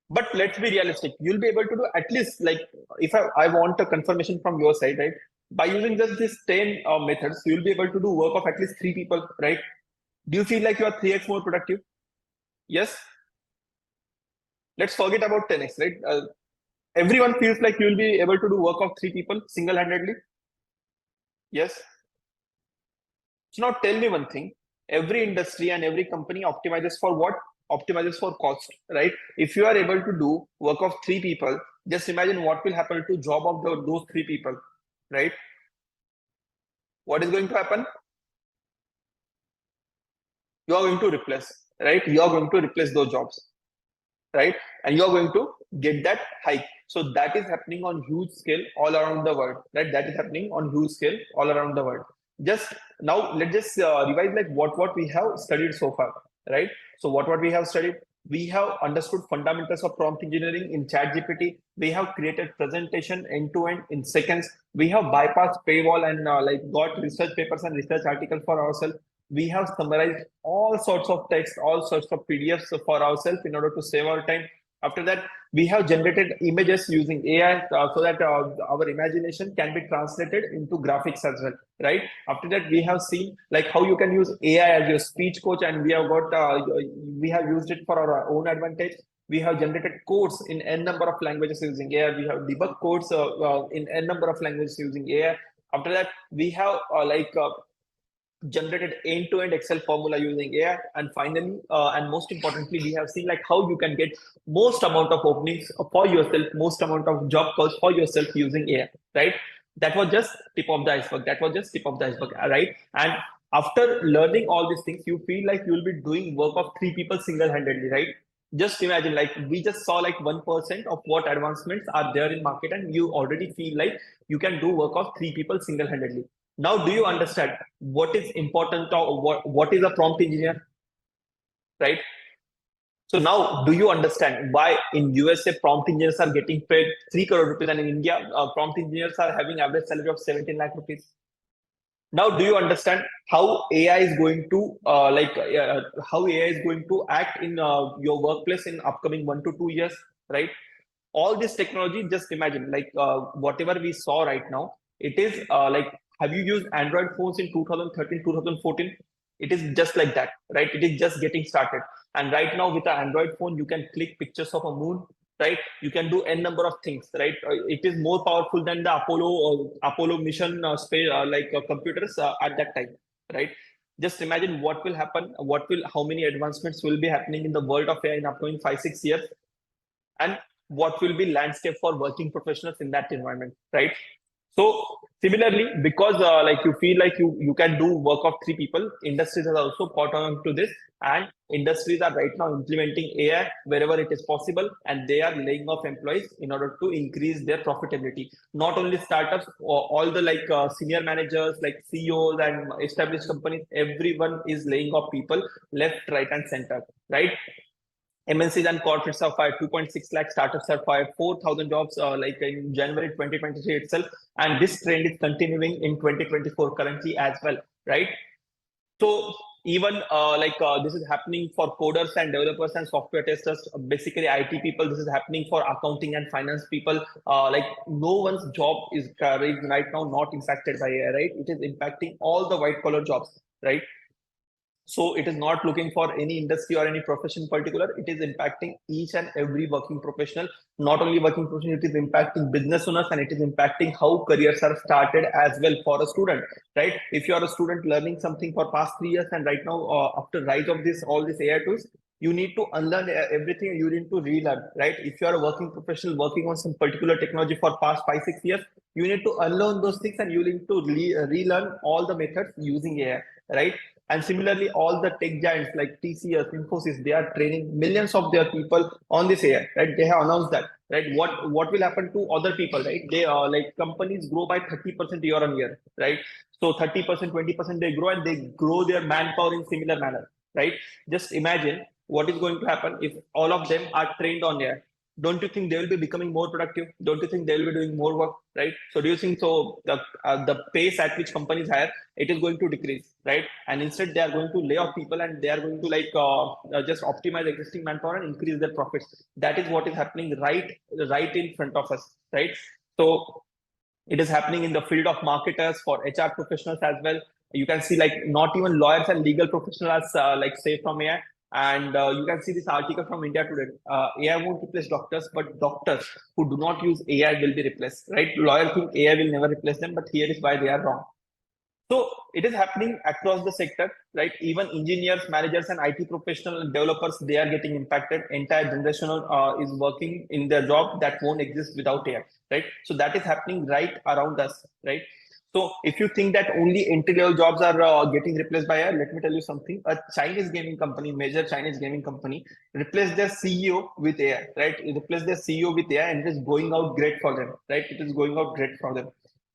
But let's be realistic. You'll be able to do at least, like, if I want a confirmation from your side, right? By using just these 10 methods, you'll be able to do work of at least 3 people, right? Do you feel like you are 3x more productive? Yes. Let's forget about 10x, right? Everyone feels like you'll be able to do work of 3 people single-handedly. Yes. So now tell me one thing. Every industry and every company optimizes for what? Optimizes for cost, right? If you are able to do work of 3 people, just imagine what will happen to job of those 3 people, right? What is going to happen? You are going to replace, right? You are going to replace those jobs, right? And you are going to get that hike. So that is happening on huge scale all around the world, right? That is happening on huge scale all around the world. Just now, let's just revise like what we have studied so far, right? So what we have studied, we have understood fundamentals of prompt engineering in ChatGPT. We have created presentation end to end in seconds. We have bypassed paywall and like got research papers and research articles for ourselves. We have summarized all sorts of text, all sorts of PDFs for ourselves in order to save our time. After that, we have generated images using AI so that our imagination can be translated into graphics as well, right? After that, we have seen like how you can use AI as your speech coach, and we have used it for our own advantage. We have generated codes in n number of languages using AI. We have debugged codes in n number of languages using AI. After that, we have generated end-to-end Excel formula using AI. And finally, and most importantly, we have seen like how you can get most amount of openings for yourself, most amount of job calls for yourself using AI, right? That was just tip of the iceberg. That was just tip of the iceberg, right? And after learning all these things, you feel like you will be doing work of 3 people single-handedly, right? Just imagine, like we just saw like 1% of what advancements are there in market, and you already feel like you can do work of 3 people single-handedly. Now, do you understand what is important or what is a prompt engineer, right? So now, do you understand why in USA prompt engineers are getting paid 3 crore rupees, and in India prompt engineers are having average salary of 17 lakh rupees? Now, do you understand how AI is going to how AI is going to act in your workplace in upcoming 1 to 2 years, right? All this technology, just imagine like whatever we saw right now, it is like, have you used Android phones in 2013, 2014? It is just like that, right? It is just getting started. And right now with an Android phone, you can click pictures of a moon, right? You can do n number of things, right? It is more powerful than the Apollo mission space computers at that time, right? Just imagine what will happen, how many advancements will be happening in the world of AI in upcoming 5-6 years, and what will be landscape for working professionals in that environment, right? So similarly, because like you feel like you can do work of 3 people, industries have also caught on to this, and industries are right now implementing AI wherever it is possible, and they are laying off employees in order to increase their profitability. Not only startups, all the like senior managers, like CEOs and established companies, everyone is laying off people left, right, and center, right? MNCs and corporates have fired 2.6 lakh, startups have fired 4,000 jobs like in January 2023 itself. And this trend is continuing in 2024 currently as well, right? So Even this is happening for coders and developers and software testers, basically IT people. This is happening for accounting and finance people. Like no one's job is right now not impacted by AI, right? It is impacting all the white collar jobs, right? So it is not looking for any industry or any profession in particular. It is impacting each and every working professional. Not only working professional, it is impacting business owners, and it is impacting how careers are started as well for a student, right? If you are a student learning something for past 3 years, and right now after rise of this all these AI tools, you need to unlearn everything. You need to relearn, right? If you are a working professional working on some particular technology for past 5 6 years, you need to unlearn those things, and you need to relearn all the methods using AI, right? And similarly, all the tech giants like TCS, Infosys, they are training millions of their people on this AI, right? They have announced that, right? What will happen to other people, right? They like companies grow by 30% year on year, right? So 30%, 20% they grow, and they grow their manpower in similar manner, right? Just imagine what is going to happen if all of them are trained on AI. Don't you think they will be becoming more productive? Don't you think they will be doing more work, right? So do you think so the pace at which companies hire, it is going to decrease, right? And instead they are going to lay off people, and they are going to just optimize existing manpower and increase their profits. That is what is happening right in front of us, right? So it is happening in the field of marketers, for HR professionals as well. You can see like not even lawyers and legal professionals like say from AI. And you can see this article from India Today. AI won't replace doctors, but doctors who do not use AI will be replaced, right? Lawyers think AI will never replace them, but here is why they are wrong. So it is happening across the sector, right? Even engineers, managers, and IT professional developers, they are getting impacted. Entire generation is working in their job that won't exist without AI, right? So that is happening right around us, right? So if you think that only entry-level jobs are getting replaced by AI, let me tell you something. A Chinese gaming company, major Chinese gaming company, replaced their CEO with AI, right? It replaced their CEO with AI, and it is going out great for them, right? It is going out great for them.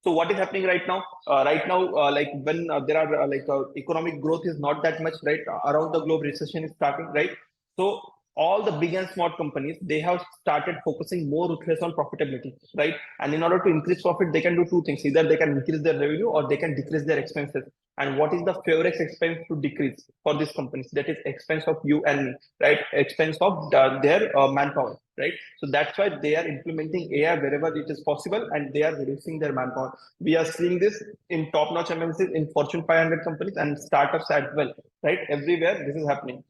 So what is happening right now? Like when there are economic growth is not that much, right? Around the globe, recession is starting, right? So all the big and small companies, they have started focusing more ruthless on profitability, right? And in order to increase profit, they can do two things: either they can increase their revenue, or they can decrease their expenses. And what is the favorite expense to decrease for these companies? That is expense of you and me, right? Expense of their manpower, right? So that's why they are implementing AI wherever it is possible, and they are reducing their manpower. We are seeing this in top-notch MNCs, in Fortune 500 companies, and startups as well, right? Everywhere this is happening.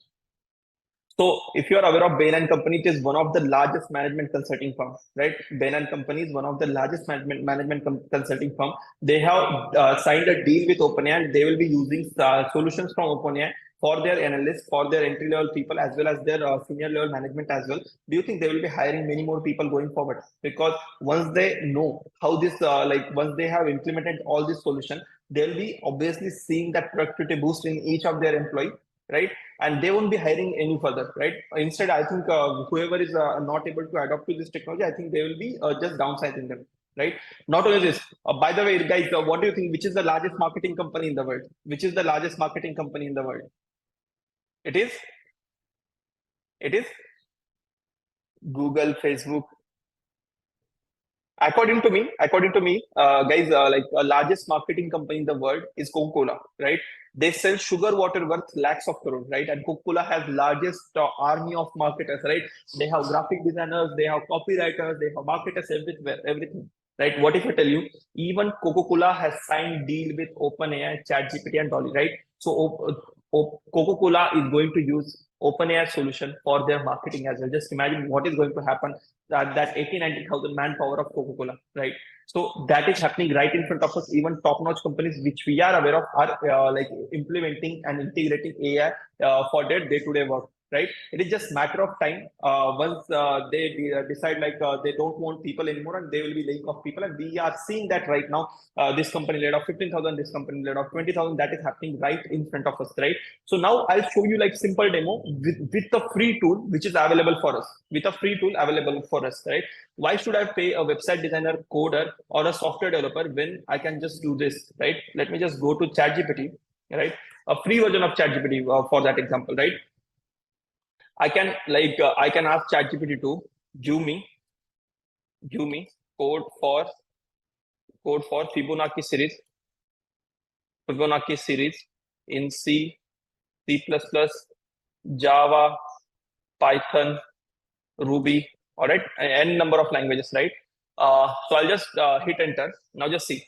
So if you are aware of Bain and Company, it is one of the largest management consulting firms, right? Bain and Company is one of the largest management consulting firm. They have signed a deal with OpenAI, and they will be using solutions from OpenAI for their analysts, for their entry level people, as well as their senior level management as well. Do you think they will be hiring many more people going forward? Because once they know how this, once they have implemented all this solution, they'll be obviously seeing that productivity boost in each of their employee, right? And they won't be hiring any further, right? Instead, I think whoever is not able to adopt to this technology, I think they will be just downsizing them, right? Not only this, by the way, guys, what do you think? Which is the largest marketing company in the world? Which is the largest marketing company in the world? It is. It is Google, Facebook. According to me, guys, largest marketing company in the world is Coca-Cola, right? They sell sugar water worth lakhs of crores, right? And Coca-Cola has largest army of marketers, right? They have graphic designers, they have copywriters, they have marketers everywhere, everything, right? What if I tell you, even Coca-Cola has signed deal with OpenAI, ChatGPT, and Dolly, right? So Coca-Cola is going to use OpenAI solution for their marketing as well. Just imagine what is going to happen, that 80 90,000 manpower of Coca-Cola, right? So that is happening right in front of us. Even top-notch companies which we are aware of are implementing and integrating AI for their day-to-day work, right? It is just matter of time. Once they decide they don't want people anymore, and they will be laying off people. And we are seeing that right now. This company laid off 15,000, this company laid off 20,000. That is happening right in front of us, right? So now I'll show you like simple demo with a free tool which is available for us. With a free tool available for us, right? Why should I pay a website designer, coder, or a software developer when I can just do this, right? Let me just go to ChatGPT, right? A free version of ChatGPT for that example, right? I can ask ChatGPT to give me code for Fibonacci series in C C++, Java, Python, Ruby, all right, n number of languages, right? So I'll just hit enter. Now just see.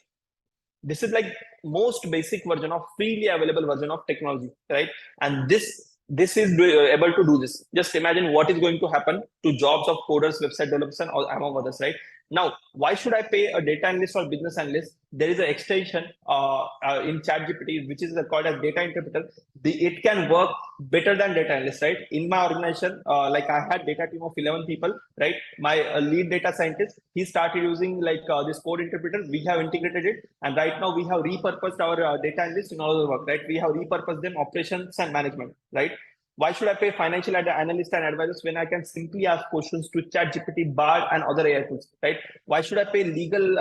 This is like most basic version of freely available version of technology, right? And this is able to do this. Just imagine what is going to happen to jobs of coders, website developers, and all, among others, right? Now, why should I pay a data analyst or business analyst? There is an extension in ChatGPT, which is called as data interpreter. It can work better than data analyst, right? In my organization, like I had data team of 11 people, right? My lead data scientist, he started using like this code interpreter. We have integrated it, and right now we have repurposed our data analysts in all the work, right? We have repurposed them operations and management, right? Why should I pay financial analysts and advisors when I can simply ask questions to ChatGPT, Bard, and other AI tools, right? Why should I pay legal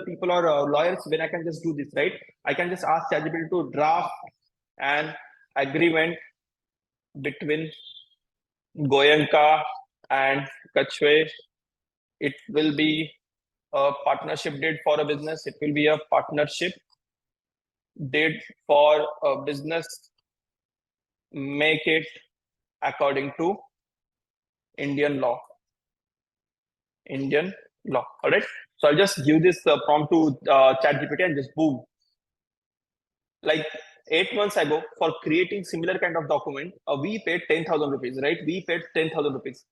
people or lawyers when I can just do this, right? I can just ask ChatGPT to draft an agreement between Goenka and Kachwe. It will be a partnership deed for a business. It will be a partnership deed for a business. Make it according to Indian law. Indian law. All right. So I'll just give this prompt to ChatGPT and just boom. Like 8 months ago, for creating similar kind of document, we paid 10,000 rupees, right? We paid 10,000 rupees.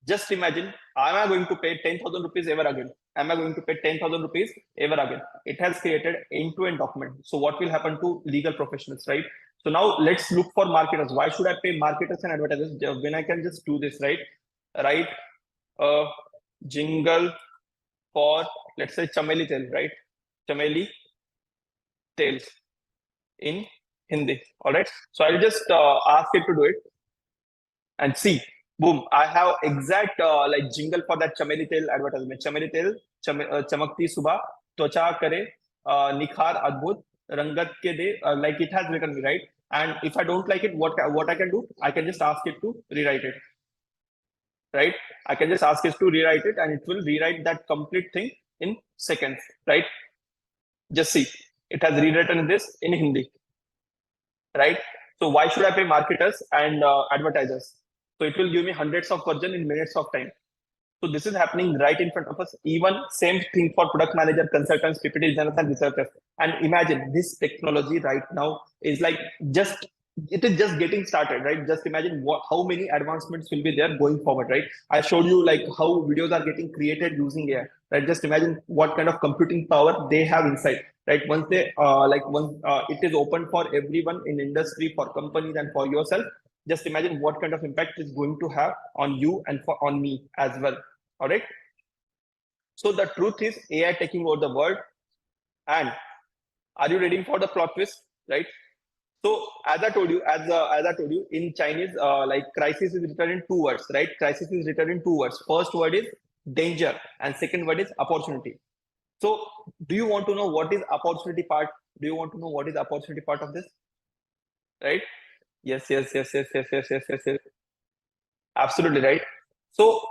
Just imagine, am I going to pay 10,000 rupees ever again? Am I going to pay 10,000 rupees ever again? It has created end-to-end document. So what will happen to legal professionals, right? So now let's look for marketers. Why should I pay marketers and advertisers when I can just do this, right? Write a jingle for, let's say, Chameli Tel, right? Chameli Tales in Hindi. All right. So I'll just ask it to do it and see. Boom! I have exact like jingle for that Chameli Tel advertisement. Chameli Tel, chamakti subha, twacha kare, nikhar adbhut, rangat ke de. Like it has written me, right? And if I don't like it, what I can do? I can just ask it to rewrite it. Right? I can just ask it to rewrite it, and it will rewrite that complete thing in seconds. Right? Just see. It has rewritten this in Hindi. Right? So why should I pay marketers and advertisers? So it will give me hundreds of versions in minutes of time. So this is happening right in front of us. Even same thing for product manager, consultants, PPT designers, and researchers. And imagine this technology right now is like it is just getting started, right? Just imagine how many advancements will be there going forward, right? I showed you like how videos are getting created using AI, right? Just imagine what kind of computing power they have inside, right? Once they once it is open for everyone in industry, for companies, and for yourself. Just imagine what kind of impact it's going to have on you and on me as well. All right. So the truth is AI taking over the world. And are you ready for the plot twist? Right. So as I told you, in Chinese, like crisis is written in 2 words, right? Crisis is written in 2 words. First word is danger, and second word is opportunity. So do you want to know what is opportunity part? Do you want to know what is opportunity part of this? Right? Yes. Absolutely right. So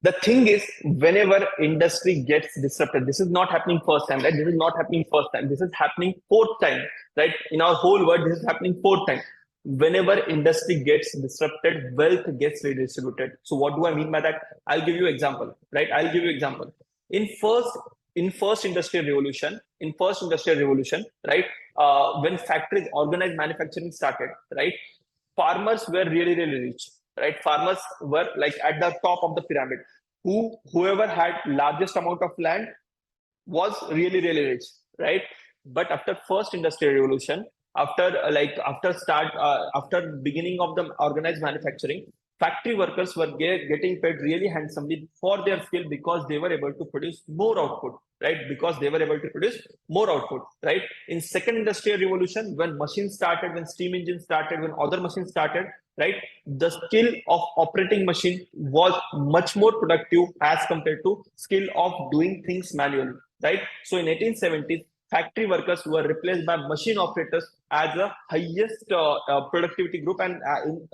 the thing is, whenever industry gets disrupted, this is not happening first time, right? This is not happening first time. This is happening 4th time, right? In our whole world, this is happening 4th time. Whenever industry gets disrupted, wealth gets redistributed. So what do I mean by that? I'll give you example, right? I'll give you example. In first industrial revolution, right? When factories, organized manufacturing started, right? Farmers were really rich, right? Farmers were like at the top of the pyramid. Whoever had largest amount of land was really rich, right? But after first industrial revolution, after beginning of the organized manufacturing, factory workers were getting paid really handsomely for their skill because they were able to produce more output, right? Because they were able to produce more output, right? In second industrial revolution, when machines started, when steam engines started, when other machines started, right? The skill of operating machine was much more productive as compared to skill of doing things manually, right? So in 1870s, factory workers were replaced by machine operators as the highest productivity group, and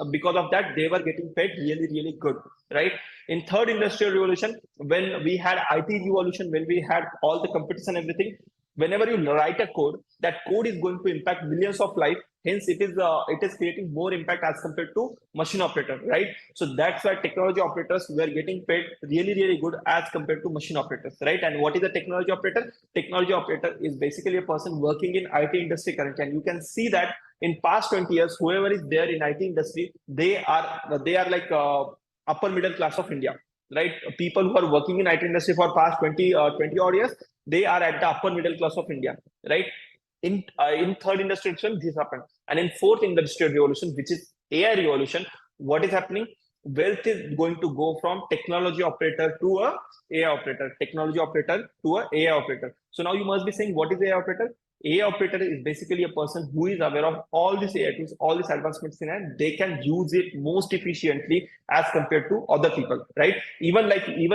because of that, they were getting paid really good, right? In third industrial revolution, when we had IT revolution, when we had all the computers and everything, whenever you write a code, that code is going to impact millions of lives. Hence, it is creating more impact as compared to machine operator, right? So that's why technology operators were getting paid really, really good as compared to machine operators, right? And what is a technology operator? Technology operator is basically a person working in IT industry currently, and you can see that in past 20 years, whoever is there in IT industry, they are like upper middle class of India, right? People who are working in IT industry for past 20 odd years, they are at the upper middle class of India, right? In third industrial revolution, this happened, and in fourth industrial revolution, which is AI revolution, what is happening? Wealth is going to go from technology operator to a AI operator, technology operator to a AI operator. So now you must be saying, what is AI operator? AI operator is basically a person who is aware of all these AI tools, all these advancements in it. They can use it most efficiently as compared to other people, right? Even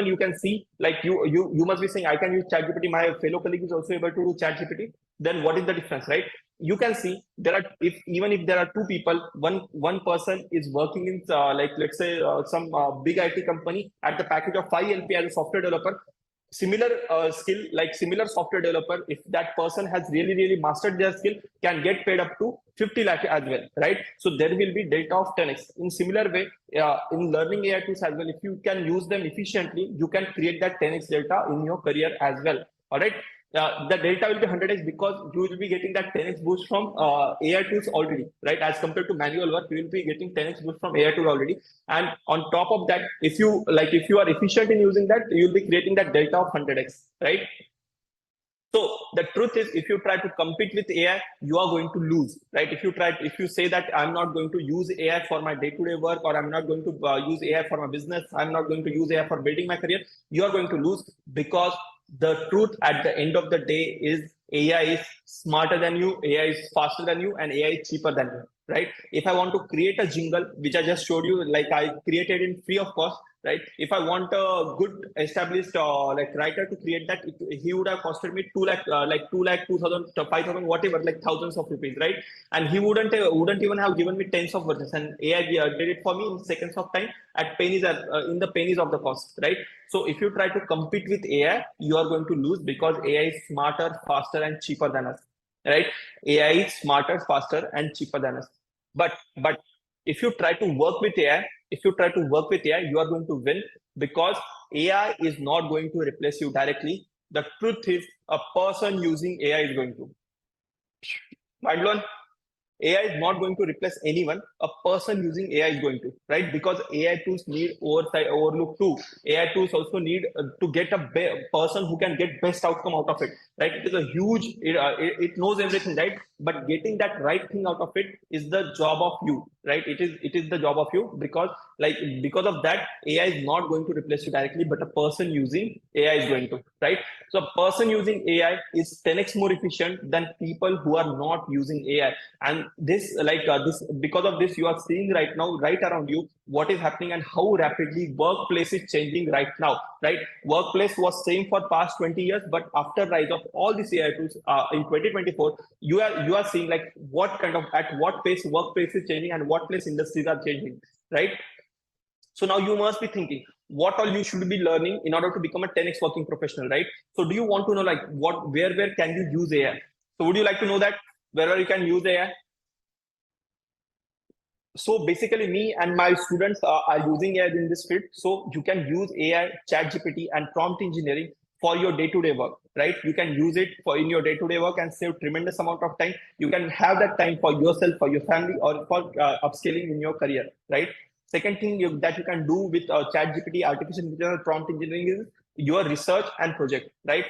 you can see, like you must be saying, I can use ChatGPT. My fellow colleague is also able to do ChatGPT. Then what is the difference, right? You can see there are, if even if there are two people, one person is working in like let's say some big IT company at the package of 5 LP as a software developer. Similar skill, like similar software developer, if that person has really mastered their skill, can get paid up to 50 lakh as well, right? So there will be delta of 10x. In similar way, in learning AI tools as well, if you can use them efficiently, you can create that 10x delta in your career as well. All right. The delta will be 100x because you will be getting that 10x boost from AI tools already, right? As compared to manual work, you will be getting 10x boost from AI tool already. And on top of that, if you are efficient in using that, you'll be creating that delta of 100x, right? So the truth is, if you try to compete with AI, you are going to lose, right? If you say that I'm not going to use AI for my day-to-day work, or I'm not going to use AI for my business, I'm not going to use AI for building my career, you are going to lose, because the truth at the end of the day is AI is smarter than you, AI is faster than you, and AI is cheaper than you, right? If I want to create a jingle, which I just showed you, like I created in free of cost, right? If I want a good established like writer to create that, he would have costed me 2 lakh, like 2 lakh, 2,000, 5,000, whatever, like thousands of rupees, right? And he wouldn't even have given me tens of versions, and AI did it for me in seconds of time at pennies, in the pennies of the cost, right? So if you try to compete with AI, you are going to lose, because AI is smarter, faster, and cheaper than us, right? AI is smarter, faster, and cheaper than us. But if you try to work with AI, you are going to win, because AI is not going to replace you directly. The truth is, a person using AI is going to. Mind blown? AI is not going to replace anyone. A person using AI is going to, right? Because AI tools need overlook too. AI tools also need to get a person who can get best outcome out of it, right? It is a huge, it knows everything, right? But getting that right thing out of it is the job of you, right? It is the job of you, because of that, AI is not going to replace you directly, but a person using AI is going to, right? So a person using AI is 10x more efficient than people who are not using AI. And this, this, because of this, you are seeing right now, right around you, what is happening and how rapidly workplace is changing right now, right? Workplace was same for past 20 years, but after rise of all these AI tools in 2024, you are seeing like at what pace workplace is changing and what place industries are changing, right? So now you must be thinking, what all you should be learning in order to become a 10x working professional, right? So do you want to know, like, where can you use AI? So would you like to know that wherever you can use AI? So basically, me and my students are using AI in this field. So you can use AI, ChatGPT, and prompt engineering for your day-to-day work, right? You can use it for in your day-to-day work and save tremendous amount of time. You can have that time for yourself, for your family, or for upscaling in your career, right? Second thing that you can do with ChatGPT, artificial intelligence, prompt engineering is your research and project, right?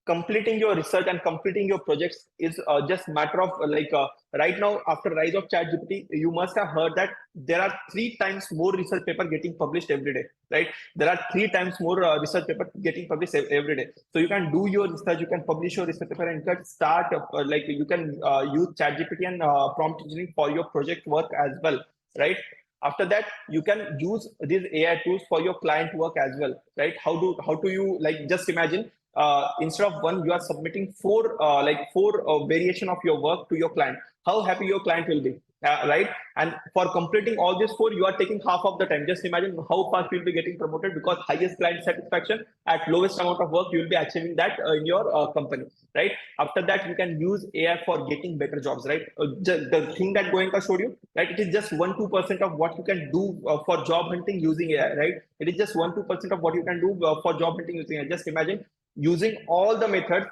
Completing your research and completing your projects is just matter of right now, after rise of ChatGPT, you must have heard that there are 3 times more research paper getting published every day, right? There are 3 times more research paper getting published every day. So you can do your research, you can publish your research paper, and you can start you can use ChatGPT and prompt engineering for your project work as well, right? After that, you can use these AI tools for your client work as well, right? How do you, like, just imagine, instead of one, you are submitting four variation of your work to your client. How happy your client will be, right? And for completing all these 4, you are taking half of the time. Just imagine how fast you'll be getting promoted, because highest client satisfaction at lowest amount of work, you will be achieving that in your company, right? After that, you can use AI for getting better jobs, right? The thing that Goenka showed you, right? It is just 1-2% of what you can do for job hunting using AI, right? It is just 1-2% of what you can do for job hunting using AI. Just imagine using all the methods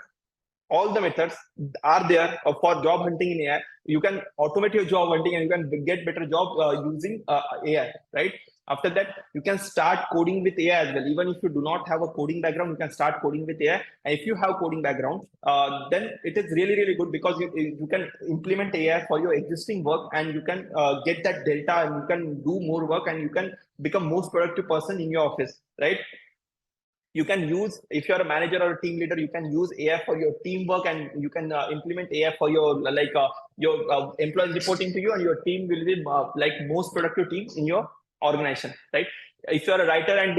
are there for job hunting in AI. You can automate your job hunting and you can get better job using AI, right? After that, you can start coding with AI as well. Even if you do not have a coding background, you can start coding with AI. And if you have coding background, then it is really, really good, because you can implement AI for your existing work, and you can get that delta, and you can do more work, and you can become most productive person in your office, right? You can use, if you're a manager or a team leader, you can use AI for your teamwork, and you can implement AI for your employees reporting to you, and your team will be like most productive team in your organization, right? If you're a writer and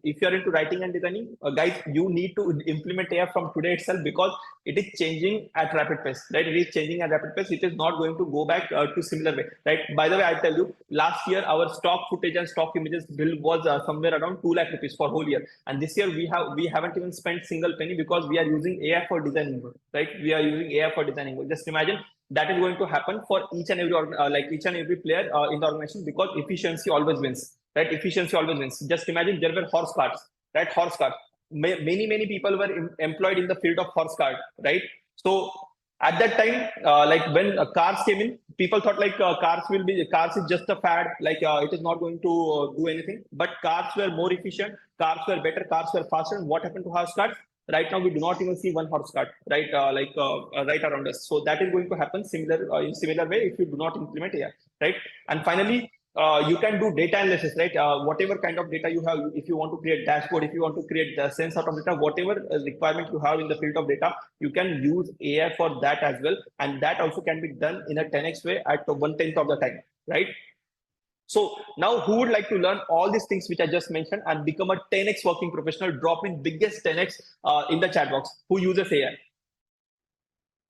if you're into writing and designing, guys, you need to implement AI from today itself, because it is changing at rapid pace, right? It is changing at rapid pace. It is not going to go back to similar way, right? By the way, I tell you, last year our stock footage and stock images bill was somewhere around 2 lakh rupees for whole year, and this year we haven't even spent single penny, because we are using AI for designing, right? We are using AI for designing. Just imagine that is going to happen for each and every each and every player in the organization, because efficiency always wins, right? Efficiency always wins. Just imagine there were horse carts, right? Horse cart. Many people were employed in the field of horse cart, right? So at that time, when cars came in, people thought cars is just a fad, it is not going to do anything. But cars were more efficient, cars were better, cars were faster. And what happened to horse carts? Right now, we do not even see one horse cart, right? Right around us. So that is going to happen in similar way if you do not implement AI, right? And finally, you can do data analysis, right? Whatever kind of data you have, if you want to create dashboard, if you want to create the sense out of data, whatever requirement you have in the field of data, you can use AI for that as well. And that also can be done in a 10x way at 1/10 of the time, right? So now, who would like to learn all these things which I just mentioned and become a 10x working professional? Drop in biggest 10x in the chat box. Who uses AI?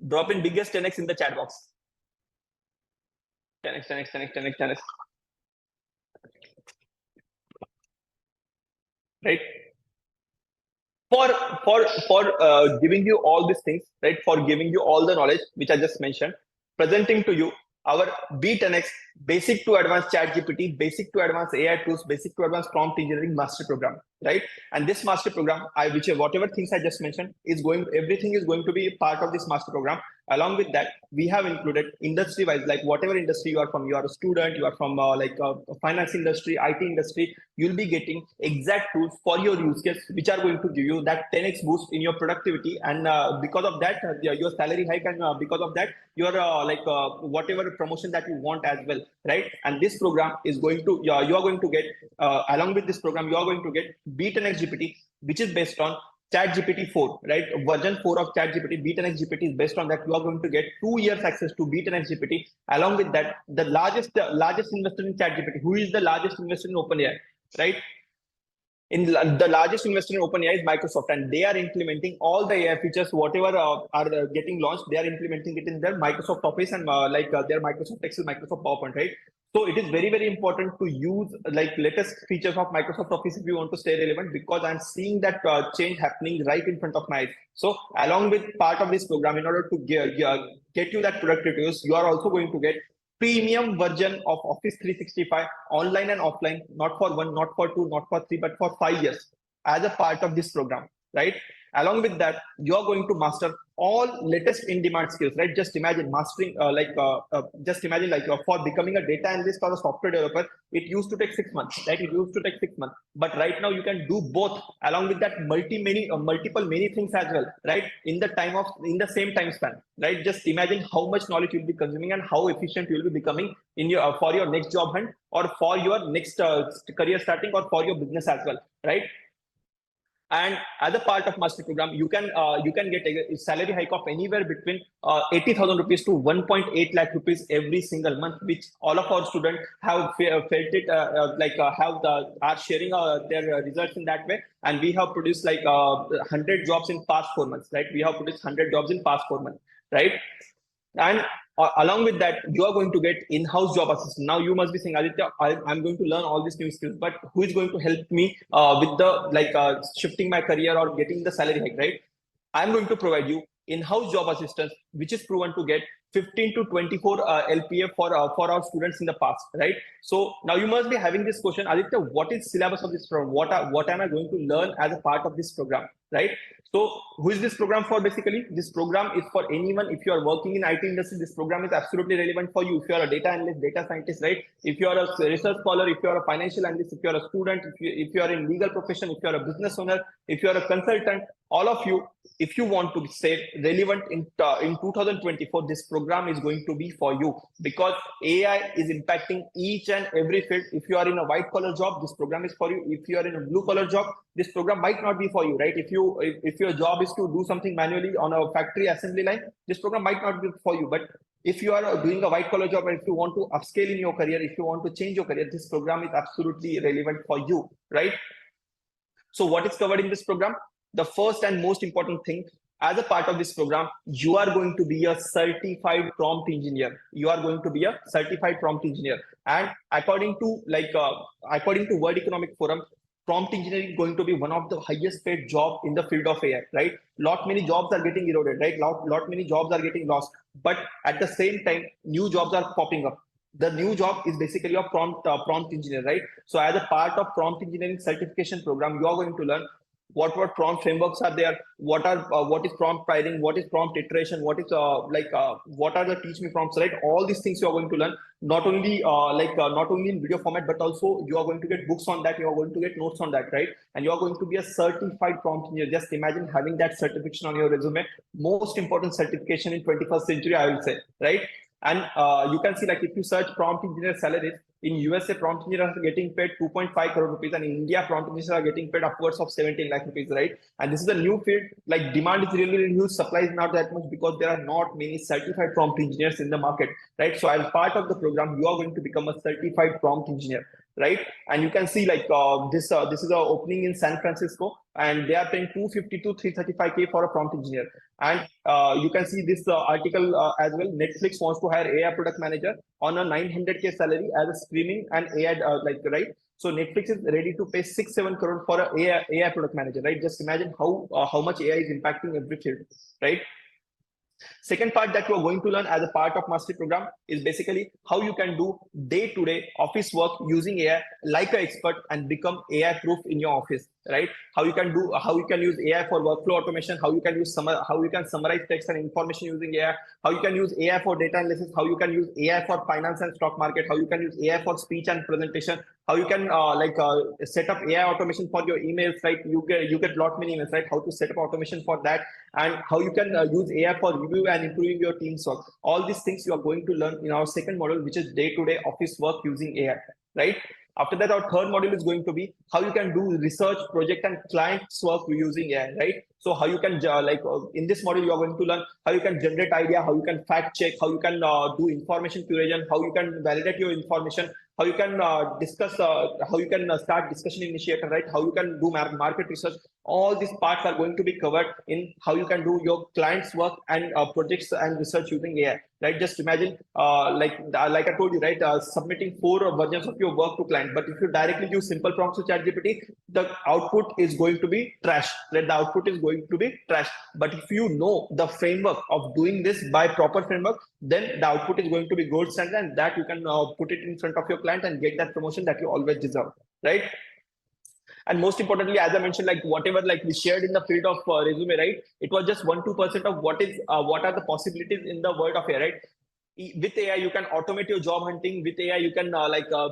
Drop in biggest 10x in the chat box. 10x, 10x, 10x, 10x, 10x. Right? For giving you all these things, right? For giving you all the knowledge which I just mentioned, presenting to you our B10X basic to advanced chat GPT, basic to advanced AI tools, basic to advanced prompt engineering master program, right? And this master program, whatever things I just mentioned everything is going to be part of this master program. Along with that, we have included industry-wise, like whatever industry you are from, you are a student, you are from finance industry, IT industry, you'll be getting exact tools for your use case, which are going to give you that 10x boost in your productivity. And because of that, your salary hike, and because of that, your whatever promotion that you want as well, right? And this program is going to, you are going to get, along with this program, you are going to get B10X GPT, which is based on ChatGPT 4, right? Version 4 of ChatGPT, B10X GPT is based on that. You are going to get 2 years access to B10X GPT. Along with that, the largest investor in ChatGPT, who is the largest investor in OpenAI, right? The largest investor in OpenAI is Microsoft, and they are implementing all the AI features, whatever are getting launched. They are implementing it in their Microsoft Office and their Microsoft Excel, Microsoft PowerPoint, right? So it is very, very important to use latest features of Microsoft Office if you want to stay relevant, because I'm seeing that change happening right in front of my eyes. So along with part of this program, in order to get you that productivity use, you are also going to get premium version of Office 365 online and offline, not for 1, not for 2, not for 3, but for 5 years as a part of this program, right? Along with that, you're going to master all latest in-demand skills, right? Just imagine mastering, for becoming a data analyst or a software developer, it used to take 6 months, right? It used to take 6 months, but right now you can do both. Along with that, multiple many things as well, right? In the same time span, right? Just imagine how much knowledge you'll be consuming and how efficient you'll be becoming in your for your next job hunt, or for your next career starting, or for your business as well, right? And as a part of master program, you can get a salary hike of anywhere between 80,000 rupees to 1.8 lakh rupees every single month, which all of our students have felt it, are sharing their results in that way. And we have produced 100 jobs in past 4 months, right? We have produced 100 jobs in past 4 months, right? And Along with that, you are going to get in-house job assistant. Now you must be saying, Aditya, I'm going to learn all these new skills, but who is going to help me with the shifting my career or getting the salary hike, right? I'm going to provide you in-house job assistance, which is proven to get 15 to 24 LPA for our students in the past, right? So now you must be having this question, Aditya, what is syllabus of this program? What am I going to learn as a part of this program, right? So who is this program for? Basically, this program is for anyone. If you are working in IT industry, this program is absolutely relevant for you. If you are a data analyst, data scientist, right? If you are a research scholar, if you are a financial analyst, if you are a student, if you are in legal profession, if you are a business owner, if you are a consultant, all of you, if you want to stay relevant in 2024, this program is going to be for you, because AI is impacting each and every field. If you are in a white collar job, this program is for you. If you are in a blue collar job, this program might not be for you, right? If your job is to do something manually on a factory assembly line, this program might not be for you. But if you are doing a white collar job and if you want to upscale in your career, if you want to change your career, this program is absolutely relevant for you, right? So what is covered in this program? The first and most important thing, as a part of this program, you are going to be a certified prompt engineer. You are going to be a certified prompt engineer. And according to World Economic Forum, prompt engineering is going to be one of the highest paid job in the field of AI, right? Lot many jobs are getting eroded, right? Lot many jobs are getting lost. But at the same time, new jobs are popping up. The new job is basically a prompt engineer, right? So as a part of prompt engineering certification program, you are going to learn what prompt frameworks are there, what is prompt pricing, what is prompt iteration, what are the teach me prompts, right? All these things you are going to learn, not only not only in video format, but also you are going to get books on that, you are going to get notes on that, right? And you are going to be a certified prompt engineer. Just imagine having that certification on your resume. Most important certification in 21st century, I will say, right? And you can see, like, if you search prompt engineer salaries, in USA, prompt engineers are getting paid 2.5 crore rupees, and in India, prompt engineers are getting paid upwards of 17 lakh rupees, right? And this is a new field. Like, demand is really, really huge, supply is not that much, because there are not many certified prompt engineers in the market, right? So as part of the program, you are going to become a certified prompt engineer, right? And you can see, like, this is a opening in San Francisco, and they are paying 250 to 335K for a prompt engineer. And you can see this article as well. Netflix wants to hire AI product manager on a 900K salary as a streaming and AI, right? So Netflix is ready to pay 6-7 crore for a AI product manager, right? Just imagine how much AI is impacting every field, right? Second part that you are going to learn as a part of mastery program is basically how you can do day-to-day office work using AI like an expert and become AI proof in your office, right? How you can use AI for workflow automation, how you can summarize text and information using AI, how you can use AI for data analysis, how you can use AI for finance and stock market, how you can use AI for speech and presentation, how you can set up AI automation for your emails, right? You get lot many emails, right? How to set up automation for that, and how you can use AI for review and improving your team's work. All these things you are going to learn in our second module, which is day-to-day office work using AI, right? After that, our third module is going to be how you can do research, project, and clients work using AI, right? So how you can in this module, you are going to learn how you can generate idea, how you can fact check, how you can do information curation, how you can validate your information, how you can start discussion initiator, right? How you can do market research. All these parts are going to be covered in how you can do your clients work and projects and research using AI, right? Just imagine, like I told you, right? Submitting 4 versions of your work to client, but if you directly use simple prompts to ChatGPT, the output is going to be trash, right? The output is going to be trash. But if you know the framework of doing this by proper framework, then the output is going to be gold standard, and that you can put it in front of your client and get that promotion that you always deserve, right? And most importantly, as I mentioned, like whatever like we shared in the field of resume, right? It was just 1-2% of what are the possibilities in the world of AI, right? With AI, you can automate your job hunting. With AI, you can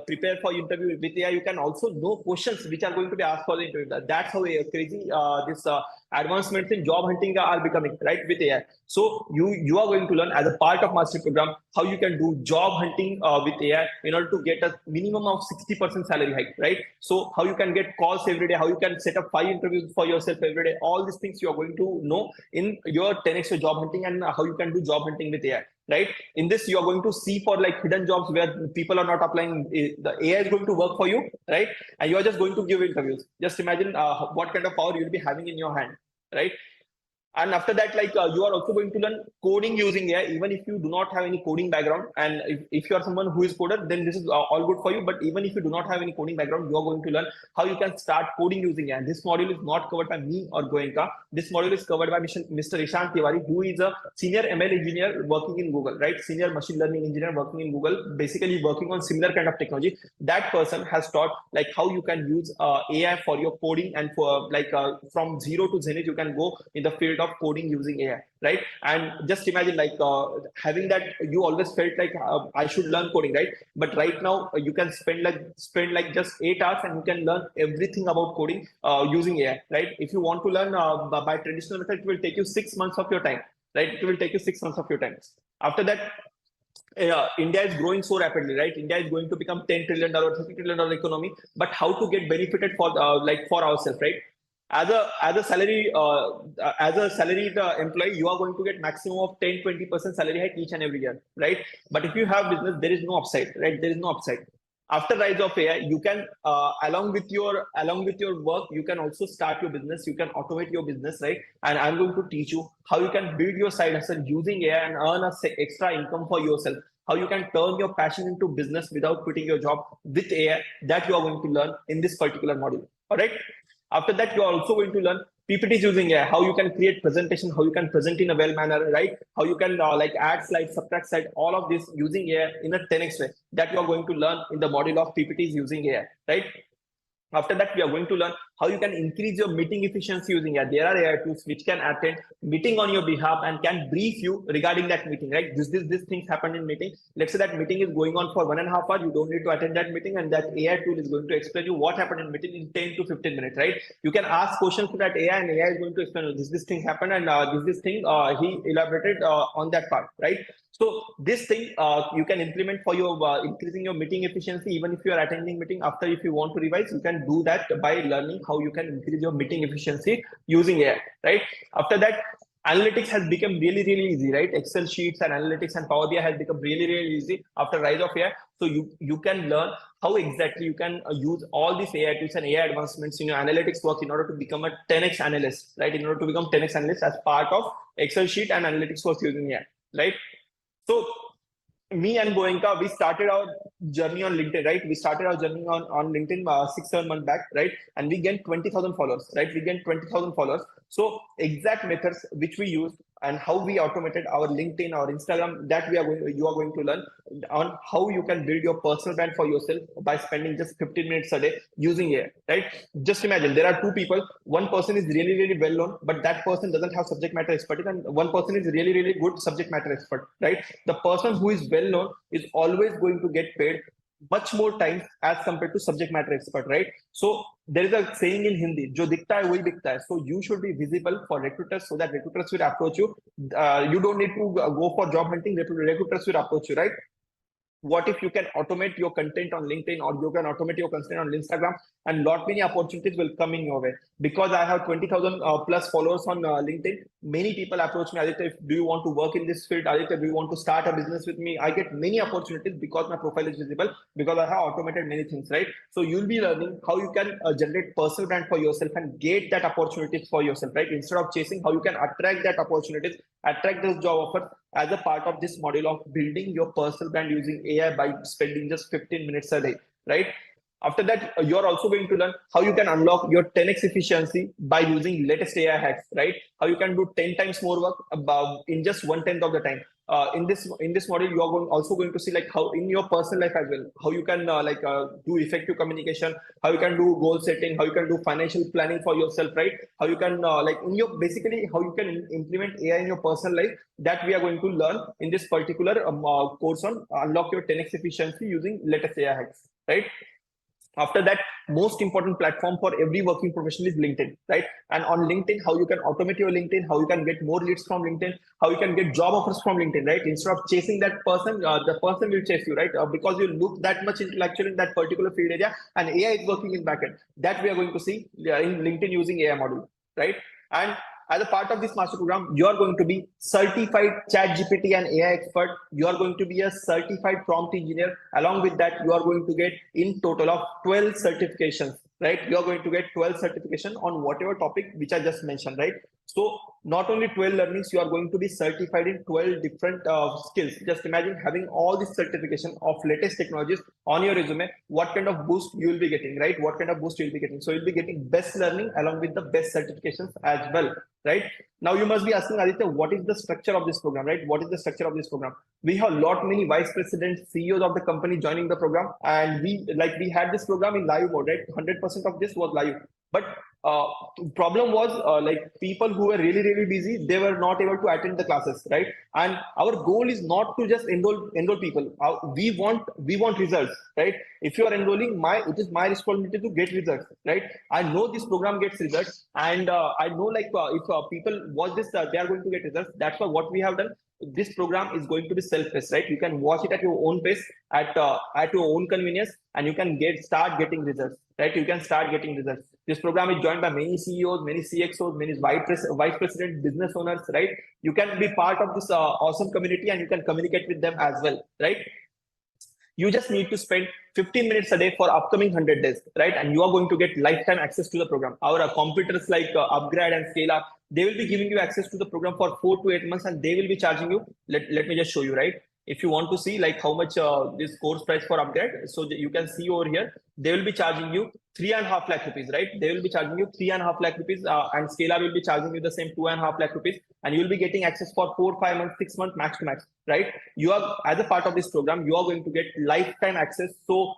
prepare for interview. With AI, you can also know questions which are going to be asked for the interview. That's how crazy this advancements in job hunting are becoming, right? With AI. So you are going to learn as a part of mastery program how you can do job hunting with AI in order to get a minimum of 60% salary hike, right? So how you can get calls every day, how you can set up 5 interviews for yourself every day. All these things you are going to know in your 10x job hunting, and how you can do job hunting with AI, right? In this, you are going to see for like hidden jobs where people are not applying. The AI is going to work for you, right? And you are just going to give interviews. Just imagine what kind of power you'll be having in your hand, right? And after that, like you are also going to learn coding using AI, even if you do not have any coding background. And if you are someone who is coder, then this is all good for you. But even if you do not have any coding background, you are going to learn how you can start coding using AI. And this module is not covered by me or Goenka. This module is covered by Mr. Ishant Tiwari, who is a senior ML engineer working in Google, right? Senior machine learning engineer working in Google, basically working on similar kind of technology. That person has taught like how you can use AI for your coding, and for from zero to zenith, you can go in the field of coding using AI, right? And just imagine like having that, you always felt like I should learn coding, right? But right now you can spend like just 8 hours and you can learn everything about coding using AI, right? If you want to learn by traditional method, it will take you 6 months of your time, right? It will take you 6 months of your time. After that, India is growing so rapidly, right? India is going to become $10 trillion, $30 trillion economy. But how to get benefited for like for ourselves, right? As a salaried employee, you are going to get maximum of 10-20% salary hike each and every year, right? But if you have business, there is no upside, right? There is no upside. After rise of AI, you can along with your work, you can also start your business. You can automate your business, right? And I'm going to teach you how you can build your side hustle using AI and earn a extra income for yourself. How you can turn your passion into business without quitting your job with AI. That you are going to learn in this particular module. All right. After that, you are also going to learn PPTs using AI, how you can create presentation, how you can present in a well manner, right? How you can like add slides, subtract slides, all of this using AI in a 10x way. That you are going to learn in the module of PPTs using AI, right? After that, we are going to learn how you can increase your meeting efficiency using AI. There are AI tools which can attend meeting on your behalf and can brief you regarding that meeting, right? This things happen in meeting. Let's say that meeting is going on for 1.5 hours. You don't need to attend that meeting, and that AI tool is going to explain you what happened in meeting in 10 to 15 minutes, right? You can ask questions to that AI, and AI is going to explain this thing happened, and this thing he elaborated on that part, right? So this thing you can implement for your increasing your meeting efficiency. Even if you are attending meeting after, if you want to revise, you can do that by learning how you can increase your meeting efficiency using AI, right? After that, analytics has become really easy, right? Excel sheets and analytics and Power BI has become really easy after rise of AI. So you can learn how exactly you can use all these AI tools and AI advancements in your analytics work in order to become a 10x analyst, right? In order to become 10x analyst as part of Excel sheet and analytics work using AI, right? So me and Goenka, we started our journey on LinkedIn, right? We started our journey on LinkedIn 6-7 months back, right? And we gained 20,000 followers, right? We gained 20,000 followers. So exact methods which we use and how we automated our LinkedIn, our Instagram, that you are going to learn on how you can build your personal brand for yourself by spending just 15 minutes a day using AI, right? Just imagine there are two people. One person is really well known, but that person doesn't have subject matter expertise, and one person is really good subject matter expert, right? The person who is well known is always going to get paid much more time as compared to subject matter expert, right? So there is a saying in Hindi, "Jo dikhta hai wahi bikta hai." So you should be visible for recruiters so that recruiters will approach you. You don't need to go for job hunting. Recruiters will approach you, right? What if you can automate your content on LinkedIn, or you can automate your content on Instagram, and lot many opportunities will come in your way? Because I have 20,000 plus followers on LinkedIn. Many people approach me, Aditya, do you want to work in this field? Aditya, do you want to start a business with me? I get many opportunities because my profile is visible, because I have automated many things, right? So you'll be learning how you can generate personal brand for yourself and get that opportunities for yourself, right? Instead of chasing, how you can attract that opportunities, attract those job offers as a part of this module of building your personal brand using AI by spending just 15 minutes a day, right? After that, you're also going to learn how you can unlock your 10x efficiency by using latest AI hacks, right? How you can do 10 times more work about in just 1/10 of the time. In this model, you are also going to see like how in your personal life as well, how you can do effective communication, how you can do goal setting, how you can do financial planning for yourself, right? How you can in your basically how you can implement AI in your personal life. That we are going to learn in this particular course on unlock your 10x efficiency using latest AI hacks, right? After that, most important platform for every working professional is LinkedIn, right? And on LinkedIn, how you can automate your LinkedIn, how you can get more leads from LinkedIn, how you can get job offers from LinkedIn, right? Instead of chasing that person, the person will chase you, right? Because you look that much intellectual in that particular field area, and AI is working in backend. That we are going to see in LinkedIn using AI module, right? And as a part of this master program, you are going to be certified chat GPT and AI expert. You are going to be a certified prompt engineer. Along with that, you are going to get in total of 12 certifications, right? You are going to get 12 certification on whatever topic which I just mentioned, right? So not only 12 learnings, you are going to be certified in 12 different skills. Just imagine having all this certification of latest technologies on your resume. What kind of boost you will be getting, right? What kind of boost you will be getting? So you'll be getting best learning along with the best certifications as well, right? Now you must be asking, Aditya, what is the structure of this program, right? What is the structure of this program? We have lot many vice presidents, CEOs of the company joining the program, and we had this program in live mode, right? 100% of this was live, but uh, problem was like people who were really busy, they were not able to attend the classes, right? And our goal is not to just enroll people. We want results, right? If you are enrolling, it is my responsibility to get results, right? I know this program gets results, and I know like if people watch this, they are going to get results. That's why what we have done. This program is going to be self-paced, right? You can watch it at your own pace, at your own convenience, and you can start getting results, right? You can start getting results. This program is joined by many CEOs, many CXOs, many vice president, business owners, right? You can be part of this awesome community, and you can communicate with them as well, right? You just need to spend 15 minutes a day for upcoming 100 days, right? And you are going to get lifetime access to the program. Our competitors like Upgrad and Scale Up, they will be giving you access to the program for 4 to 8 months, and they will be charging you. Let me just show you, right? If you want to see like how much this course price for Upgrad, so you can see over here, they will be charging you 3.5 lakh rupees, right? They will be charging you 3.5 lakh rupees, and Scala will be charging you the same 2.5 lakh rupees, and you will be getting access for 4, 5 months, 6 months, max to max, right? You are, as a part of this program, you are going to get lifetime access. So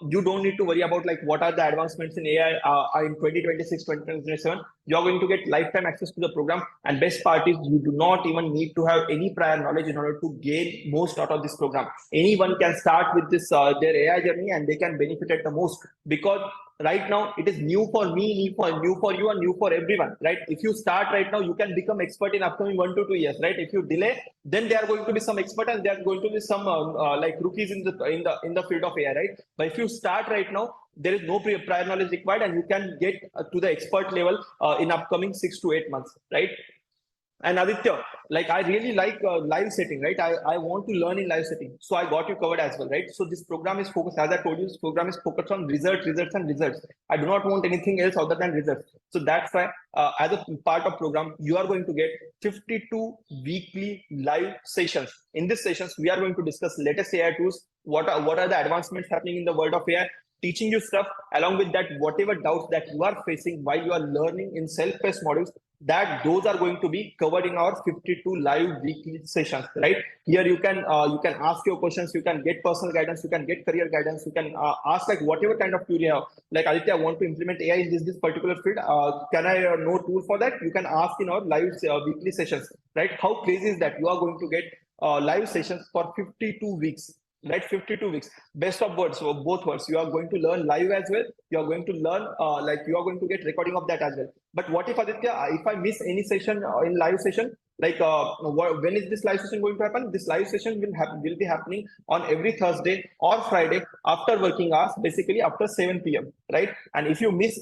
you don't need to worry about like what are the advancements in AI in 2026, 2027. You are going to get lifetime access to the program, and best part is you do not even need to have any prior knowledge in order to gain most out of this program. Anyone can start with this their AI journey, and they can benefit at the most, because right now it is new for me, new for you, and new for everyone, right? If you start right now, you can become expert in upcoming 1 to 2 years, right? If you delay, then there are going to be some expert, and there are going to be some like rookies in the field of AI, right? But if you start right now, there is no prior knowledge required, and you can get to the expert level in upcoming 6 to 8 months, right? And Aditya, like I really like live setting, right? I want to learn in live setting. So I got you covered as well, right? So this program is focused, as I told you, this program is focused on results, and results. I do not want anything else other than results. So that's why as a part of program, you are going to get 52 weekly live sessions. In these sessions, we are going to discuss latest AI tools, what are the advancements happening in the world of AI, teaching you stuff. Along with that, whatever doubts that you are facing while you are learning in self-paced modules, that those are going to be covered in our 52 live weekly sessions, right? Here you can ask your questions, you can get personal guidance, you can get career guidance, you can ask like whatever kind of query you have. Like, Aditya, I want to implement AI in this particular field. Can I know tool for that? You can ask in our live weekly sessions, right? How crazy is that? You are going to get live sessions for 52 weeks. Right, 52 weeks. Best of words, so both words. You are going to learn live as well. You are going to learn like you are going to get recording of that as well. But what if, Aditya, if I miss any session in live session, like when is this live session going to happen? This live session will be happening on every Thursday or Friday after working hours, basically after 7 p.m. right? And if you miss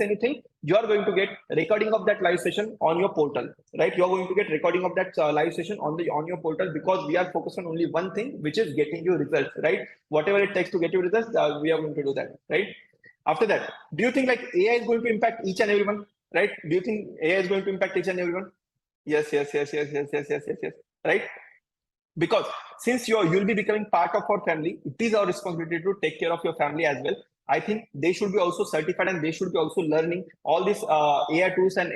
anything, you are going to get recording of that live session on your portal, right? You are going to get recording of that live session on your portal, because we are focused on only one thing, which is getting you results, right? Whatever it takes to get you results, we are going to do that, right? After that, do you think like AI is going to impact each and everyone, right? Do you think AI is going to impact each and everyone? Yes. Right? Because since you'll be becoming part of our family, it is our responsibility to take care of your family as well. I think they should be also certified, and they should be also learning all these AI tools and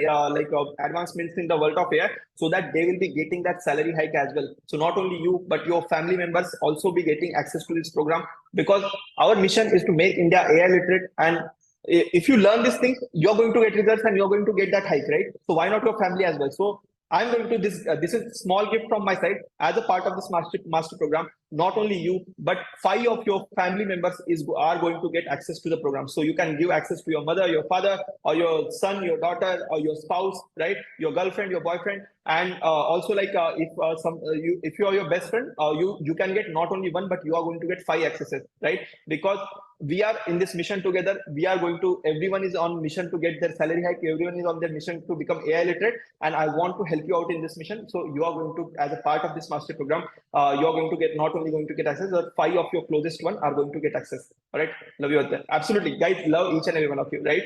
advancements in the world of AI, so that they will be getting that salary hike as well. So not only you, but your family members also be getting access to this program, because our mission is to make India AI literate. And if you learn these things, you're going to get results, and you're going to get that hike, right? So why not your family as well? So I'm going to this is small gift from my side as a part of this master program. Not only you, but 5 of your family members are going to get access to the program. So you can give access to your mother, your father, or your son, your daughter, or your spouse, right? Your girlfriend, your boyfriend. And also like if you are your best friend, you can get not only one, but you are going to get 5 accesses, right? Because we are in this mission together. We are going to, everyone is on mission to get their salary hike. Everyone is on their mission to become AI literate, and I want to help you out in this mission. So you are going to, as a part of this master program, you are going to get, not only going to get access, but 5 of your closest one are going to get access. All right, love you out there. Absolutely, guys, love each and every one of you, right?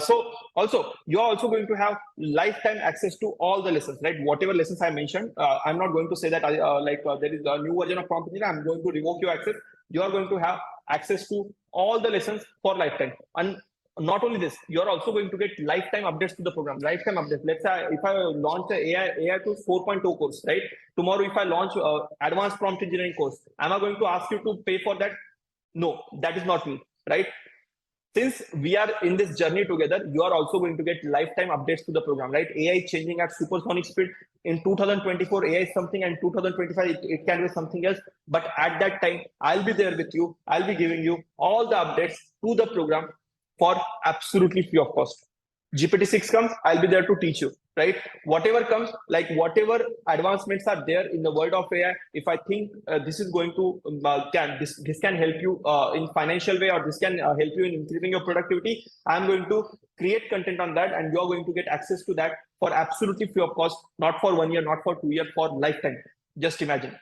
So also you're also going to have lifetime access to all the lessons, right? Whatever lessons I mentioned, I'm not going to say that there is a new version of prompt engineer, I'm going to revoke your access. You are going to have access to all the lessons for lifetime. And not only this, you're also going to get lifetime updates to the program. Lifetime updates. Let's say if I launch the AI Tools 4.0 course, right? Tomorrow, if I launch advanced prompt engineering course, am I going to ask you to pay for that? No, that is not me, right? Since we are in this journey together, you are also going to get lifetime updates to the program, right? AI is changing at supersonic speed. In 2024, AI is something, and 2025, it can be something else. But at that time, I'll be there with you. I'll be giving you all the updates to the program for absolutely free of cost. GPT-6 comes, I'll be there to teach you, right? Whatever comes, like whatever advancements are there in the world of AI, if I think this is going to this can help you in financial way, or this can help you in increasing your productivity, I'm going to create content on that, and you're going to get access to that for absolutely free of cost, not for 1 year, not for 2 years, for lifetime. Just imagine,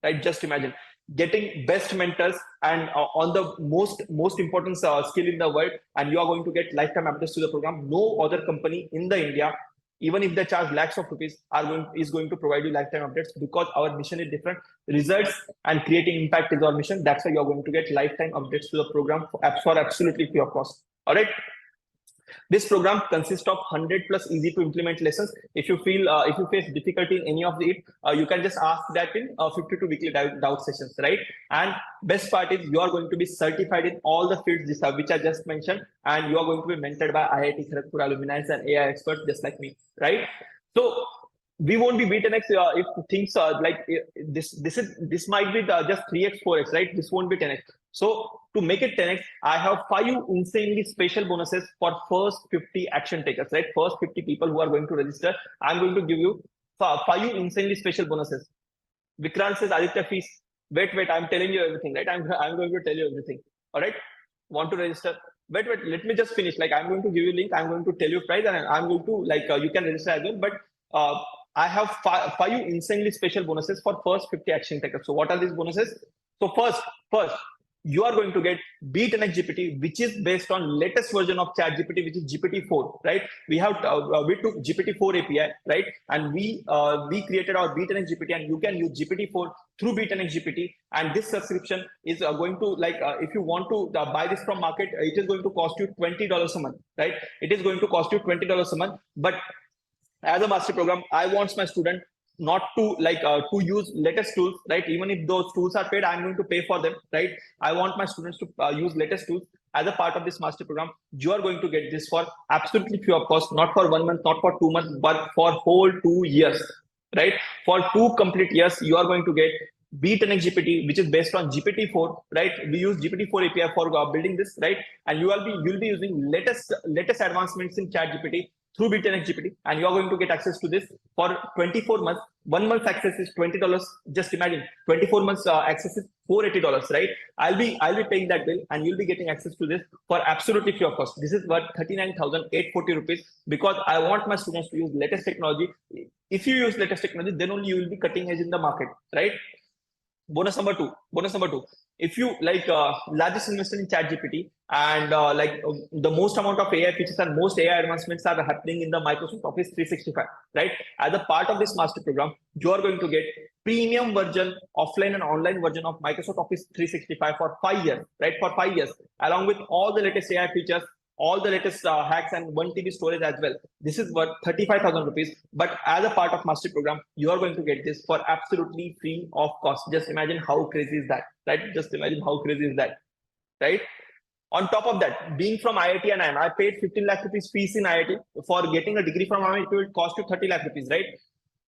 right? Just imagine getting best mentors and on the most important skill in the world, and you are going to get lifetime access to the program. No other company in the India, even if they charge lakhs of rupees, is going to provide you lifetime updates, because our mission is different. Results and creating impact is our mission. That's why you're going to get lifetime updates to the program for absolutely free of cost. All right. This program consists of 100 plus easy to implement lessons. If you face difficulty in any of it, you can just ask that in 52 weekly doubt sessions, right? And best part is you are going to be certified in all the fields which I just mentioned, and you are going to be mentored by IIT Kharagpur alumni and AI experts just like me, right? So we won't be B10x if things like this might be just 3x 4x, right? This won't be 10x. So to make it 10x, I have 5 insanely special bonuses for first 50 action takers, right? First 50 people who are going to register, I'm going to give you 5 insanely special bonuses. Vikrant says, Aditya fees. Wait, I'm telling you everything, right? I'm going to tell you everything. All right. Want to register? Wait, let me just finish. Like, I'm going to give you a link. I'm going to tell you price, and I'm going to you can register as well. But I have 5 insanely special bonuses for first 50 action takers. So what are these bonuses? So first, you are going to get B10X GPT, which is based on latest version of ChatGPT, which is GPT-4, right? We took GPT-4 API, right? And we created our B10X GPT, and you can use GPT-4 through B10X GPT. And this subscription is going to, if you want to buy this from market, it is going to cost you $20 a month, right? It is going to cost you $20 a month. But as a master program, I want my student not to to use latest tools, right? Even if those tools are paid, I'm going to pay for them, right? I want my students to use latest tools. As a part of this master program, you are going to get this for absolutely free of cost, not for 1 month, not for 2 months, but for whole 2 years, right? For 2 complete years, you are going to get B10X GPT, which is based on GPT-4, right? We use GPT-4 API for building this, right? And you'll be using latest advancements in ChatGPT through B10X GPT, and you are going to get access to this for 24 months. 1 month access is $20. Just imagine 24 months access is $480, right? I'll be paying that bill, and you'll be getting access to this for absolutely free of cost. This is worth 39,840 rupees, because I want my students to use latest technology. If you use latest technology, then only you will be cutting edge in the market, right? Bonus number two. If you largest investment in ChatGPT, and the most amount of AI features and most AI advancements are happening in the Microsoft Office 365, right? As a part of this master program, you are going to get premium version, offline and online version of Microsoft Office 365 for 5 years, right? For 5 years, along with all the latest AI features, all the latest hacks, and 1 TB storage as well. This is worth 35,000 rupees. But as a part of master program, you are going to get this for absolutely free of cost. Just imagine how crazy is that, right? Just imagine how crazy is that, right? On top of that, being from IIT and I paid 15 lakh rupees fees in IIT. For getting a degree from IIT, it will cost you 30 lakh rupees, right?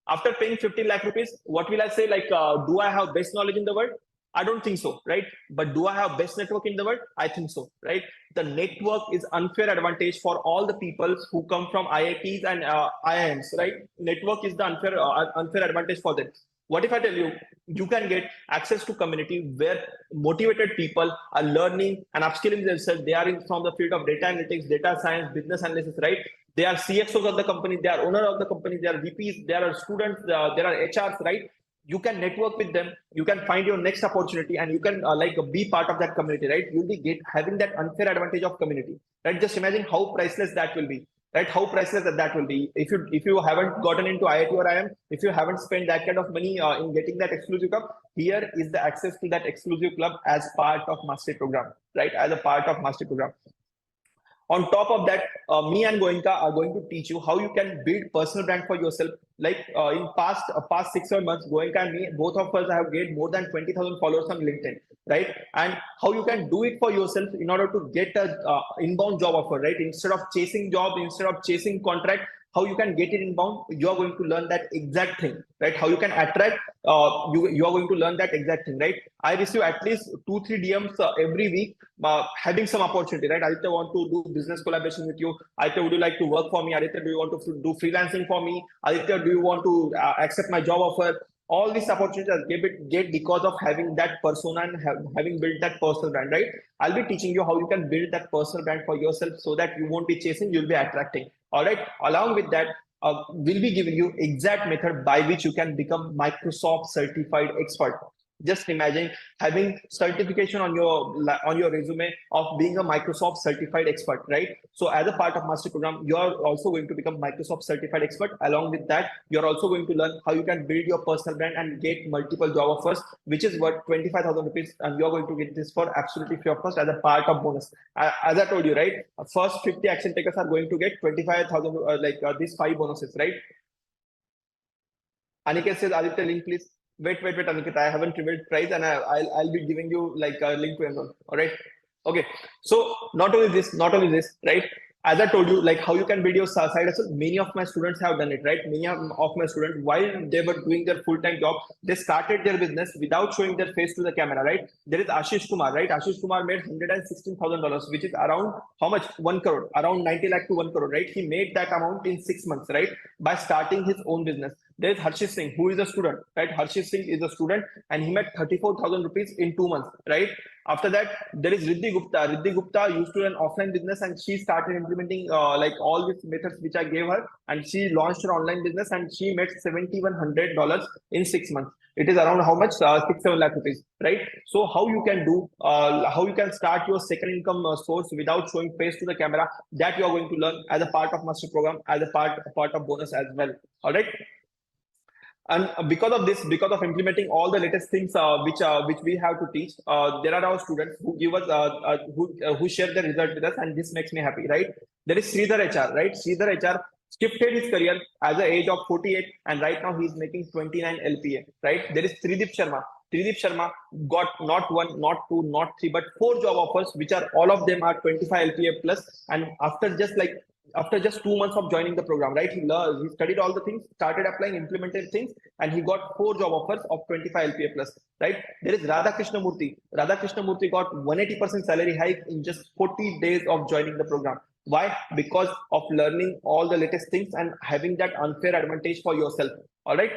After paying 15 lakh rupees, what will I say? Do I have best knowledge in the world? I don't think so, right? But do I have best network in the world? I think so, right? The network is unfair advantage for all the people who come from IITs and IIMs, right? Network is the unfair advantage for them. What if I tell you, you can get access to community where motivated people are learning and upskilling themselves. They are from the field of data analytics, data science, business analysis, right? They are CXOs of the company, they are owner of the company, they are VPs, there are students, there are HRs, right? You can network with them, you can find your next opportunity, and you can be part of that community, right? You'll be having that unfair advantage of community, right? Just imagine how priceless that will be, right? How priceless that will be. If you haven't gotten into IIT or IIM, if you haven't spent that kind of money in getting that exclusive club, here is the access to that exclusive club as part of mastery program, right? As a part of mastery program. On top of that, me and Goenka are going to teach you how you can build personal brand for yourself. Like in past 6 or months, Goenka and me, both of us have gained more than 20,000 followers on LinkedIn, right? And how you can do it for yourself in order to get a inbound job offer, right? Instead of chasing job, instead of chasing contract, how you can get it inbound, you are going to learn that exact thing, right? How you can attract, you are going to learn that exact thing, right? I receive at least 2-3 DMs every week, having some opportunity, right? Aditya, want to do business collaboration with you. Aditya, would you like to work for me? Aditya, do you want to do freelancing for me? Aditya, do you want to accept my job offer? All these opportunities I get because of having that persona and having built that personal brand, right? I'll be teaching you how you can build that personal brand for yourself so that you won't be chasing, you'll be attracting. All right. Along with that, we'll be giving you exact method by which you can become Microsoft certified expert. Just imagine having certification on your resume of being a Microsoft certified expert, right? So as a part of master program, you're also going to become Microsoft certified expert. Along with that, you're also going to learn how you can build your personal brand and get multiple job offers, which is worth 25,000 rupees, and you're going to get this for absolutely free of cost as a part of bonus. As I told you, right, first 50 action takers are going to get 25,000 these 5 bonuses, right? Aniket says, Aditya, link please. Wait, Aniket. I haven't revealed price, and I'll be giving you like a link to enroll. All right. Okay. So not only this, right? As I told you, like how you can build your side hustle. Many of my students have done it, right? Many of my students, while they were doing their full-time job, they started their business without showing their face to the camera, right? There is Ashish Kumar, right? Ashish Kumar made $116,000, which is around how much? 1 crore, around 90 lakh to 1 crore, right? He made that amount in 6 months, right? By starting his own business. There is Harshit Singh, who is a student, right? Harshit Singh is a student and he made 34,000 rupees in 2 months, right? After that, there is Riddhi Gupta. Riddhi Gupta used to run offline business and she started implementing like all these methods which I gave her, and she launched her online business and she made $7,100 in 6 months. It is around how much? 6-7 lakh rupees, right? So how you can do, how you can start your second income source without showing face to the camera, that you are going to learn as a part of master program, as a part of bonus as well. All right. And because of this, because of implementing all the latest things which we have to teach, there are our students who give us who share the result with us, and this makes me happy, right? There is Sridhar HR, right? Sridhar HR shifted his career at the age of 48, and right now he's making 29 LPA, right? There is Tridip Sharma. Tridip Sharma got not one, not two, not three, but 4 job offers, which are all of them are 25 LPA plus, and after just 2 months of joining the program, right? He studied all the things, started applying, implemented things, and he got 4 job offers of 25 LPA plus, right? There is Radha Krishnamurthy. Radha Krishnamurthy got 180% salary hike in just 40 days of joining the program. Why? Because of learning all the latest things and having that unfair advantage for yourself. All right.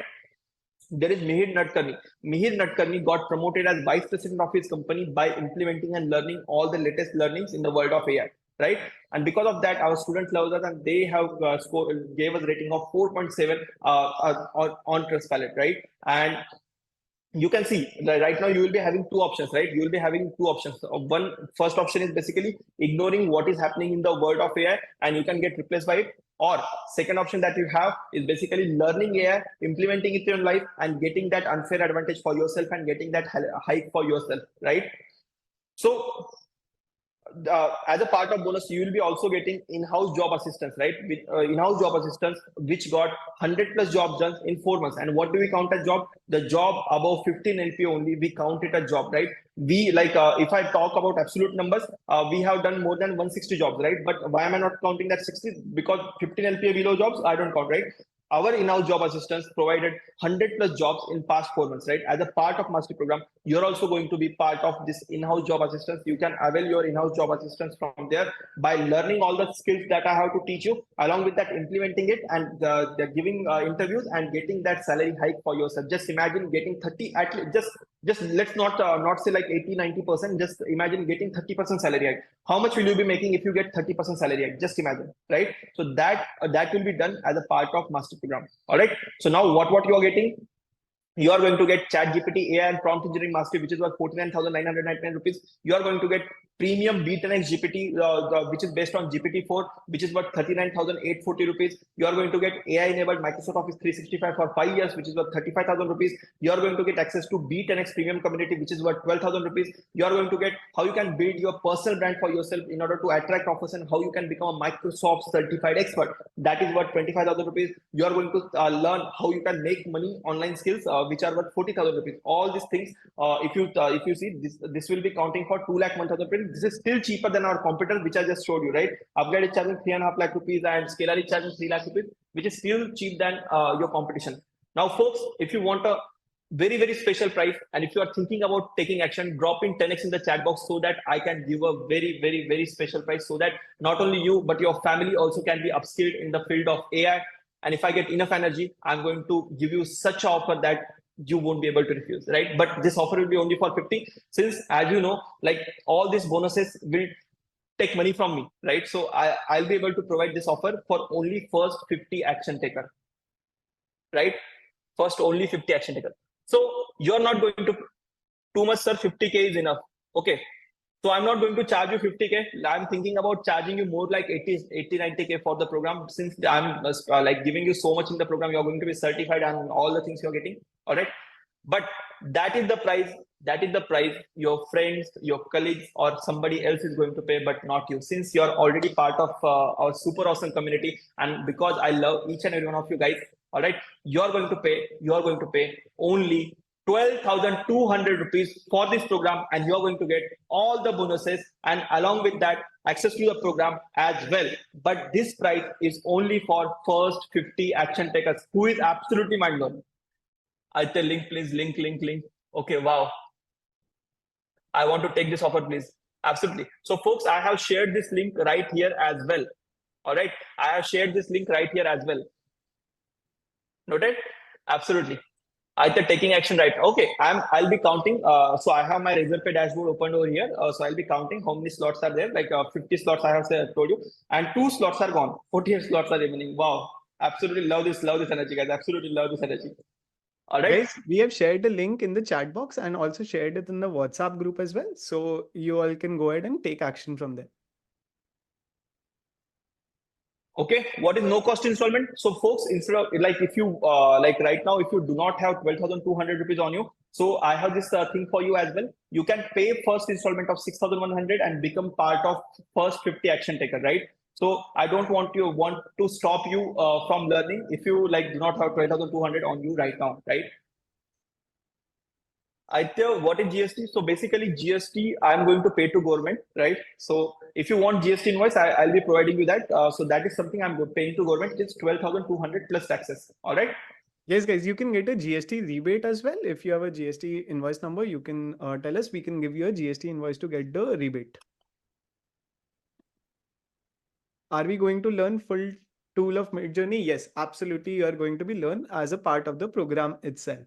There is Mihir Nadkarni. Mihir Nadkarni got promoted as vice president of his company by implementing and learning all the latest learnings in the world of AI, right? And because of that, our students love us, and they have gave us rating of 4.7 on Trustpilot, right? And you can see that right now you will be having 2 options, right? You will be having 2 options. One first option is basically ignoring what is happening in the world of AI, and you can get replaced by it. Or second option that you have is basically learning AI, implementing it in your life, and getting that unfair advantage for yourself and getting that hike for yourself, right? So as a part of bonus, you will be also getting in-house job assistance, right? With in-house job assistance, which got 100 plus jobs done in 4 months. And what do we count as job? The job above 15 LP only, we count it a job, right? We like, if I talk about absolute numbers, we have done more than 160 jobs, right? But why am I not counting that 60? Because 15 LPA below jobs, I don't count, right? our in-house job assistants provided 100 plus jobs in past 4 months, right? As a part of mastery program, you're also going to be part of this in-house job assistants. You can avail your in-house job assistants from there by learning all the skills that I have to teach you, along with that implementing it, and giving interviews and getting that salary hike for yourself. Just imagine getting 30, at least, just let's not say like 80-90%. Just imagine getting 30% salary hike. How much will you be making if you get 30% salary hike? Just imagine, right? So that will be done as a part of master program. All right. So now what you are getting, you are going to get ChatGPT AI and prompt engineering mastery, which is worth 49,999 rupees. You are going to get premium B10X GPT, which is based on GPT-4, which is worth 39,840 rupees. You are going to get AI enabled Microsoft Office 365 for 5 years, which is worth 35,000 rupees. You are going to get access to B10X premium community, which is worth 12,000 rupees. You are going to get how you can build your personal brand for yourself in order to attract offers, and how you can become a Microsoft certified expert. That is worth 25,000 rupees. You are going to learn how you can make money online skills, which are worth 40,000 rupees. All these things, if you see this will be counting for 2,01,000 rupees. This is still cheaper than our competitors, which I just showed you, right? Upgrade is charging 3.5 lakh rupees and Scalar is charging 3 lakh rupees, which is still cheap than your competition. Now, folks, if you want a very, very special price, and if you are thinking about taking action, drop in 10x in the chat box so that I can give a very, very, very special price, so that not only you but your family also can be upskilled in the field of AI. And if I get enough energy, I'm going to give you such an offer that you won't be able to refuse, right? But this offer will be only for 50, since, as you know, like all these bonuses will take money from me, right? So I'll be able to provide this offer for only first 50 action taker, right? First only 50 action taker. So you're not going to too much, sir. 50K is enough. Okay. So I'm not going to charge you 50K. I'm thinking about charging you more like 80-90K for the program. Since I'm like giving you so much in the program, you're going to be certified and all the things you're getting. All right. But that is the price. That is the price your friends, your colleagues, or somebody else is going to pay, but not you. Since you're already part of our super awesome community, and because I love each and every one of you guys, all right, you're going to pay only 12,200 rupees for this program, and you're going to get all the bonuses, and along with that, access to the program as well. But this price is only for first 50 action takers, who is absolutely mind blowing. I tell link, please, link. Okay, wow. I want to take this offer, please. Absolutely. So, folks, I have shared this link right here as well. All right, I have shared this link right here as well. Noted? Absolutely. Either taking action right. Okay, I'll be counting. So I have my Razorpay dashboard opened over here. So I'll be counting how many slots are there. Like 50 slots I have told you, and 2 slots are gone. 48 slots are remaining. Wow, absolutely love this energy, guys. Absolutely love this energy. All right. Guys, we have shared the link in the chat box and also shared it in the WhatsApp group as well. So you all can go ahead and take action from there. Okay, what is no cost installment? So, folks, instead of like if you like right now, if you do not have 12,200 rupees on you, so I have this thing for you as well. You can pay first installment of 6,100 and become part of first 50 action taker, right? So I don't want to stop you from learning if you like do not have 12,200 on you right now, right? Aitya, what is GST? So basically GST, I'm going to pay to government, right? So if you want GST invoice, I'll be providing you that. So that is something I'm paying to government. It's 12,200 plus taxes. All right. Yes, guys, you can get a GST rebate as well. If you have a GST invoice number, you can tell us. We can give you a GST invoice to get the rebate. Are we going to learn full tool of Midjourney? Yes, absolutely. You are going to be learned as a part of the program itself.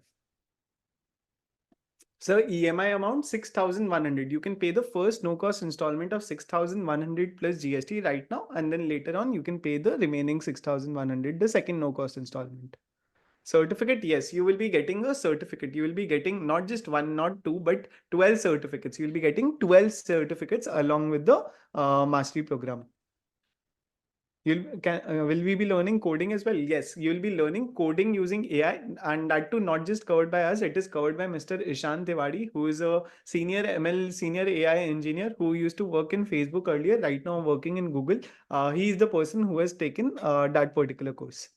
So EMI amount 6,100. You can pay the first no cost installment of 6,100 plus GST right now, and then later on you can pay the remaining 6,100, the second no cost installment. Certificate, yes, you will be getting a certificate. You will be getting not just one, not two, but 12 certificates. You will be getting 12 certificates along with the mastery program. Will we be learning coding as well? Yes, you will be learning coding using AI, and that too not just covered by us. It is covered by Mr. Ishan Tiwari, who is a senior ML, senior AI engineer who used to work in Facebook earlier, right now working in Google. He is the person who has taken that particular course.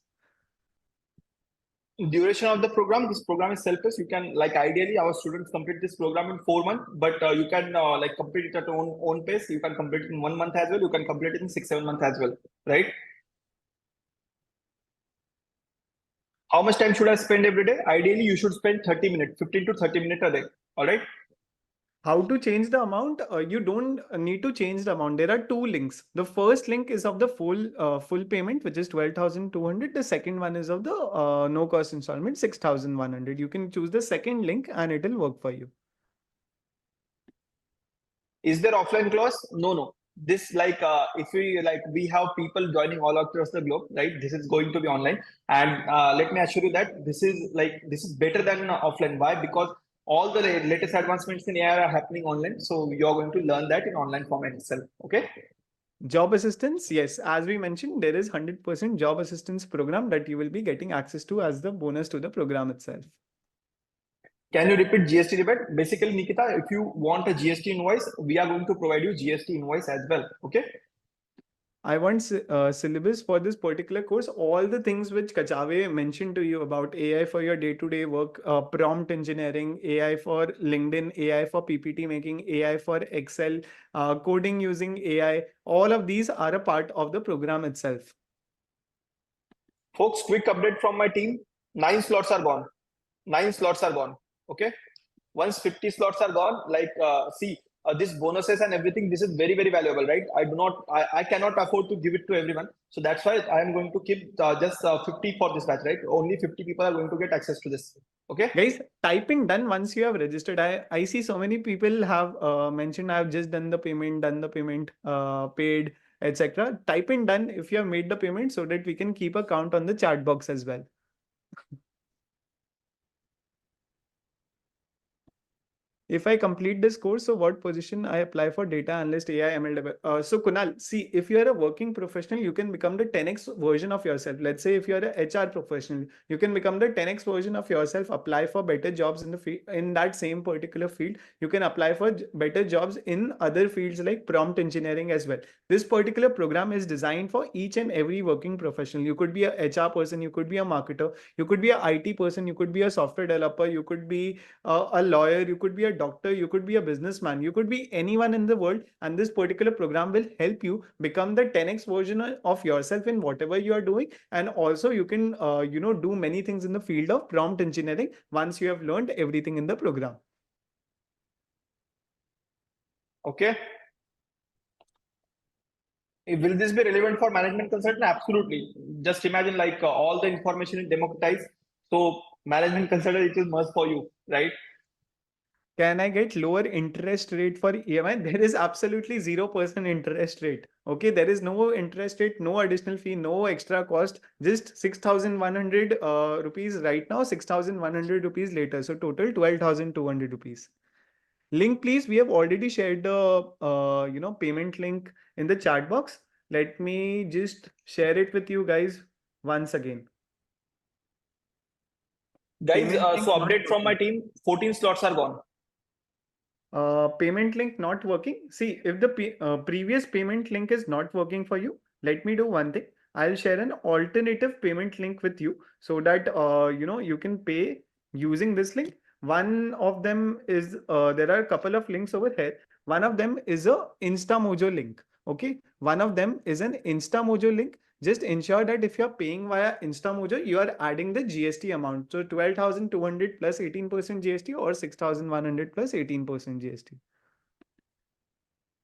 Duration of the program, this program is self-paced. You can, like, ideally our students complete this program in 4 months, but you can like complete it at your own pace. You can complete it in 1 month as well. You can complete it in 6-7 months as well, right? How much time should I spend every day? Ideally, you should spend 30 minutes, 15 to 30 minutes a day. All right. How to change the amount? You don't need to change the amount. There are two links. The first link is of the full payment, which is 12,200. The second one is of the no cost installment, 6,100. You can choose the second link and it will work for you. Is there offline class? No. This if we have people joining all across the globe, right? This is going to be online, and let me assure you that this is better than offline. Why? Because all the latest advancements in AI are happening online, so you're going to learn that in online format itself. Okay. Job assistance, yes. As we mentioned, there is 100% job assistance program that you will be getting access to as the bonus to the program itself. Can you repeat GST rebate? Basically, Nikita, if you want a GST invoice, we are going to provide you GST invoice as well. Okay. I want syllabus for this particular course. All the things which Kachave mentioned to you about AI for your day-to-day work, prompt engineering, AI for LinkedIn, AI for PPT making, AI for Excel, coding using AI. All of these are a part of the program itself. Folks, quick update from my team. 9 slots are gone. 9 slots are gone. Okay. Once 50 slots are gone, this bonuses and everything, this is very, very valuable, right? I cannot afford to give it to everyone. So that's why I am going to keep just 50 for this batch, right? Only 50 people are going to get access to this. Okay. Guys, type in done once you have registered. I see so many people have mentioned I have just done the payment, paid, etc. Type in done if you have made the payment so that we can keep a count on the chat box as well. If I complete this course, so what position I apply for data analyst, AI, ML? So Kunal, see, if you are a working professional, you can become the 10x version of yourself. Let's say if you are a HR professional, you can become the 10x version of yourself, apply for better jobs in the field, in that same particular field. You can apply for better jobs in other fields like prompt engineering as well. This particular program is designed for each and every working professional. You could be a HR person, you could be a marketer, you could be a IT person, you could be a software developer, you could be a lawyer, you could be a doctor, you could be a businessman, you could be anyone in the world, and this particular program will help you become the 10x version of yourself in whatever you are doing. And also you can do many things in the field of prompt engineering once you have learned everything in the program. Okay. Will this be relevant for management consultant? Absolutely. Just imagine all the information is democratized, so management consultant, it is must for you, right? Can I get lower interest rate for EMI? There is absolutely 0% interest rate. Okay, there is no interest rate, no additional fee, no extra cost, just 6,100 rupees right now, 6,100 rupees later. So total 12,200 rupees. Link, please. We have already shared the payment link in the chat box. Let me just share it with you guys once again. Guys, so update from my team, 14 slots are gone. Payment link not working. See, if the previous payment link is not working for you, let me do one thing. I'll share an alternative payment link with you so that you can pay using this link. One of them is there are a couple of links over here. One of them is a InstaMojo link. Okay, one of them is an InstaMojo link. Just ensure that if you're paying via InstaMojo, you are adding the GST amount. So 12,200 plus 18% GST or 6,100 plus 18% GST.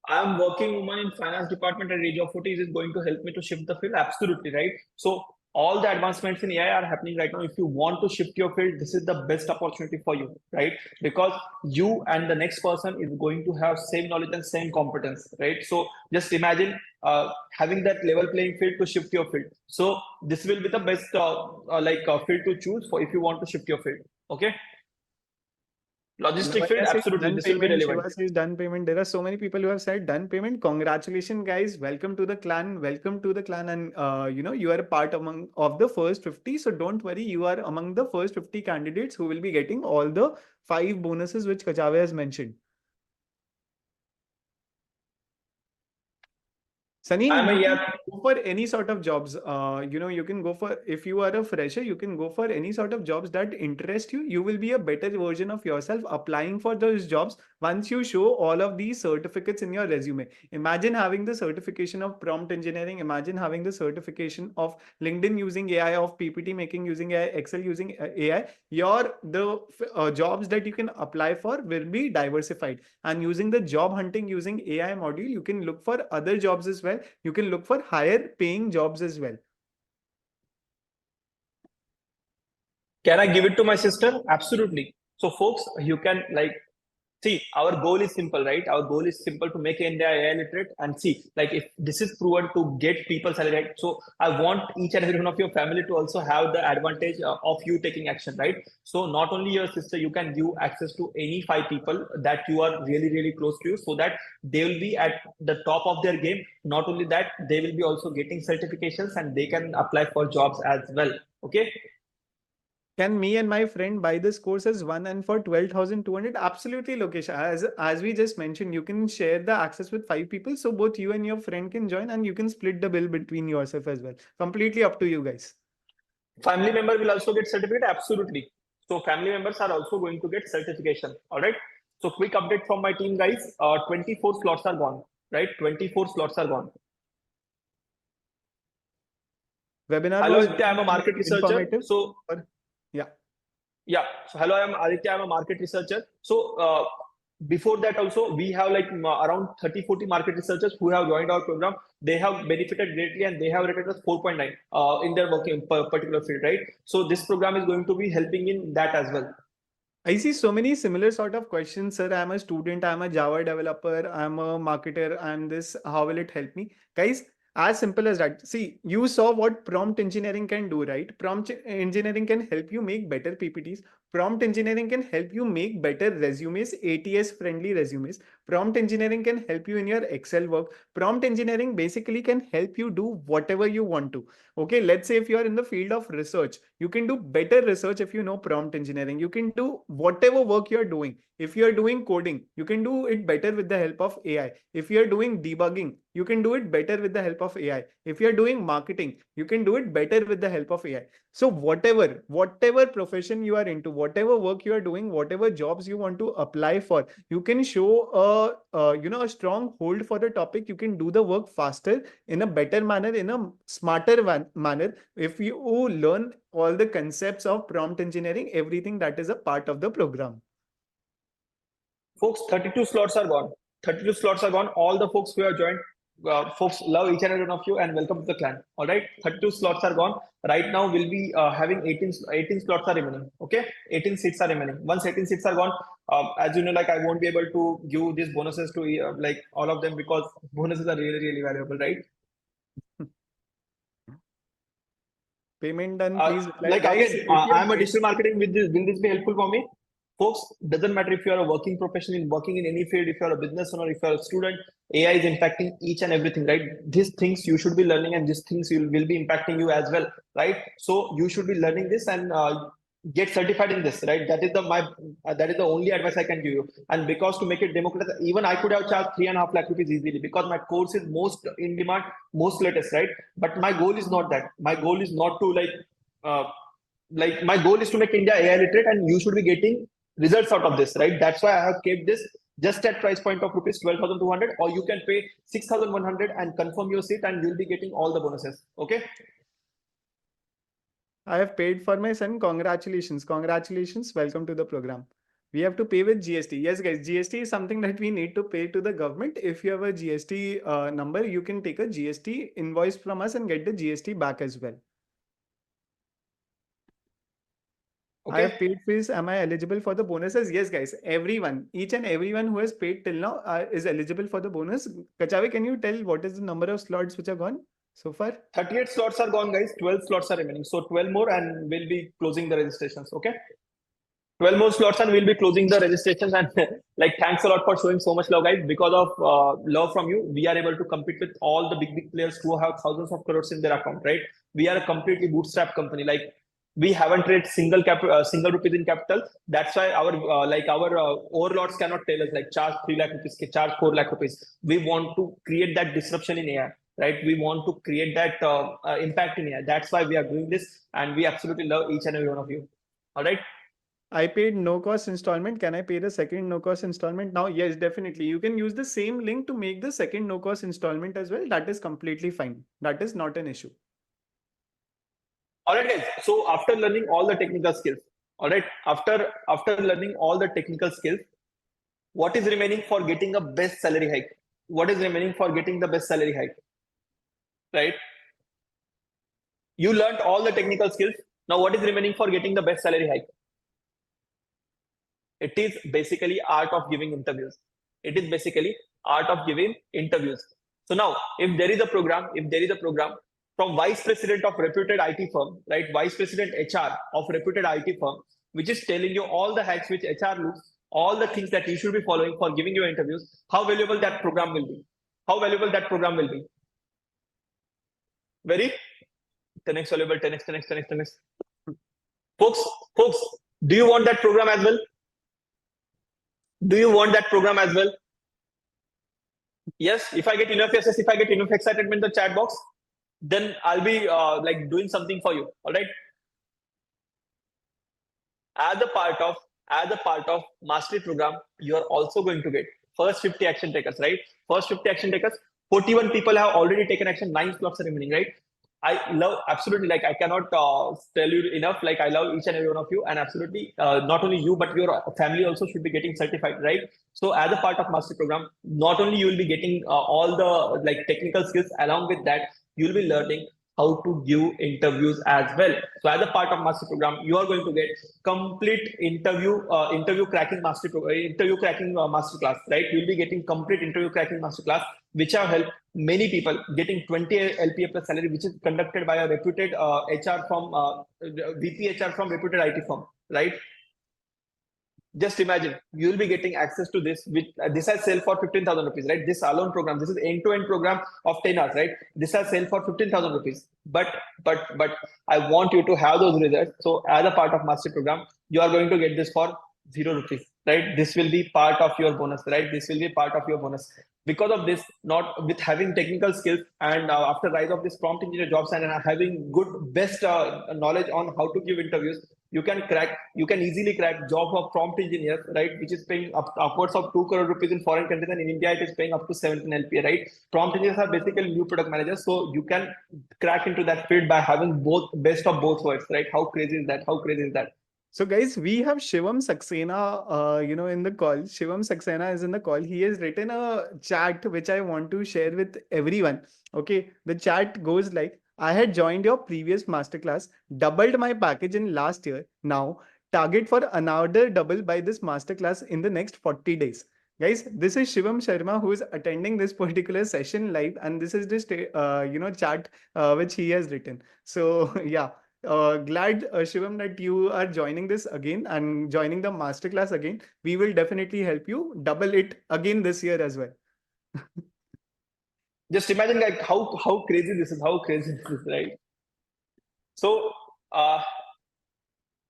I'm working woman in finance department at age of 40. Is it going to help me to shift the field? Absolutely, right? So all the advancements in AI are happening right now. If you want to shift your field, this is the best opportunity for you, right? Because you and the next person is going to have same knowledge and same competence, right? So just imagine having that level playing field to shift your field. So this will be the best field to choose for if you want to shift your field. Okay. Logistic field, absolutely. This will be relevant. Shiva says done payment. There are so many people who have said done payment. Congratulations, guys. Welcome to the clan. Welcome to the clan. And you are a part of the first 50. So don't worry, you are among the first 50 candidates who will be getting all the 5 bonuses which Kachave has mentioned. Sunny, I'm a you can yeah. go for any sort of jobs. You can go for, if you are a fresher, you can go for any sort of jobs that interest you. You will be a better version of yourself applying for those jobs once you show all of these certificates in your resume. Imagine having the certification of prompt engineering. Imagine having the certification of LinkedIn using AI, of PPT making using AI, Excel using AI. The jobs that you can apply for will be diversified. And using the job hunting using AI module, you can look for other jobs as well. You can look for higher paying jobs as well. Can I give it to my sister? Absolutely. So, folks, you can see, our goal is simple, right? Our goal is simple to make India AI literate and see, like, if this is proven to get people salary, right? So, I want each and every one of your family to also have the advantage of you taking action, right? So, not only your sister, you can give access to any 5 people that you are really, really close to you, so that they will be at the top of their game. Not only that, they will be also getting certifications and they can apply for jobs as well. Okay. Can me and my friend buy this course as one and for 12,200? Absolutely, Lokesh. As we just mentioned, you can share the access with 5 people. So both you and your friend can join and you can split the bill between yourself as well. Completely up to you guys. Family member will also get certificate. Absolutely. So family members are also going to get certification. All right. So quick update from my team, guys. 24 slots are gone. Right. 24 slots are gone. Webinar Hello, was Aditya. I'm a market researcher. informative. So Yeah. yeah. So hello, I'm Aditya. I'm a market researcher. So before that also, we have like around 30-40 market researchers who have joined our program. They have benefited greatly and they have rated us 4.9 in their working particular field, right? So this program is going to be helping in that as well. I see so many similar sort of questions, sir. I'm a student, I'm a Java developer, I'm a marketer, I'm this. How will it help me? Guys, as simple as that. See, you saw what prompt engineering can do, right? Prompt engineering can help you make better PPTs. Prompt engineering can help you make better resumes, ATS friendly resumes. Prompt engineering can help you in your Excel work. Prompt engineering basically can help you do whatever you want to. Okay, let's say if you are in the field of research, you can do better research if you know prompt engineering. You can do whatever work you're doing. If you're doing coding, you can do it better with the help of AI. If you're doing debugging, you can do it better with the help of AI. If you're doing marketing, you can do it better with the help of AI. So whatever profession you are into, whatever work you are doing, whatever jobs you want to apply for, you can show a strong hold for the topic. You can do the work faster, in a better manner, in a smarter manner, if you learn all the concepts of prompt engineering, everything that is a part of the program. Folks, 32 slots are gone. 32 slots are gone. All the folks who have joined, folks, love each and every one of you and welcome to the clan. All right, 32 slots are gone. Right now, we'll be having 18 slots are remaining. Okay, 18 seats are remaining. Once 18 seats are gone, as you know, like I won't be able to give these bonuses to like all of them because bonuses are really, really valuable, right? Payment done, please reply. Like Guys, again, if you're I'm a digital marketing. Will this be helpful for me? Folks, doesn't matter if you're a working professional, working in any field, if you're a business owner, if you're a student, AI is impacting each and everything, right? These things you should be learning and these things will be impacting you as well, right? So you should be learning this and get certified in this, right? That is the only advice I can give you. And because to make it democratic, even I could have charged 3.5 lakh rupees easily because my course is most in demand, most latest, right? But my goal is not that. My goal is not to uh, my goal is to make India AI literate, and you should be getting results out of this, right? That's why I have kept this just at price point of rupees 12,200, or you can pay 6,100 and confirm your seat, and you'll be getting all the bonuses. Okay. I have paid for my son. Congratulations. Congratulations. Welcome to the program. We have to pay with GST. Yes, guys, GST is something that we need to pay to the government. If you have a GST number, you can take a GST invoice from us and get the GST back as well. Okay. I have paid fees. Am I eligible for the bonuses? Yes, guys. Everyone, each and everyone who has paid till now is eligible for the bonus. Kachavi, can you tell what is the number of slots which are gone so far? 38 slots are gone, guys. 12 slots are remaining. So 12 more, and we'll be closing the registrations. Okay. 12 more slots, and we'll be closing the registrations. And like, thanks a lot for showing so much love, guys. Because of love from you, we are able to compete with all the big players who have thousands of crores in their account, right? We are a completely bootstrap company. Like, we haven't raised single rupees in capital. That's why our overlords cannot tell us like charge 3 lakh rupees, charge 4 lakh rupees. We want to create that disruption in AI. right? We want to create that impact in AI. That's why we are doing this, and we absolutely love each and every one of you. All right. I paid no cost installment. Can I pay the second no cost installment now? Yes, definitely. You can use the same link to make the second no cost installment as well. That is completely fine. That is not an issue. All right, guys. So after learning all the technical skills, all right, after learning all the technical skills, what is remaining for getting a best salary hike? What is remaining for getting the best salary hike? Right? You learned all the technical skills. Now, what is remaining for getting the best salary hike? It is basically art of giving interviews. It is basically art of giving interviews. So now, if there is a program from vice president of reputed IT firm, right? Vice president HR of reputed IT firm, which is telling you all the hacks which HR looks, all the things that you should be following for giving you interviews, how valuable that program will be. How valuable that program will be. Very 10x valuable, 10x, 10x, 10x, 10x. Folks, do you want that program as well? Do you want that program as well? Yes, if I get enough yeses, if I get enough excitement in the chat box, then I'll be like doing something for you. All right. As a part of mastery program, you are also going to get first 50 action takers, right? First 50 action takers. 41 people have already taken action. 9 slots are remaining, right? I love absolutely, like I cannot tell you enough. Like I love each and every one of you, and absolutely not only you but your family also should be getting certified, right? So as a part of mastery program, not only you will be getting all the like technical skills, along with that you will be learning how to give interviews as well. So as a part of master program, you are going to get complete interview cracking master master class, right? You'll be getting complete interview cracking master class, which have helped many people getting 20 LPA plus salary, which is conducted by a reputed HR from VP HR from reputed IT firm, right? Just imagine you will be getting access to this, which this has sell for 15,000 rupees, right? This alone program, this is end-to-end program of 10 hours, right? This has sell for 15,000 rupees. But I want you to have those results. So as a part of master program, you are going to get this for 0 rupees, right? This will be part of your bonus, right? This will be part of your bonus. Because of this, not with having technical skills, and after rise of this prompt engineer jobs and having good best knowledge on how to give interviews, you can easily crack job of prompt engineer, right? Which is paying upwards of 2 crore rupees in foreign countries, and in India it is paying up to 17 LPA, right? Prompt engineers are basically new product managers, so you can crack into that field by having both best of both worlds, right? How crazy is that? How crazy is that? So guys, we have Shivam Saxena, in the call. Shivam Saxena is in the call. He has written a chat which I want to share with everyone. Okay, the chat goes like, I had joined your previous masterclass, doubled my package in last year. Now, target for another double by this masterclass in the next 40 days. Guys, this is Shivam Sharma who is attending this particular session live, and this is just chat which he has written. So yeah, glad, Shivam, that you are joining this again and joining the masterclass again. We will definitely help you double it again this year as well. Just imagine like how crazy this is, right? So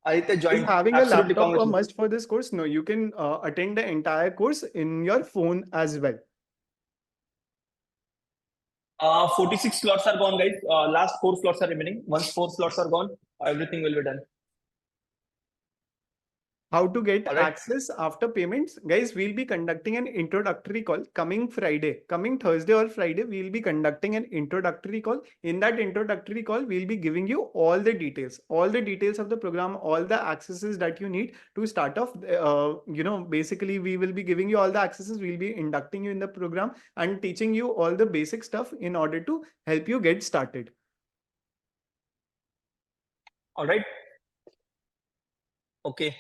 Aditya Is joined. having a Absolutely, laptop a congratulations. must for this course? No, you can attend the entire course in your phone as well. 46 slots are gone, guys. Last 4 slots are remaining. Once 4 slots are gone, everything will be done. How to get All right. access after payments? Guys, we'll be conducting an introductory call coming Friday. Coming Thursday or Friday, we'll be conducting an introductory call. In that introductory call, we'll be giving you all the details of the program, all the accesses that you need to start off. Basically, we will be giving you all the accesses. We'll be inducting you in the program and teaching you all the basic stuff in order to help you get started. All right. Okay.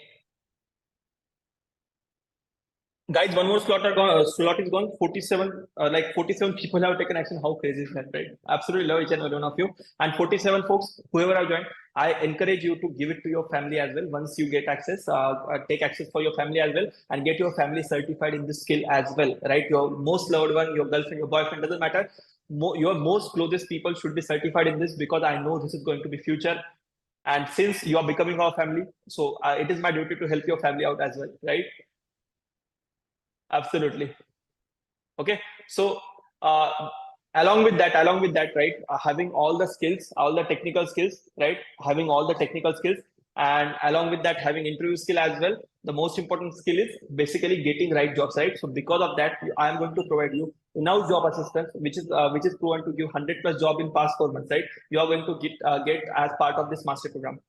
Guys, one more slot slot is gone. 47, 47 people have taken action. How crazy is that, right? Absolutely love each and every one of you. And 47 folks, whoever have joined, I encourage you to give it to your family as well. Once you get access, take access for your family as well, and get your family certified in this skill as well, right? Your most loved one, your girlfriend, your boyfriend, doesn't matter. Your most closest people should be certified in this, because I know this is going to be future. And since you are becoming our family, so it is my duty to help your family out as well, right? Absolutely. Okay. So along with that, right, having all the skills, all the technical skills, right, having all the technical skills, and along with that having interview skill as well. The most important skill is basically getting right jobs, right? So because of that, I am going to provide you in-house job assistance, which is proven to give 100 plus job in past 4 months, right? You are going to get as part of this master program.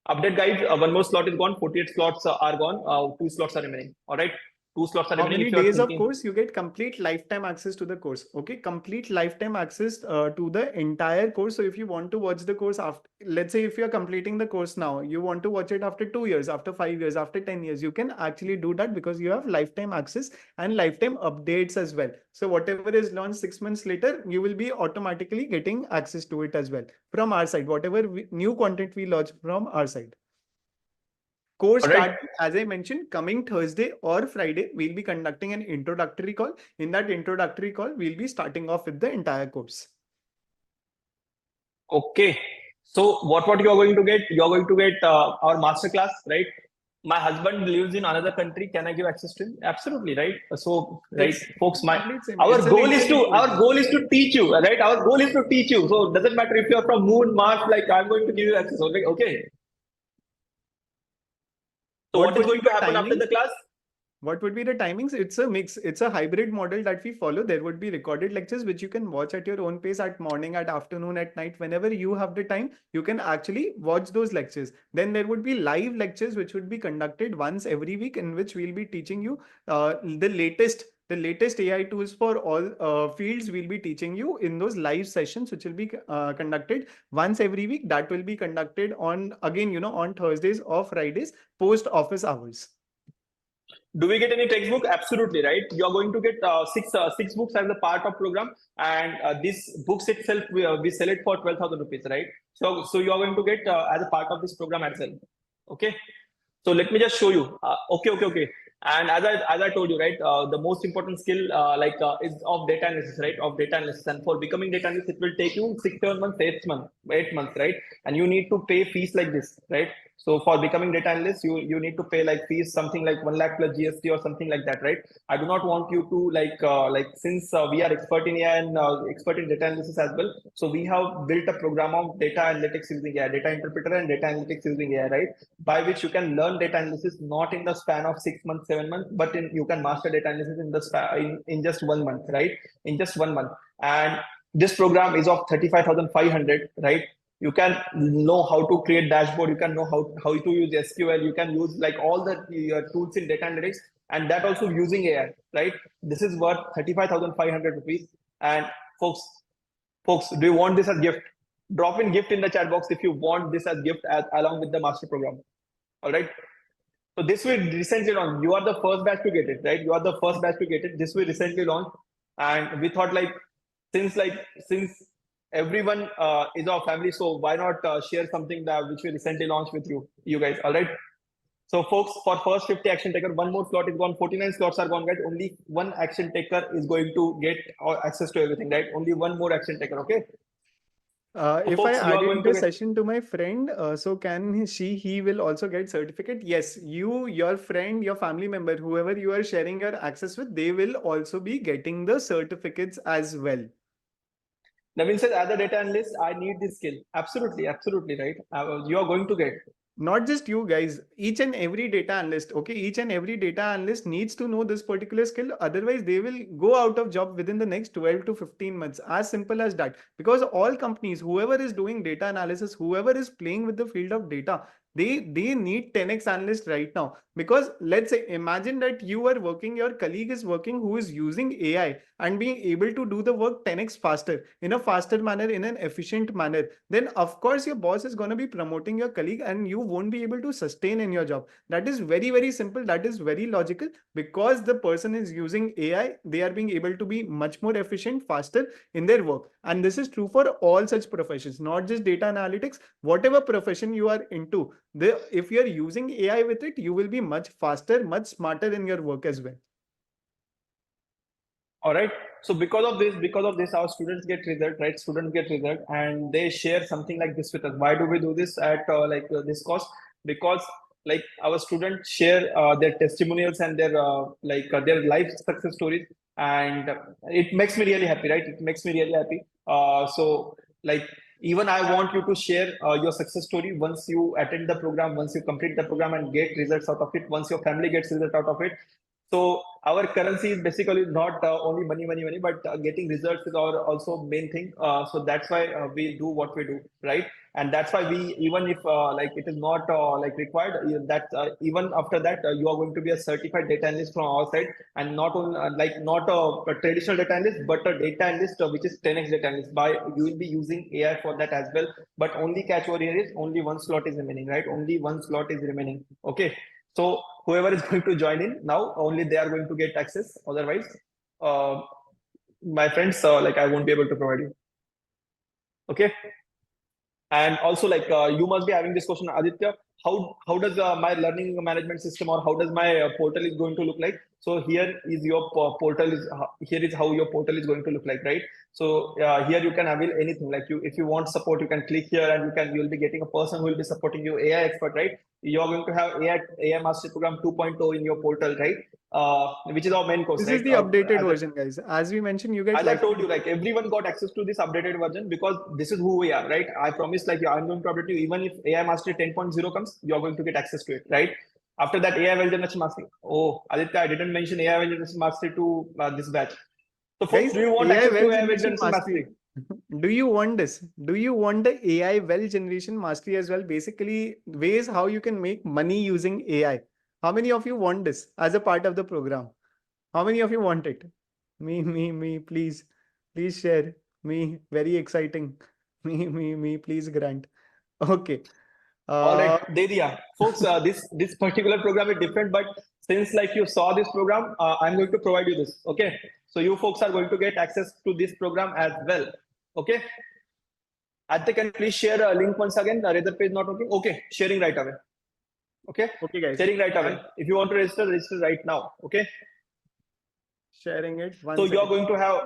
Update, guys. One more slot is gone. 48 slots are gone. 2 slots are remaining. All right. 2 slots are How remaining. many If you are days of thinking, course? You get complete lifetime access to the course. Okay, complete lifetime access to the entire course. So if you want to watch the course after, let's say if you are completing the course now, you want to watch it after 2 years, after 5 years, after 10 years, you can actually do that because you have lifetime access and lifetime updates as well. So whatever is launched 6 months later, you will be automatically getting access to it as well from our side. Whatever new content we launch from our side. Course all right. start, as I mentioned, coming Thursday or Friday, we'll be conducting an introductory call. In that introductory call, we'll be starting off with the entire course. Okay. So what you are going to get? You are going to get our master class, right? My husband lives in another country. Can I give access to him? Absolutely, right? So, right, It's folks, complete same. our It's an goal is to internet teach you, right? Our goal is to teach you. So it doesn't matter if you are from Moon, Mars. Like I'm going to give you access. Okay, okay. So What what is would be going to the happen after timing? the class? What would be the timings? It's a mix. It's a hybrid model that we follow. There would be recorded lectures which you can watch at your own pace at morning, at afternoon, at night. Whenever you have the time, you can actually watch those lectures. Then there would be live lectures which would be conducted once every week, in which we'll be teaching you the latest AI tools for all fields. We'll be teaching you in those live sessions, which will be conducted once every week. That will be conducted on, again, on Thursdays or Fridays post office hours. Do we get any textbook? Absolutely, right. You are going to get six books as a part of program, and this books itself we sell it for 12,000 rupees, right? So you are going to get as a part of this program as well. Okay. So let me just show you. Okay. And as I told you, right, the most important skill is of data analysis, right? Of data analysis, and for becoming data analyst, it will take you 6, 7 months, 8 months, right? And you need to pay fees like this, right? So for becoming data analyst, you need to pay like fees something like 1 lakh plus GST or something like that, right? I do not want you to since we are expert in AI and expert in data analysis as well. So we have built a program of data analytics using AI, data interpreter and data analytics using AI, right? By which you can learn data analysis not in the span of 6 months, 7 months, but you can master data analysis in the in just 1 month, right? In just 1 month. And this program is of 35,500, right? You can know how to create dashboard, you can know how to use SQL, you can use like all the tools in data analytics, and that also using AI, right? This is worth 35,500 rupees. And folks, do you want this as gift? Drop in gift in the chat box if you want this as gift along with the master program. All right. So this we recently launched. You are the first batch to get it, right? You are the first batch to get it. This we recently launched, and we thought since everyone is our family, so why not share something that which we recently launched with you guys. All right. So folks, for first 50 action taker, one more slot is gone. 49 slots are gone, guys. Only one action taker is going to get access to everything, right? Only one more action taker. Okay. If I Folks, you are added going the to get. session to my friend, so can he will also get certificate? Yes, your friend, your family member, whoever you are sharing your access with, they will also be getting the certificates as well. Naveen says, as a data analyst, I need this skill. Absolutely, right? You are going to get. Not just you guys, each and every data analyst. Okay, each and every data analyst needs to know this particular skill. Otherwise, they will go out of job within the next 12 to 15 months. As simple as that. Because all companies, whoever is doing data analysis, whoever is playing with the field of data, they need 10x analyst right now. Because let's say, imagine that you are working, your colleague is working who is using AI and being able to do the work 10x faster, in a faster manner, in an efficient manner. Then of course your boss is going to be promoting your colleague and you won't be able to sustain in your job. That is very, very simple. That is very logical. Because the person is using AI, they are being able to be much more efficient, faster in their work. And this is true for all such professions, not just data analytics. Whatever profession you are into, if you are using AI with it, you will be much faster, much smarter in your work as well. All right. So because of this, our students get result, right? Students get result, and they share something like this with us. Why do we do this at this cost? Because like our students share their testimonials and their life success stories, and it makes me really happy, right? It makes me really happy. So like even I want you to share your success story once you attend the program, once you complete the program and get results out of it, once your family gets results out of it. So our currency is basically not only money, money, money, but getting results is our also main thing. So that's why we do what we do, right? And that's why we, even if like it is not like required, that even after that you are going to be a certified data analyst from our side, and not on like not a traditional data analyst, but a data analyst which is 10x data analyst. By you will be using AI for that as well. But only catch over here is only one slot is remaining, right? Only one slot is remaining. Okay. So whoever is going to join in now, only they are going to get access. Otherwise, uh, my friends, like I won't be able to provide you. Okay. And also, like you must be having this question, Aditya. How does my learning management system, or how does my portal is going to look like? So here is your portal is here is how your portal is going to look like, right? So here you can avail anything. Like you, if you want support, you can click here, and you'll be getting a person who will be supporting you, AI expert, right? You're going to have AI Mastery Program 2.0 in your portal, right? Which is our main course, This right? is the updated version, guys. As we mentioned, you get As I told you, like everyone got access to this updated version because this is who we are, right? I promise, like I'm going to update you. Even if AI Mastery 10.0 comes, you're going to get access to it, right? After that, AI Well Generation Mastery. Oh, Aditya, I didn't mention AI Well Generation Mastery to this batch. So, folks, guys, do you want AI access to well AI Well generation Generation mastery. Mastery? Do you want this? Do you want the AI well generation mastery as well? Basically, ways how you can make money using AI. How many of you want this as a part of the program? How many of you want it? Me, please. Please share. Me, very exciting. Me, please grant. Okay. All right, Uh, Dedia. Folks, this particular program is different, but since like you saw this program, I'm going to provide you this. Okay. So you folks are going to get access to this program as well. Okay. Aditya, can you please share a link once again? The Razor page not working. Okay, sharing right away. Okay, okay, guys. sharing right away. I'm If you want to register, register right now. Okay. sharing it. So One you are second. going to have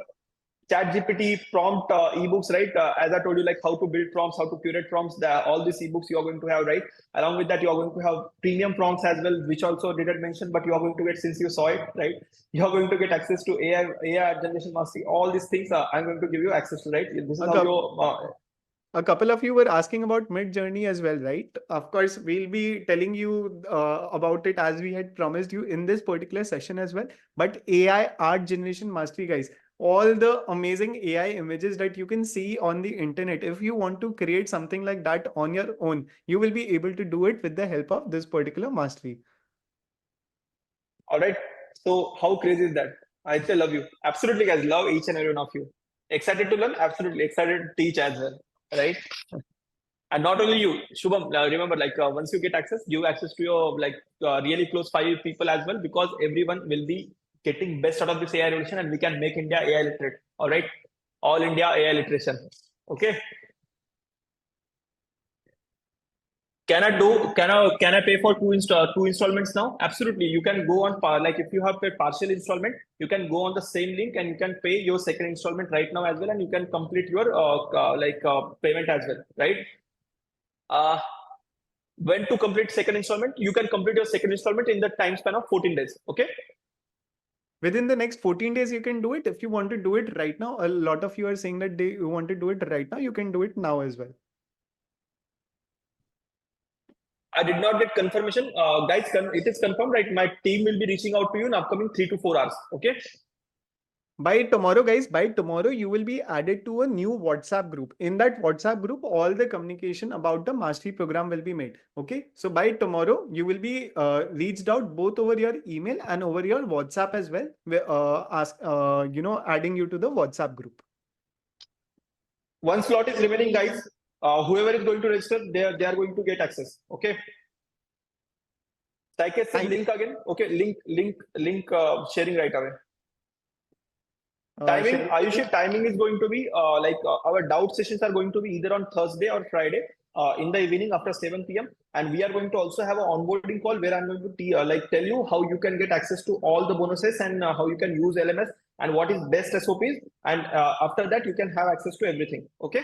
ChatGPT prompt ebooks, right? As I told you, like how to build prompts, how to curate prompts. All these ebooks you are going to have, right? Along with that, you are going to have premium prompts as well, which also didn't mention, but you are going to get since you saw it, right? You are going to get access to AI generation mastery. All these things I'm going to give you access to, right? This is A how couple, you a couple of you were asking about Mid Journey as well, right? Of course, we'll be telling you about it as we had promised you in this particular session as well. But AI art generation mastery, guys, all the amazing AI images that you can see on the internet, if you want to create something like that on your own, you will be able to do it with the help of this particular mastery. All right. So how crazy is that? I still love you. Absolutely, guys. Love each and every one of you. Excited to learn? Absolutely. Excited to teach as well. Right? And not only you, Shubham, remember, like once you get access, give access to your like really close 5 people as well, because everyone will be getting best out of this AI revolution, and we can make India AI literate. All right. All India AI literation. Okay. Can I pay for two installments now? Absolutely. You can go on like if you have paid partial installment, you can go on the same link and you can pay your second installment right now as well, and you can complete your payment as well, right? Uh, when to complete second installment? You can complete your second installment in the time span of 14 days. Okay. Within the next 14 days, you can do it. If you want to do it right now, a lot of you are saying that they want to do it right now. You can do it now as well. I did not get confirmation. Guys, it is confirmed, right? My team will be reaching out to you in upcoming 3 to 4 hours. Okay. By tomorrow, guys, by tomorrow, you will be added to a new WhatsApp group. In that WhatsApp group, all the communication about the mastery program will be made. Okay. So by tomorrow, you will be reached out both over your email and over your WhatsApp as well. Adding you to the WhatsApp group. One slot is remaining, guys. Whoever is going to register, they are going to get access. Okay. Saikesh said link again. Okay, link sharing right away. Timing, Ayushi, timing is going to be our doubt sessions are going to be either on Thursday or Friday in the evening after 7 p.m. And we are going to also have an onboarding call where I'm going to tell you how you can get access to all the bonuses and how you can use LMS and what is best SOPs. And after that, you can have access to everything. Okay.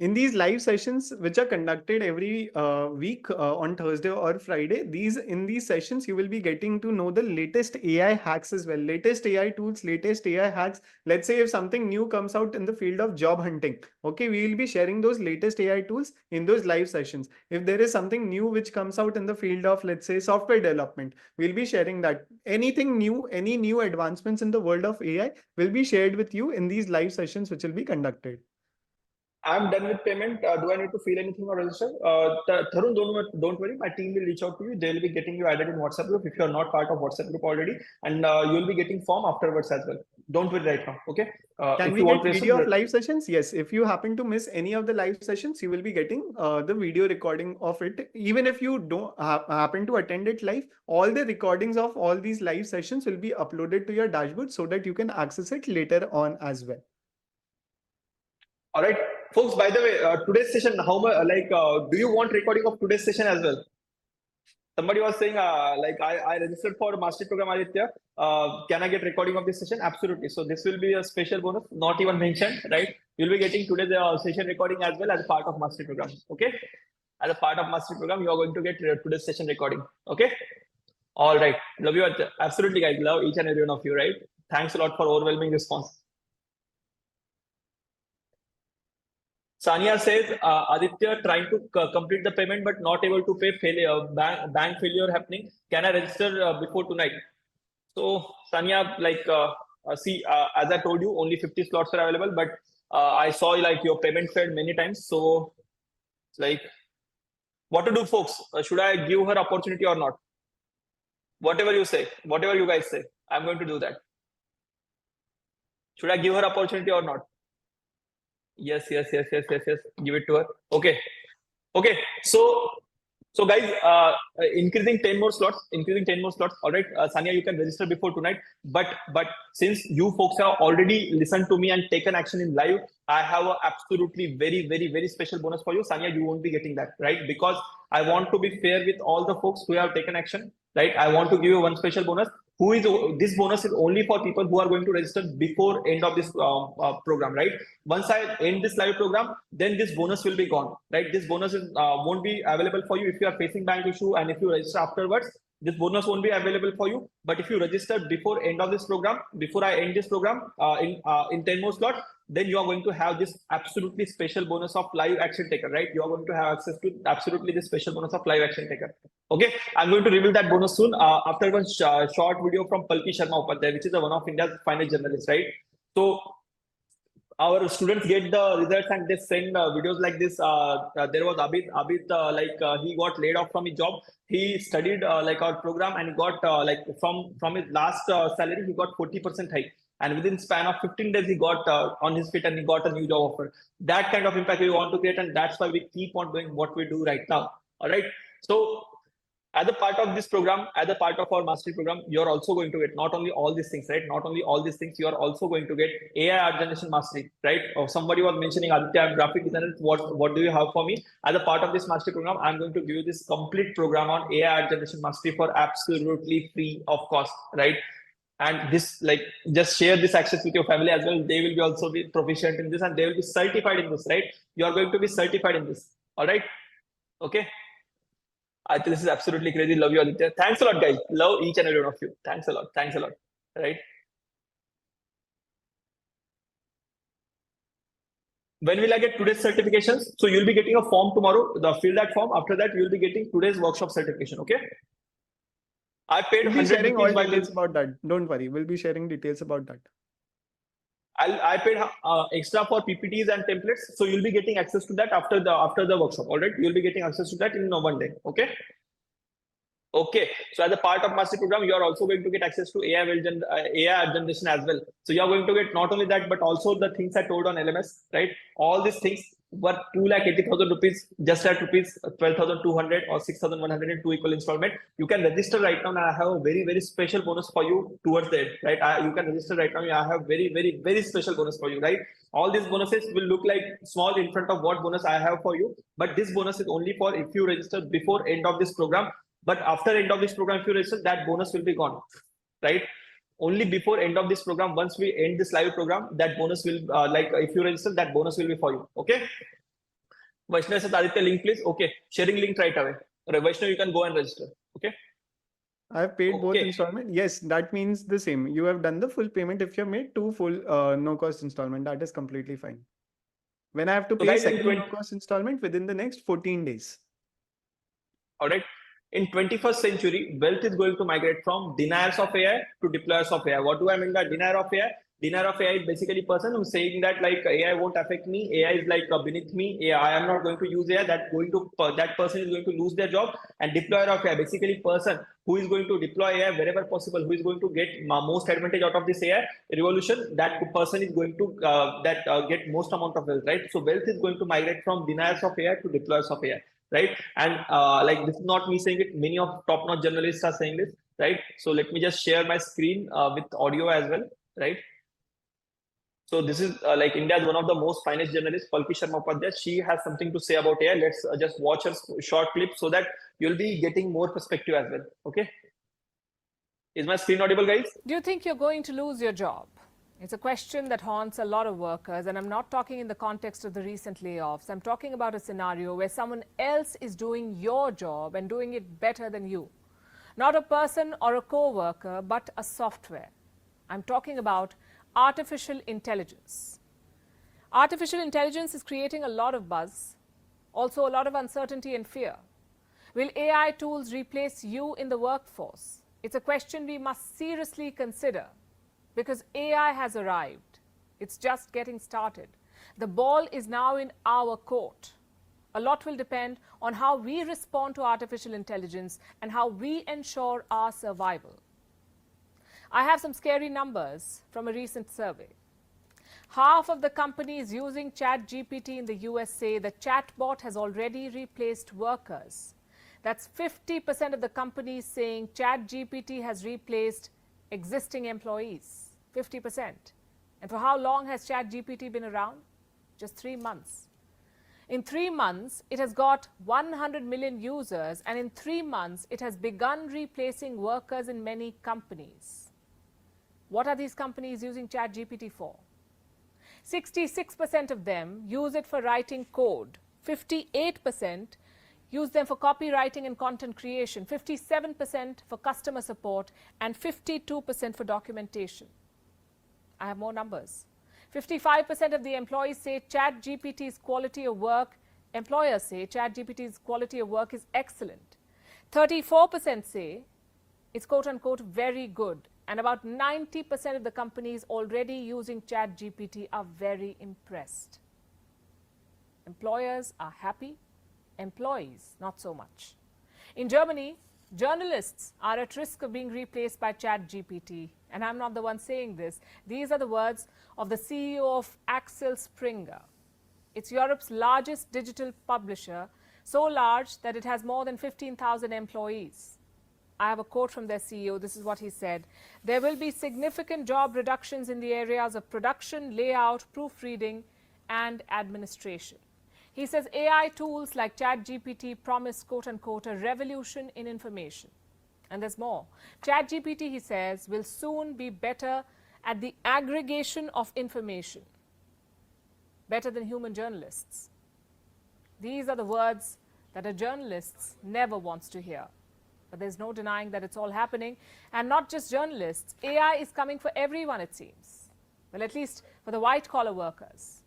in these live sessions, which are conducted every week on Thursday or Friday, in these sessions you will be getting to know the latest AI hacks as well, latest AI tools, latest AI hacks. Let's say if something new comes out in the field of job hunting, okay, we will be sharing those latest AI tools in those live sessions. If there is something new which comes out in the field of, let's say, software development, we'll be sharing that. Anything new, any new advancements in the world of AI will be shared with you in these live sessions which will be conducted. I'm done with payment. Do I need to fill anything or register? Tharun, don't worry. My team will reach out to you. They will be getting you added in WhatsApp group if you are not part of WhatsApp group already, and you'll be getting form afterwards as well. Don't worry right now. Okay. Can if we you want get to video register, of live sessions? Yes. If you happen to miss any of the live sessions, you will be getting the video recording of it. Even if you don't happen to attend it live, all the recordings of all these live sessions will be uploaded to your dashboard so that you can access it later on as well. all right, folks. By the way, today's session, how much? Do you want recording of today's session as well? Somebody was saying, I registered for mastery program, Aditya. Can I get recording of this session? Absolutely. So this will be a special bonus, not even mentioned, right? You'll be getting today's session recording as well as part of mastery program. Okay. As a part of mastery program, you are going to get today's session recording. Okay. All right. Love you. Absolutely, guys. Love each and every one of you, right? Thanks a lot for overwhelming response. Sania says, Aditya trying to complete the payment but not able to pay, failure, bank failure happening. Can I register before tonight? So Sania, see, as I told you, only 50 slots are available, but I saw like your payment failed many times. So like, what to do, folks? Should I give her opportunity or not? Whatever you say, whatever you guys say, I'm going to do that. Should I give her opportunity or not? Yes. Give it to her. Okay. So guys, increasing 10 more slots. All right, Sanya, you can register before tonight. But since you folks have already listened to me and taken action in live, I have a absolutely very special bonus for you. Sanya, you won't be getting that, right? Because I want to be fair with all the folks who have taken action, right? I want to give you one special bonus. This bonus is only for people who are going to register before end of this program, right? Once I end this live program, then this bonus will be gone, right? This bonus is won't be available for you if you are facing bank issue, and if you register afterwards, this bonus won't be available for you. But if you register before end of this program, before I end this program in 10 more slots, then you are going to have this absolutely special bonus of live action taker, right? You are going to have access to absolutely this special bonus of live action taker. Okay, I'm going to reveal that bonus soon after one short video from Palki Sharma Upadhyay, which is one of India's finest journalists, right? So our students get the results and they send videos like this. There was Abid, he got laid off from his job. He studied like our program and he got from his last salary, he got 40% hike. And within span of 15 days, he got on his feet and he got a new job offer. That kind of impact we want to create, and that's why we keep on doing what we do right now. All right. So as a part of this program, as a part of our mastery program, you're also going to get not only all these things, right? Not only all these things, you are also going to get AI art generation mastery, right? Or somebody was mentioning, Aditya, I'm graphic designer. What do you have for me? As a part of this mastery program, I'm going to give you this complete program on AI art generation mastery for absolutely free of cost, right? And this, like, just share this access with your family as well. They will be also be proficient in this and they will be certified in this, right? You are going to be certified in this. All right. Okay. I think this is absolutely crazy. Love you, Aditya. Thanks a lot, guys. Love each and every one of you. Thanks a lot. Right? When will I get today's certifications? So you'll be getting a form tomorrow. Fill that form. After that, you'll be getting today's workshop certification. Okay. I paid We'll be 100 sharing all rupees by details about that. Don't worry. We'll be sharing details about that. I paid extra for PPTs and templates, so you'll be getting access to that after the workshop. All right, you'll be getting access to that in one day. Okay. Okay, so as a part of master program, you are also going to get access to AI generation as well. So you are going to get not only that, but also the things I told on LMS, right? All these things were 2,80,000 rupees, just at rupees 12,200 or 6,100 in two equal installment. You can register right now, and I have a very special bonus for you towards the end, right? You can register right now. I have very special bonus for you, right? All these bonuses will look like small in front of what bonus I have for you, but this bonus is only for if you register before end of this program. But after end of this program, if you register, that bonus will be gone, right? Only before end of this program, once we end this live program, that bonus will, if you register, that bonus will be for you. Okay. Vaishnav says, Aditya, link please. Okay, sharing link right away. Vaishnav, you can go and register. Okay. I have paid both Okay. installment. Yes, that means the same. You have done the full payment if you have made two full no cost installment. That is completely fine. When I have to So pay guys, in second no cost installment within the next 14 days. all right. In 21st century, wealth is going to migrate from deniers of AI to deployers of AI. What do I mean by denier of AI? Denier of AI is basically a person who's saying that like AI won't affect me. AI is like beneath me. AI, I am not going to use AI. That person is going to lose their job. And deployer of AI, basically person who is going to deploy AI wherever possible, who is going to get most advantage out of this AI revolution. That person is going to get most amount of wealth, right? So wealth is going to migrate from deniers of AI to deployers of AI, right? And like this is not me saying it, many of top-notch journalists are saying this, right? So let me just share my screen with audio as well, right? So this is like India's one of the most finest journalists, Palki Sharma Upadhyay. She has something to say about AI. Let's just watch her short clip so that you'll be getting more perspective as well. Okay. Is my screen audible, guys? Do you think you're going to lose your job? It's a question that haunts a lot of workers, and I'm not talking in the context of the recent layoffs. I'm talking about a scenario where someone else is doing your job and doing it better than you. Not a person or a co-worker, but a software. I'm talking about artificial intelligence. Artificial intelligence is creating a lot of buzz, also a lot of uncertainty and fear. Will AI tools replace you in the workforce? It's a question we must seriously consider because AI has arrived. It's just getting started. The ball is now in our court. A lot will depend on how we respond to artificial intelligence and how we ensure our survival. I have some scary numbers from a recent survey. Half of the companies using ChatGPT in the US say the chatbot has already replaced workers. That's 50% of the companies saying ChatGPT has replaced existing employees. 50%. And for how long has ChatGPT been around? Just 3 months. In 3 months, it has got 100 million users, and in 3 months, it has begun replacing workers in many companies. What are these companies using ChatGPT for? 66% of them use it for writing code. 58% use them for copywriting and content creation, 57% for customer support, and 52% for documentation. I have more numbers. 55% of the employees say ChatGPT's quality of work, employers say ChatGPT's quality of work is excellent. 34% say it's quote unquote very good. And about 90% of the companies already using ChatGPT are very impressed. Employers are happy. Employees, not so much. In Germany, journalists are at risk of being replaced by ChatGPT. And I'm not the one saying this. These are the words of the CEO of Axel Springer. It's Europe's largest digital publisher, so large that it has more than 15,000 employees. I have a quote from their CEO. This is what he said. There will be significant job reductions in the areas of production, layout, proofreading, and administration. He says AI tools like ChatGPT promise, quote unquote, a revolution in information. And there's more. ChatGPT, he says, will soon be better at the aggregation of information, better than human journalists. These are the words that a journalist never wants to hear. But there's no denying that it's all happening. And not just journalists. AI is coming for everyone, it seems. Well, at least for the white-collar workers.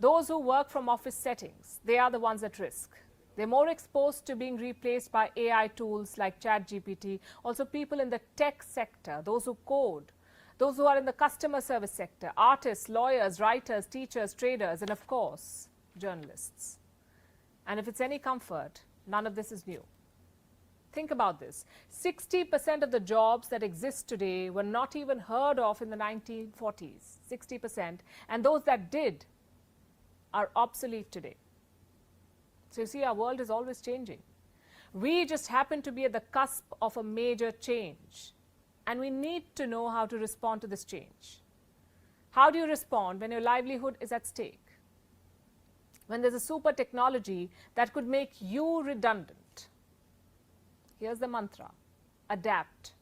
Those who work from office settings, they are the ones at risk. They're more exposed to being replaced by AI tools like ChatGPT. Also people in the tech sector, those who code, those who are in the customer service sector, artists, lawyers, writers, teachers, traders, and of course, journalists. And if it's any comfort, none of this is new. Think about this. 60% of the jobs that exist today were not even heard of in the 1940s. 60%. And those that did are obsolete today. So you see, our world is always changing. We just happen to be at the cusp of a major change. And we need to know how to respond to this change. How do you respond when your livelihood is at stake? When there's a super technology that could make you redundant? Here's the mantra: adapt.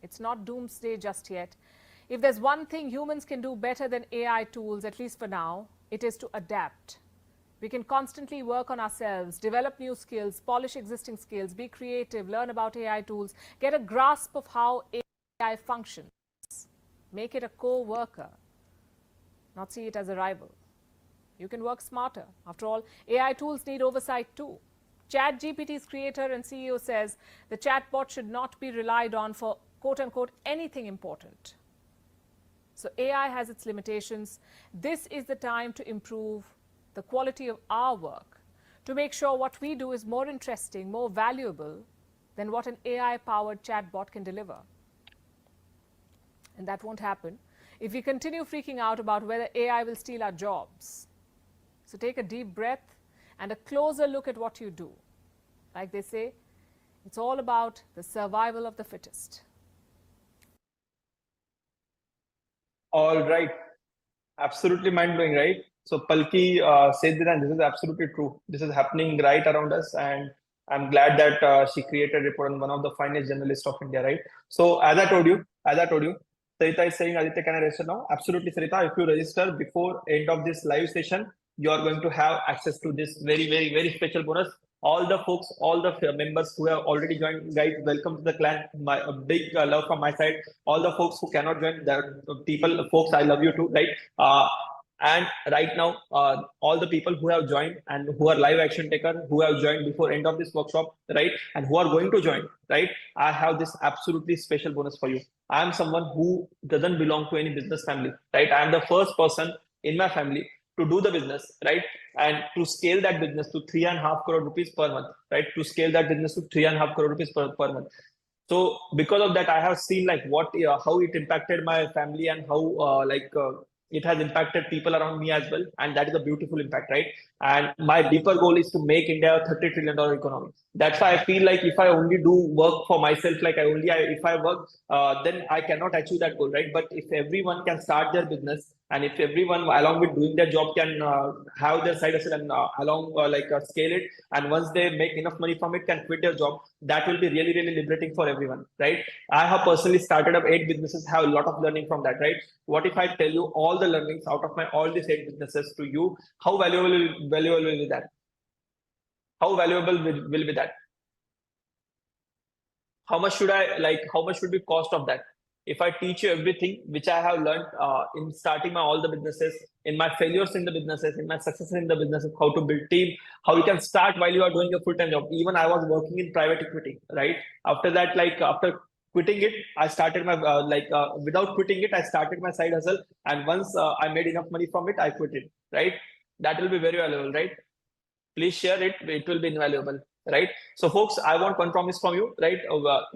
It's not doomsday just yet. If there's one thing humans can do better than AI tools, at least for now, it is to adapt. We can constantly work on ourselves, develop new skills, polish existing skills, be creative, learn about AI tools, get a grasp of how AI functions, make it a co-worker, not see it as a rival. You can work smarter. After all, AI tools need oversight too. ChatGPT's creator and CEO says the chatbot should not be relied on for quote-unquote anything important. So AI has its limitations. This is the time to improve the quality of our work, to make sure what we do is more interesting, more valuable than what an AI-powered chatbot can deliver. And that won't happen if we continue freaking out about whether AI will steal our jobs. So take a deep breath and a closer look at what you do. Like they say, it's all about the survival of the fittest. All right. Absolutely mind-blowing, right? So Palki said that, and this is absolutely true. This is happening right around us, and I'm glad that she created a report on one of the finest journalists of India, right? So as I told you, Sarita is saying, Aditya, can I register now? Absolutely, Sarita. If you register before end of this live session, you are going to have access to this very, very, very special bonus. All the folks, all the members who have already joined, guys, welcome to the clan. A big love from my side. All the folks who cannot join, the folks, I love you too, right? And right now, all the people who have joined and who are live action taker, who have joined before end of this workshop, right? And who are going to join, right? I have this absolutely special bonus for you. I am someone who doesn't belong to any business family, right? I am the first person in my family to do the business, right? And to scale that business to 3.5 crore rupees per month, right? To scale that business to 3.5 crore rupees per month. So because of that, I have seen like how it impacted my family and how it has impacted people around me as well. And that is a beautiful impact, right? And my deeper goal is to make India a $30 trillion economy. That's why I feel like if I only do work for myself, like if I work, then I cannot achieve that goal, right? But if everyone can start their business, and if everyone along with doing their job can have their side hustle and scale it, and once they make enough money from it, can quit their job, that will be really, really liberating for everyone, right? I have personally started up 8 businesses, have a lot of learning from that, right? What if I tell you all the learnings out of all these 8 businesses to you? How valuable will be that? How valuable will be that? How much should be cost of that? If I teach you everything which I have learned in starting all the businesses, in my failures in the businesses, in my successes in the businesses, how to build team, how you can start while you are doing a full-time job. Even I was working in private equity, right? After that, after quitting it, I started my without quitting it, I started my side hustle, and once I made enough money from it, I quit it, right? That will be very valuable, right? Please share it. It will be invaluable, right? So folks, I want one promise from you, right?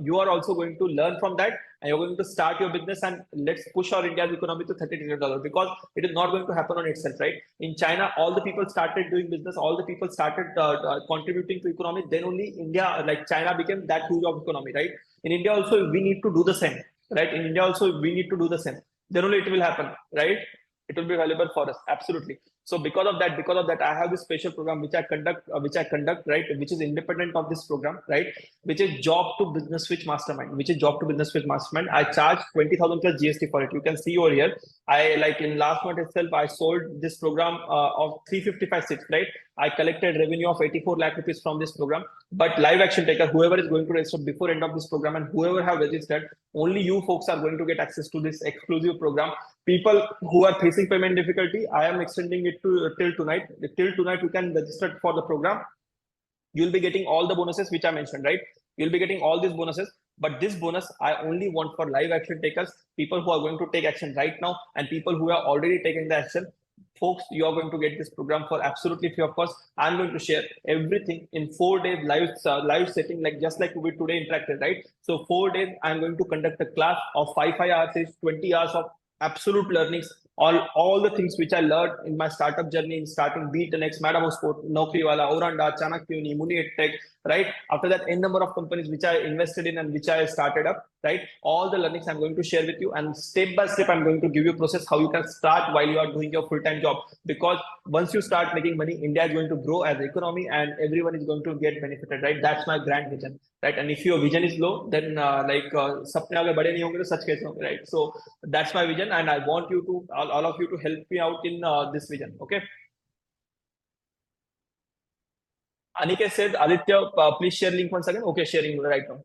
You are also going to learn from that, and you're going to start your business, and let's push our India's economy to $30 trillion, because it is not going to happen on itself, right? In China, all the people started doing business, all the people started contributing to economy. Then only India, like China, became that huge of economy, right? In India also, we need to do the same, right? In India also, we need to do the same. Then only it will happen, right? It will be valuable for us, absolutely. So because of that, I have this special program which I conduct, right, which is independent of this program, right, which is Job to Business Switch Mastermind, I charge 20,000 plus GST for it. You can see over here. In last month itself, I sold this program of 355 seats, right? I collected revenue of 84 lakh rupees from this program. But live action taker, whoever is going to register before end of this program, and whoever have registered, only you folks are going to get access to this exclusive program. People who are facing payment difficulty, I am extending it to till tonight. Till tonight, you can register for the program. You'll be getting all the bonuses which I mentioned, right? You'll be getting all these bonuses. But this bonus, I only want for live action takers, people who are going to take action right now, and people who are already taking the action. Folks, you are going to get this program for absolutely free of cost. I'm going to share everything in 4 days live setting, just like we today interacted, right? So 4 days, I'm going to conduct a class of 5 hours, 20 hours of absolute learnings, all the things which I learned in my startup journey, in starting B10X, Madam Sport, Naukriwala, Oranda, Chanakya, Muni EdTech, right? After that, n number of companies which I invested in and which I started up, right? All the learnings I'm going to share with you, and step by step, I'm going to give you a process how you can start while you are doing your full-time job. Because once you start making money, India is going to grow as an economy, and everyone is going to get benefited, right? That's my grand vision, right? And if your vision is low, then sapne aage bade nahi honge, to sach kaise honge, right? So that's my vision, and I want you to all of you to help me out in this vision, okay? Aniket said, Aditya, please share link once again. Okay, sharing right now.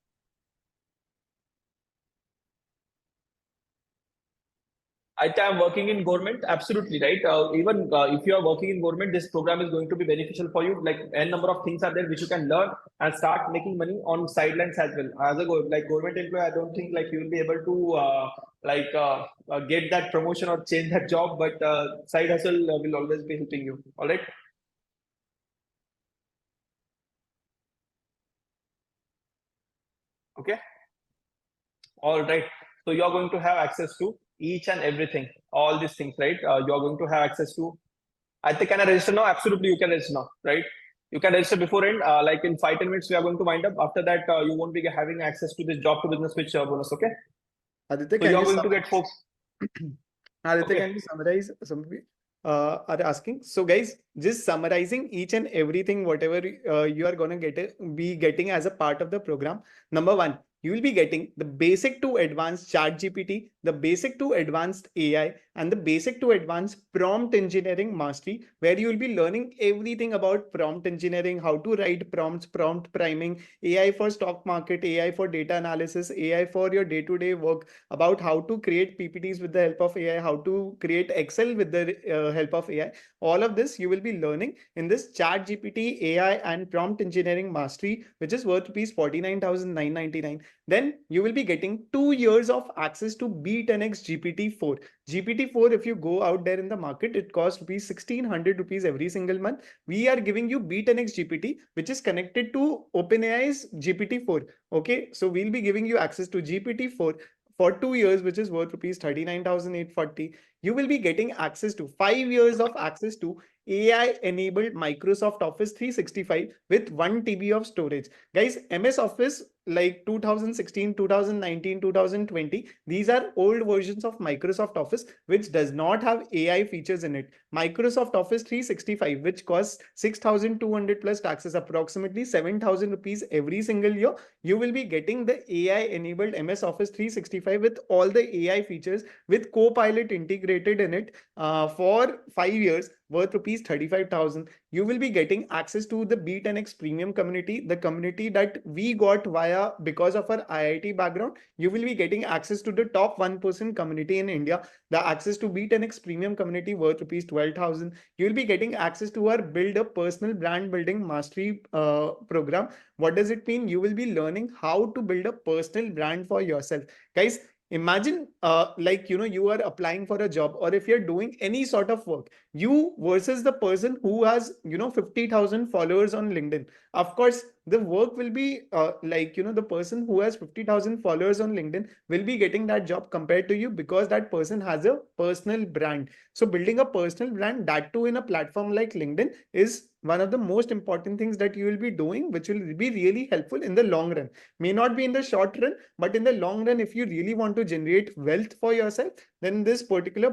I am working in government, absolutely right. Even if you are working in government, this program is going to be beneficial for you. Like n number of things are there which you can learn and start making money on sidelines as well. As a like government employee, I don't think like you will be able to get that promotion or change that job, but side hustle will always be helping you. All right. Okay. All right. So you're going to have access to each and everything, all these things, right? You're going to have access to. I think, can I register now? Absolutely, you can register now, right? You can register before end. Like in 5-10 minutes, we are going to wind up. After that, you won't be having access to this job to business switch bonus. Okay. Aditya, So can you're you going to get folks. Aditya, Okay. can you summarize? Some are asking. So, guys, just summarizing each and everything, whatever you are gonna be getting as a part of the program. Number one, you will be getting the basic to advanced chat GPT, the basic to advanced AI, and the basic to advanced prompt engineering mastery, where you will be learning everything about prompt engineering, how to write prompts, prompt priming, AI for stock market, AI for data analysis, AI for your day-to-day work, about how to create PPTs with the help of AI, how to create Excel with the help of AI. All of this you will be learning in this Chat GPT AI and Prompt Engineering Mastery, which is worth rupees 49,999. Then you will be getting 2 years of access to B10X GPT-4. GPT-4, if you go out there in the market, it costs rupees 1600 rupees every single month. We are giving you B10X GPT, which is connected to OpenAI's GPT-4. Okay, so we'll be giving you access to GPT-4 for 2 years, which is worth rupees 39,840. You will be getting access to 5 years of access to AI enabled Microsoft Office 365 with 1 TB of storage. Guys, MS Office like 2016, 2019, 2020, these are old versions of Microsoft Office which does not have AI features in it. Microsoft Office 365, which costs 6,200 plus taxes, approximately 7,000 rupees every single year, you will be getting the AI enabled MS Office 365 with all the AI features with Copilot integrated in it for 5 years, worth rupees 35,000. You will be getting access to the B10X premium community, the community that we got via because of our IIT background. You will be getting access to the top 1% community in India, the access to B10X premium community worth rupees 12,000. You will be getting access to our Build a Personal Brand Building Mastery program. What does it mean? You will be learning how to build a personal brand for yourself. Guys, imagine you are applying for a job, or if you're doing any sort of work, you versus the person who has 50,000 followers on LinkedIn. Of course, the work will be the person who has 50,000 followers on LinkedIn will be getting that job compared to you, because that person has a personal brand. So building a personal brand, that too in a platform like LinkedIn, is one of the most important things that you will be doing, which will be really helpful in the long run. May not be in the short run, but in the long run, if you really want to generate wealth for yourself, then this particular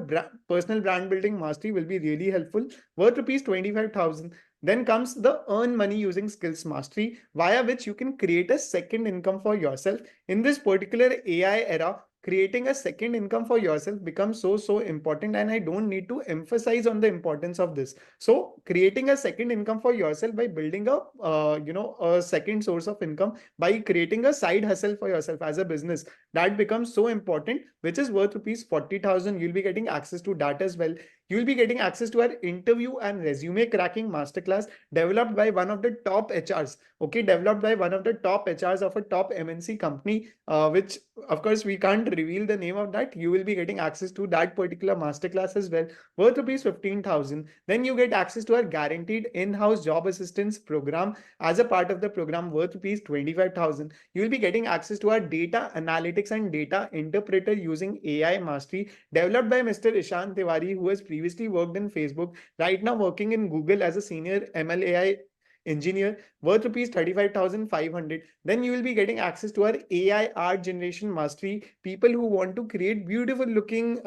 personal brand building mastery will be really helpful, worth rupees 25,000. Then comes the earn money using skills mastery, via which you can create a second income for yourself. In this particular AI era, creating a second income for yourself becomes so important, and I don't need to emphasize on the importance of this. So creating a second income for yourself by building a second source of income, by creating a side hustle for yourself as a business, that becomes so important, which is worth rupees 40,000. You'll be getting access to that as well. You'll be getting access to our interview and resume cracking masterclass, developed by one of the top HRs. Okay, developed by one of the top HRs of a top MNC company, which of course we can't reveal the name of that. You will be getting access to that particular masterclass as well, worth rupees 15,000. Then you get access to our guaranteed in-house job assistance program as a part of the program, worth rupees 25,000. You will be getting access to our data analytics and data interpreter using AI mastery, developed by Mr. Ishan Tiwari, who has previously worked in Facebook, right now working in Google as a senior ML AI engineer, worth rupees 35,500. Then you will be getting access to our AI art generation mastery, people who want to create beautiful looking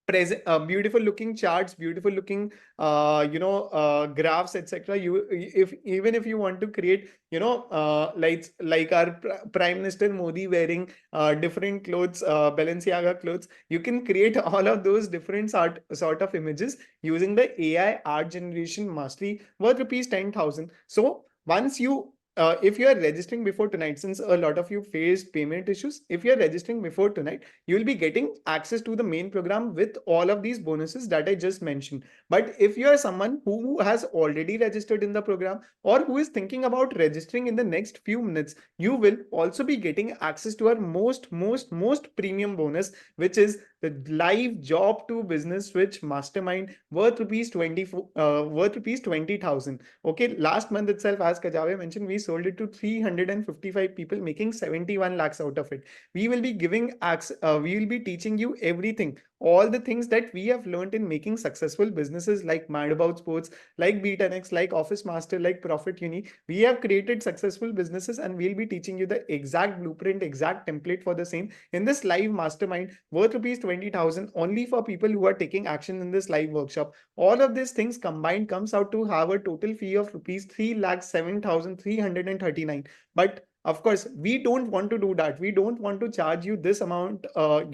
present beautiful looking charts, beautiful looking graphs, etc. You, if even if you want to create, like our Prime Minister Modi wearing different clothes, Balenciaga clothes, you can create all of those different sort of images using the AI art generation mastery worth rupees 10,000. So once you if you are registering before tonight, since a lot of you faced payment issues, if you are registering before tonight, you will be getting access to the main program with all of these bonuses that I just mentioned. But if you are someone who has already registered in the program or who is thinking about registering in the next few minutes, you will also be getting access to our most premium bonus, which is the live job to business switch mastermind worth rupees 20,000. Okay, last month itself, as Kajave mentioned, we sold it to 355 people, making 71 lakhs out of it. We will be giving access, we will be teaching you everything, all the things that we have learned in making successful businesses like Mad About Sports, like B10X, like Office Master, like Profit Uni. We have created successful businesses and we'll be teaching you the exact blueprint, exact template for the same in this live mastermind worth rupees 20,000 only for people who are taking action in this live workshop. All of these things combined comes out to have a total fee of rupees 3,07,339. But of course, we don't want to do that. We don't want to charge you this amount, for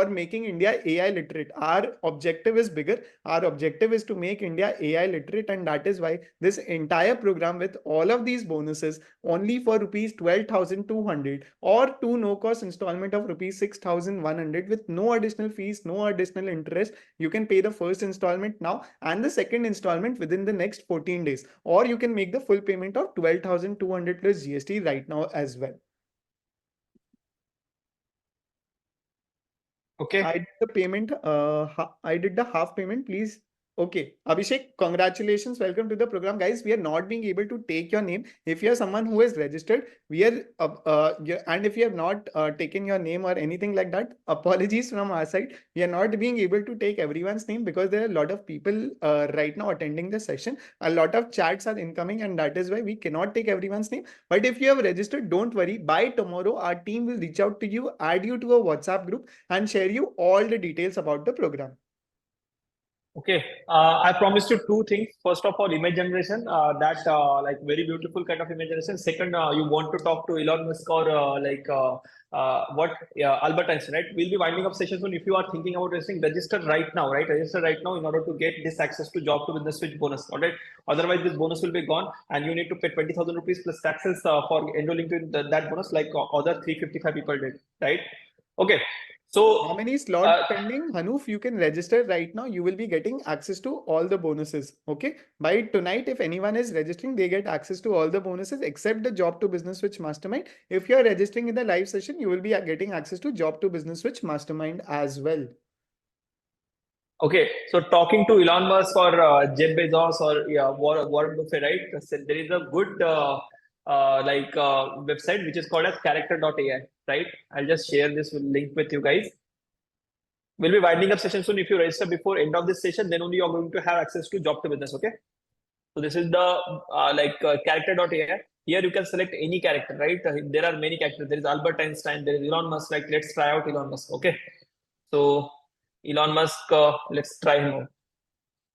making India AI literate. Our objective is bigger. Our objective is to make India AI literate, and that is why this entire program with all of these bonuses only for rupees 12,200 or two no-cost installment of rupees 6,100 with no additional fees, no additional interest. You can pay the first installment now and the second installment within the next 14 days, or you can make the full payment of 12,200 plus GST right now as well. Okay. I did the payment. I did the half payment. Please. Okay, Abhishek, congratulations. Welcome to the program, guys. We are not being able to take your name. If you are someone who is registered, we are, and if you have not taken your name or anything like that, apologies from our side. We are not being able to take everyone's name because there are a lot of people right now attending the session. A lot of chats are incoming, and that is why we cannot take everyone's name. But if you have registered, don't worry. By tomorrow, our team will reach out to you, add you to a WhatsApp group, and share you all the details about the program. Okay, I promised you two things. First of all, image generation, that like very beautiful kind of image generation. Second, you want to talk to Elon Musk or Albert Einstein, right? We'll be winding up session soon. If you are thinking about registering, register right now, right? Register right now in order to get this access to job to business switch bonus, all right? Otherwise, this bonus will be gone and you need to pay 20,000 rupees plus taxes for enrolling to that bonus like other 355 people did, right? Okay. So how many slots pending? Hanuf, you can register right now. You will be getting access to all the bonuses. Okay. By tonight, if anyone is registering, they get access to all the bonuses except the Job to Business Switch Mastermind. If you are registering in the live session, you will be getting access to Job to Business Switch Mastermind as well. Okay, so talking to Elon Musk or Jeff Bezos or Warren Buffett, right? There is a good website which is called as character.ai, right? I'll just share this link with you guys. We'll be winding up session soon. If you register before end of this session, then only you're going to have access to job to business. Okay. So this is the character.ai. Here you can select any character, right? There are many characters. There is Albert Einstein. There is Elon Musk. Like let's try out Elon Musk. Okay. So Elon Musk, let's try him out.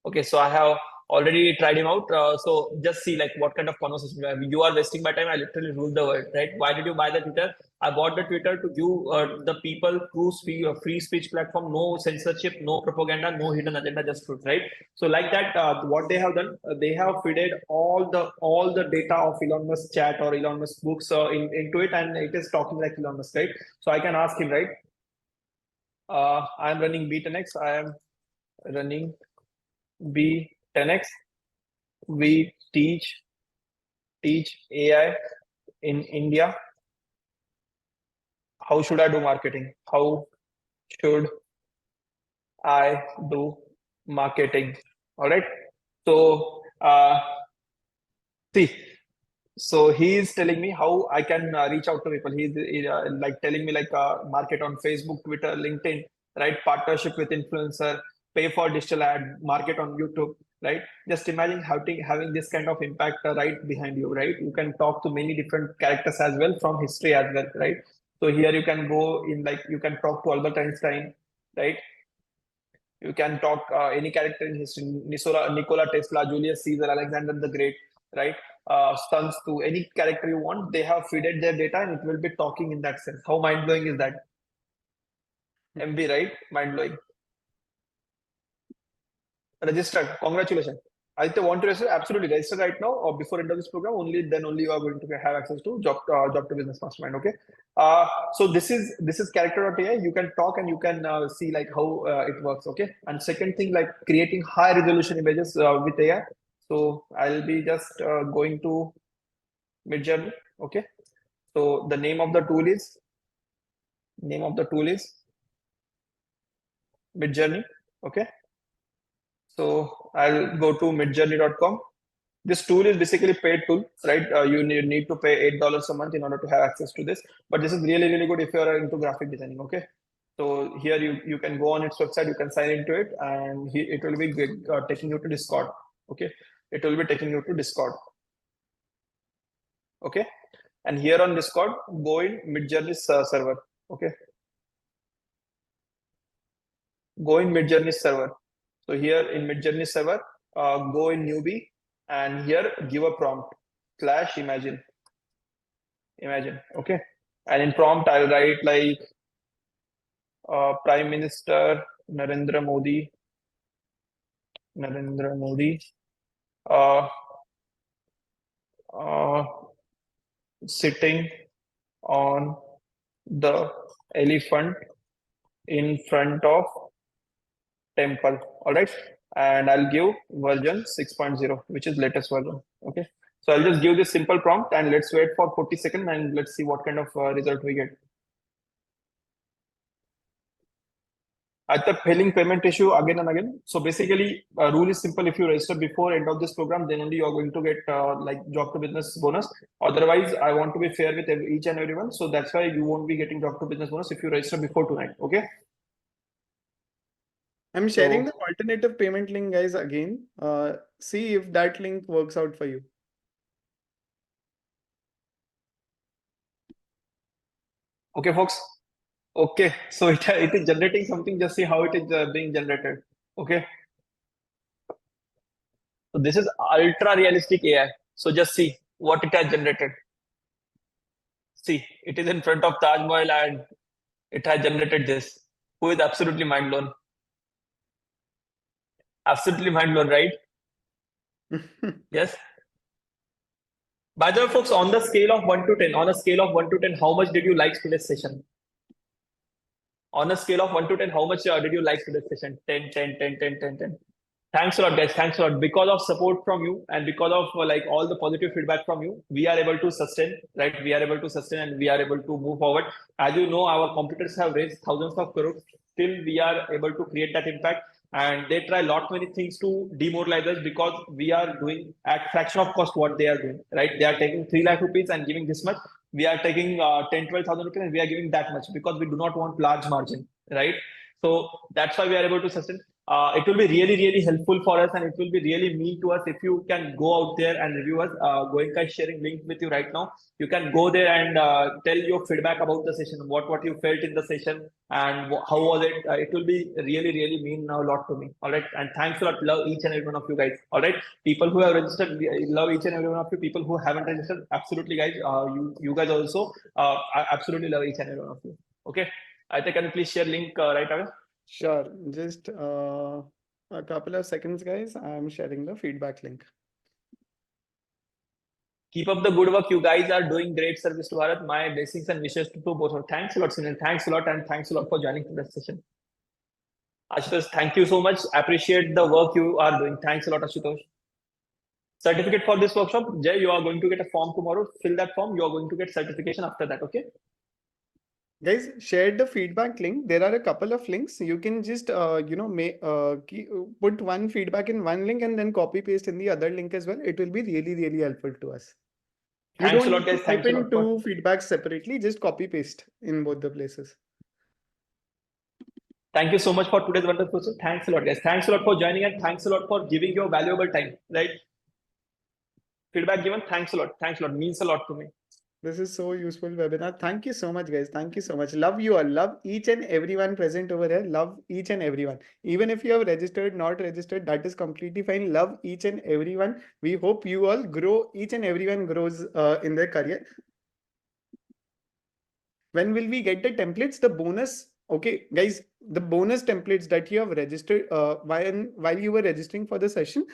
Okay, so I have already tried him out. So just see like what kind of conversation you have. You are wasting my time. I literally ruled the world, right? Why did you buy the Twitter? I bought the Twitter to give the people free speech platform, no censorship, no propaganda, no hidden agenda, just truth, right? So like that, what they have done, they have fed all the data of Elon Musk chat or Elon Musk books into it, and it is talking like Elon Musk, right? So I can ask him, right? I am running B10X. I am running B10X. We teach AI in India. How should I do marketing? How should I do marketing? All right. So see. So he is telling me how I can reach out to people. He's like telling me like market on Facebook, Twitter, LinkedIn, right? Partnership with influencer, pay for digital ad, market on YouTube, right? Just imagine having this kind of impact right behind you, right? You can talk to many different characters as well from history as well, right? So here you can go in, like you can talk to Albert Einstein, right? You can talk any character in history, Nikola Tesla, Julius Caesar, Alexander the Great, right? Sons to any character you want. They have fed their data and it will be talking in that sense. How mind blowing is that? MB, right? Mind blowing. Registered. Congratulations. Aditya, want to register? Absolutely. Register right now or before end of this program. Only you are going to have access to job to business mastermind. Okay. So this is character.ai. You can talk and you can see like how it works. Okay. And second thing, like creating high resolution images with AI. So I'll be just going to Midjourney. Okay. So the name of the tool is Midjourney. Okay. So I'll go to midjourney.com. This tool is basically paid tool, right? You need to pay $8 a month in order to have access to this. But this is really, really good if you are into graphic designing, okay? So here you can go on its website, you can sign into it, and it will be taking you to Discord, okay? It will be taking you to Discord, okay? And here on Discord, go in Midjourney server, okay? Go in Midjourney server. So here in Midjourney server, go in newbie and here give a prompt / imagine, okay? And in prompt, I'll write like Prime Minister Narendra Modi, sitting on the elephant in front of temple. All right. And I'll give version 6.0, which is latest version. Okay. So I'll just give this simple prompt and let's wait for 40 seconds and let's see what kind of result we get. At the failing payment issue again and again. So basically, rule is simple. If you register before end of this program, then only you are going to get like job to business bonus. Otherwise, I want to be fair with each and everyone. So that's why you won't be getting job to business bonus if you register before tonight. Okay. I'm sharing the alternative payment link, guys, again. See if that link works out for you. Okay, folks. Okay, so it is generating something. Just see how it is being generated. Okay. So this is ultra realistic AI. So just see what it has generated. See, it is in front of Taj Mahal and it has generated this. Who is absolutely mind blown? Absolutely mind blown, right? Yes. By the way, folks, on the scale of 1 to 10, how much did you like today's session? On a scale of 1 to 10, how much did you like today's session? 10, 10, 10, 10, 10, 10. Thanks a lot, guys. Thanks a lot. Because of support from you and because of like all the positive feedback from you, we are able to sustain, right? We are able to sustain and we are able to move forward. As you know, our competitors have raised thousands of crores. Still, we are able to create that impact. And they try many things to demoralize us because we are doing at fraction of cost what they are doing, right? They are taking 3 lakh rupees and giving this much. We are taking 10, 12,000 rupees and we are giving that much because we do not want large margin, right? So that's why we are able to sustain. It will be really, really helpful for us and it will be really mean to us if you can go out there and review us. Goenka is sharing link with you right now. You can go there and tell your feedback about the session, what you felt in the session and how was it. It will be really, really mean a lot to me. All right. And thanks a lot. Love each and every one of you guys. All right. People who have registered, love each and every one of you. People who haven't registered, absolutely guys. You guys also, I absolutely love each and every one of you. Okay. I think, can you please share link right away? Sure. Just a couple of seconds, guys. I'm sharing the feedback link. Keep up the good work. You guys are doing great service to Bharat. My blessings and wishes to both. Thanks a lot, Sunil. Thanks a lot, and thanks a lot for joining today's session. Ashutosh, thank you so much. Appreciate the work you are doing. Thanks a lot, Ashutosh. Certificate for this workshop. Jay, you are going to get a form tomorrow. Fill that form. You are going to get certification after that. Okay. Guys, share the feedback link. There are a couple of links. You can just, put one feedback in one link and then copy paste in the other link as well. It will be really, really helpful to us. Thanks a lot, guys. Thanks a lot. Two feedbacks separately. Just copy paste in both the places. Thank you so much for today's wonderful session. Thanks a lot, guys. Thanks a lot for joining and thanks a lot for giving your valuable time. Right? Feedback given. Thanks a lot. Thanks a lot. Means a lot to me. This is so useful webinar. Thank you so much, guys. Thank you so much. Love you all. Love each and everyone present over here. Love each and everyone. Even if you have registered, not registered, that is completely fine. Love each and everyone. We hope you all grow. Each and everyone grows in their career. When will we get the templates? The bonus. Okay, guys, the bonus templates that you have registered while you were registering for the session,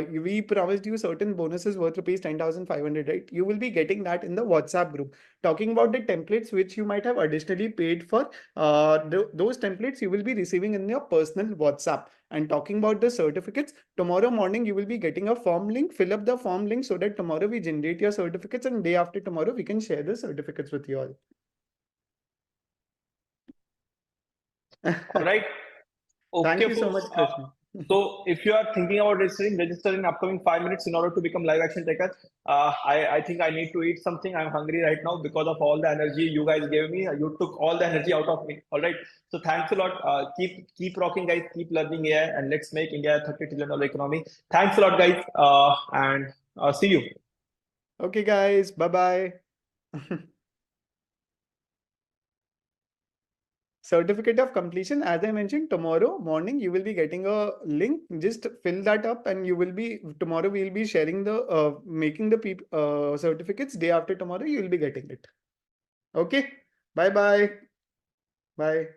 we promised you certain bonuses worth rupees 10,500, right? You will be getting that in the WhatsApp group. Talking about the templates which you might have additionally paid for, those templates you will be receiving in your personal WhatsApp. And talking about the certificates, tomorrow morning you will be getting a form link. Fill up the form link so that tomorrow we generate your certificates, and day after tomorrow we can share the certificates with you all. All right. Thank Okay, you so much, folks. Krishna. So if you are thinking about register in upcoming 5 minutes in order to become live action takers. I think I need to eat something. I'm hungry right now because of all the energy you guys gave me. You took all the energy out of me. All right. So thanks a lot. Keep rocking, guys. Keep learning AI, and let's make India a $30 trillion economy. Thanks a lot, guys. And see you. Okay, guys. Bye-bye. Certificate of completion, as I mentioned, tomorrow morning you will be getting a link. Just fill that up, and you will be tomorrow we'll be sharing the making the certificates. Day after tomorrow you will be getting it. Okay. Bye-bye. Bye.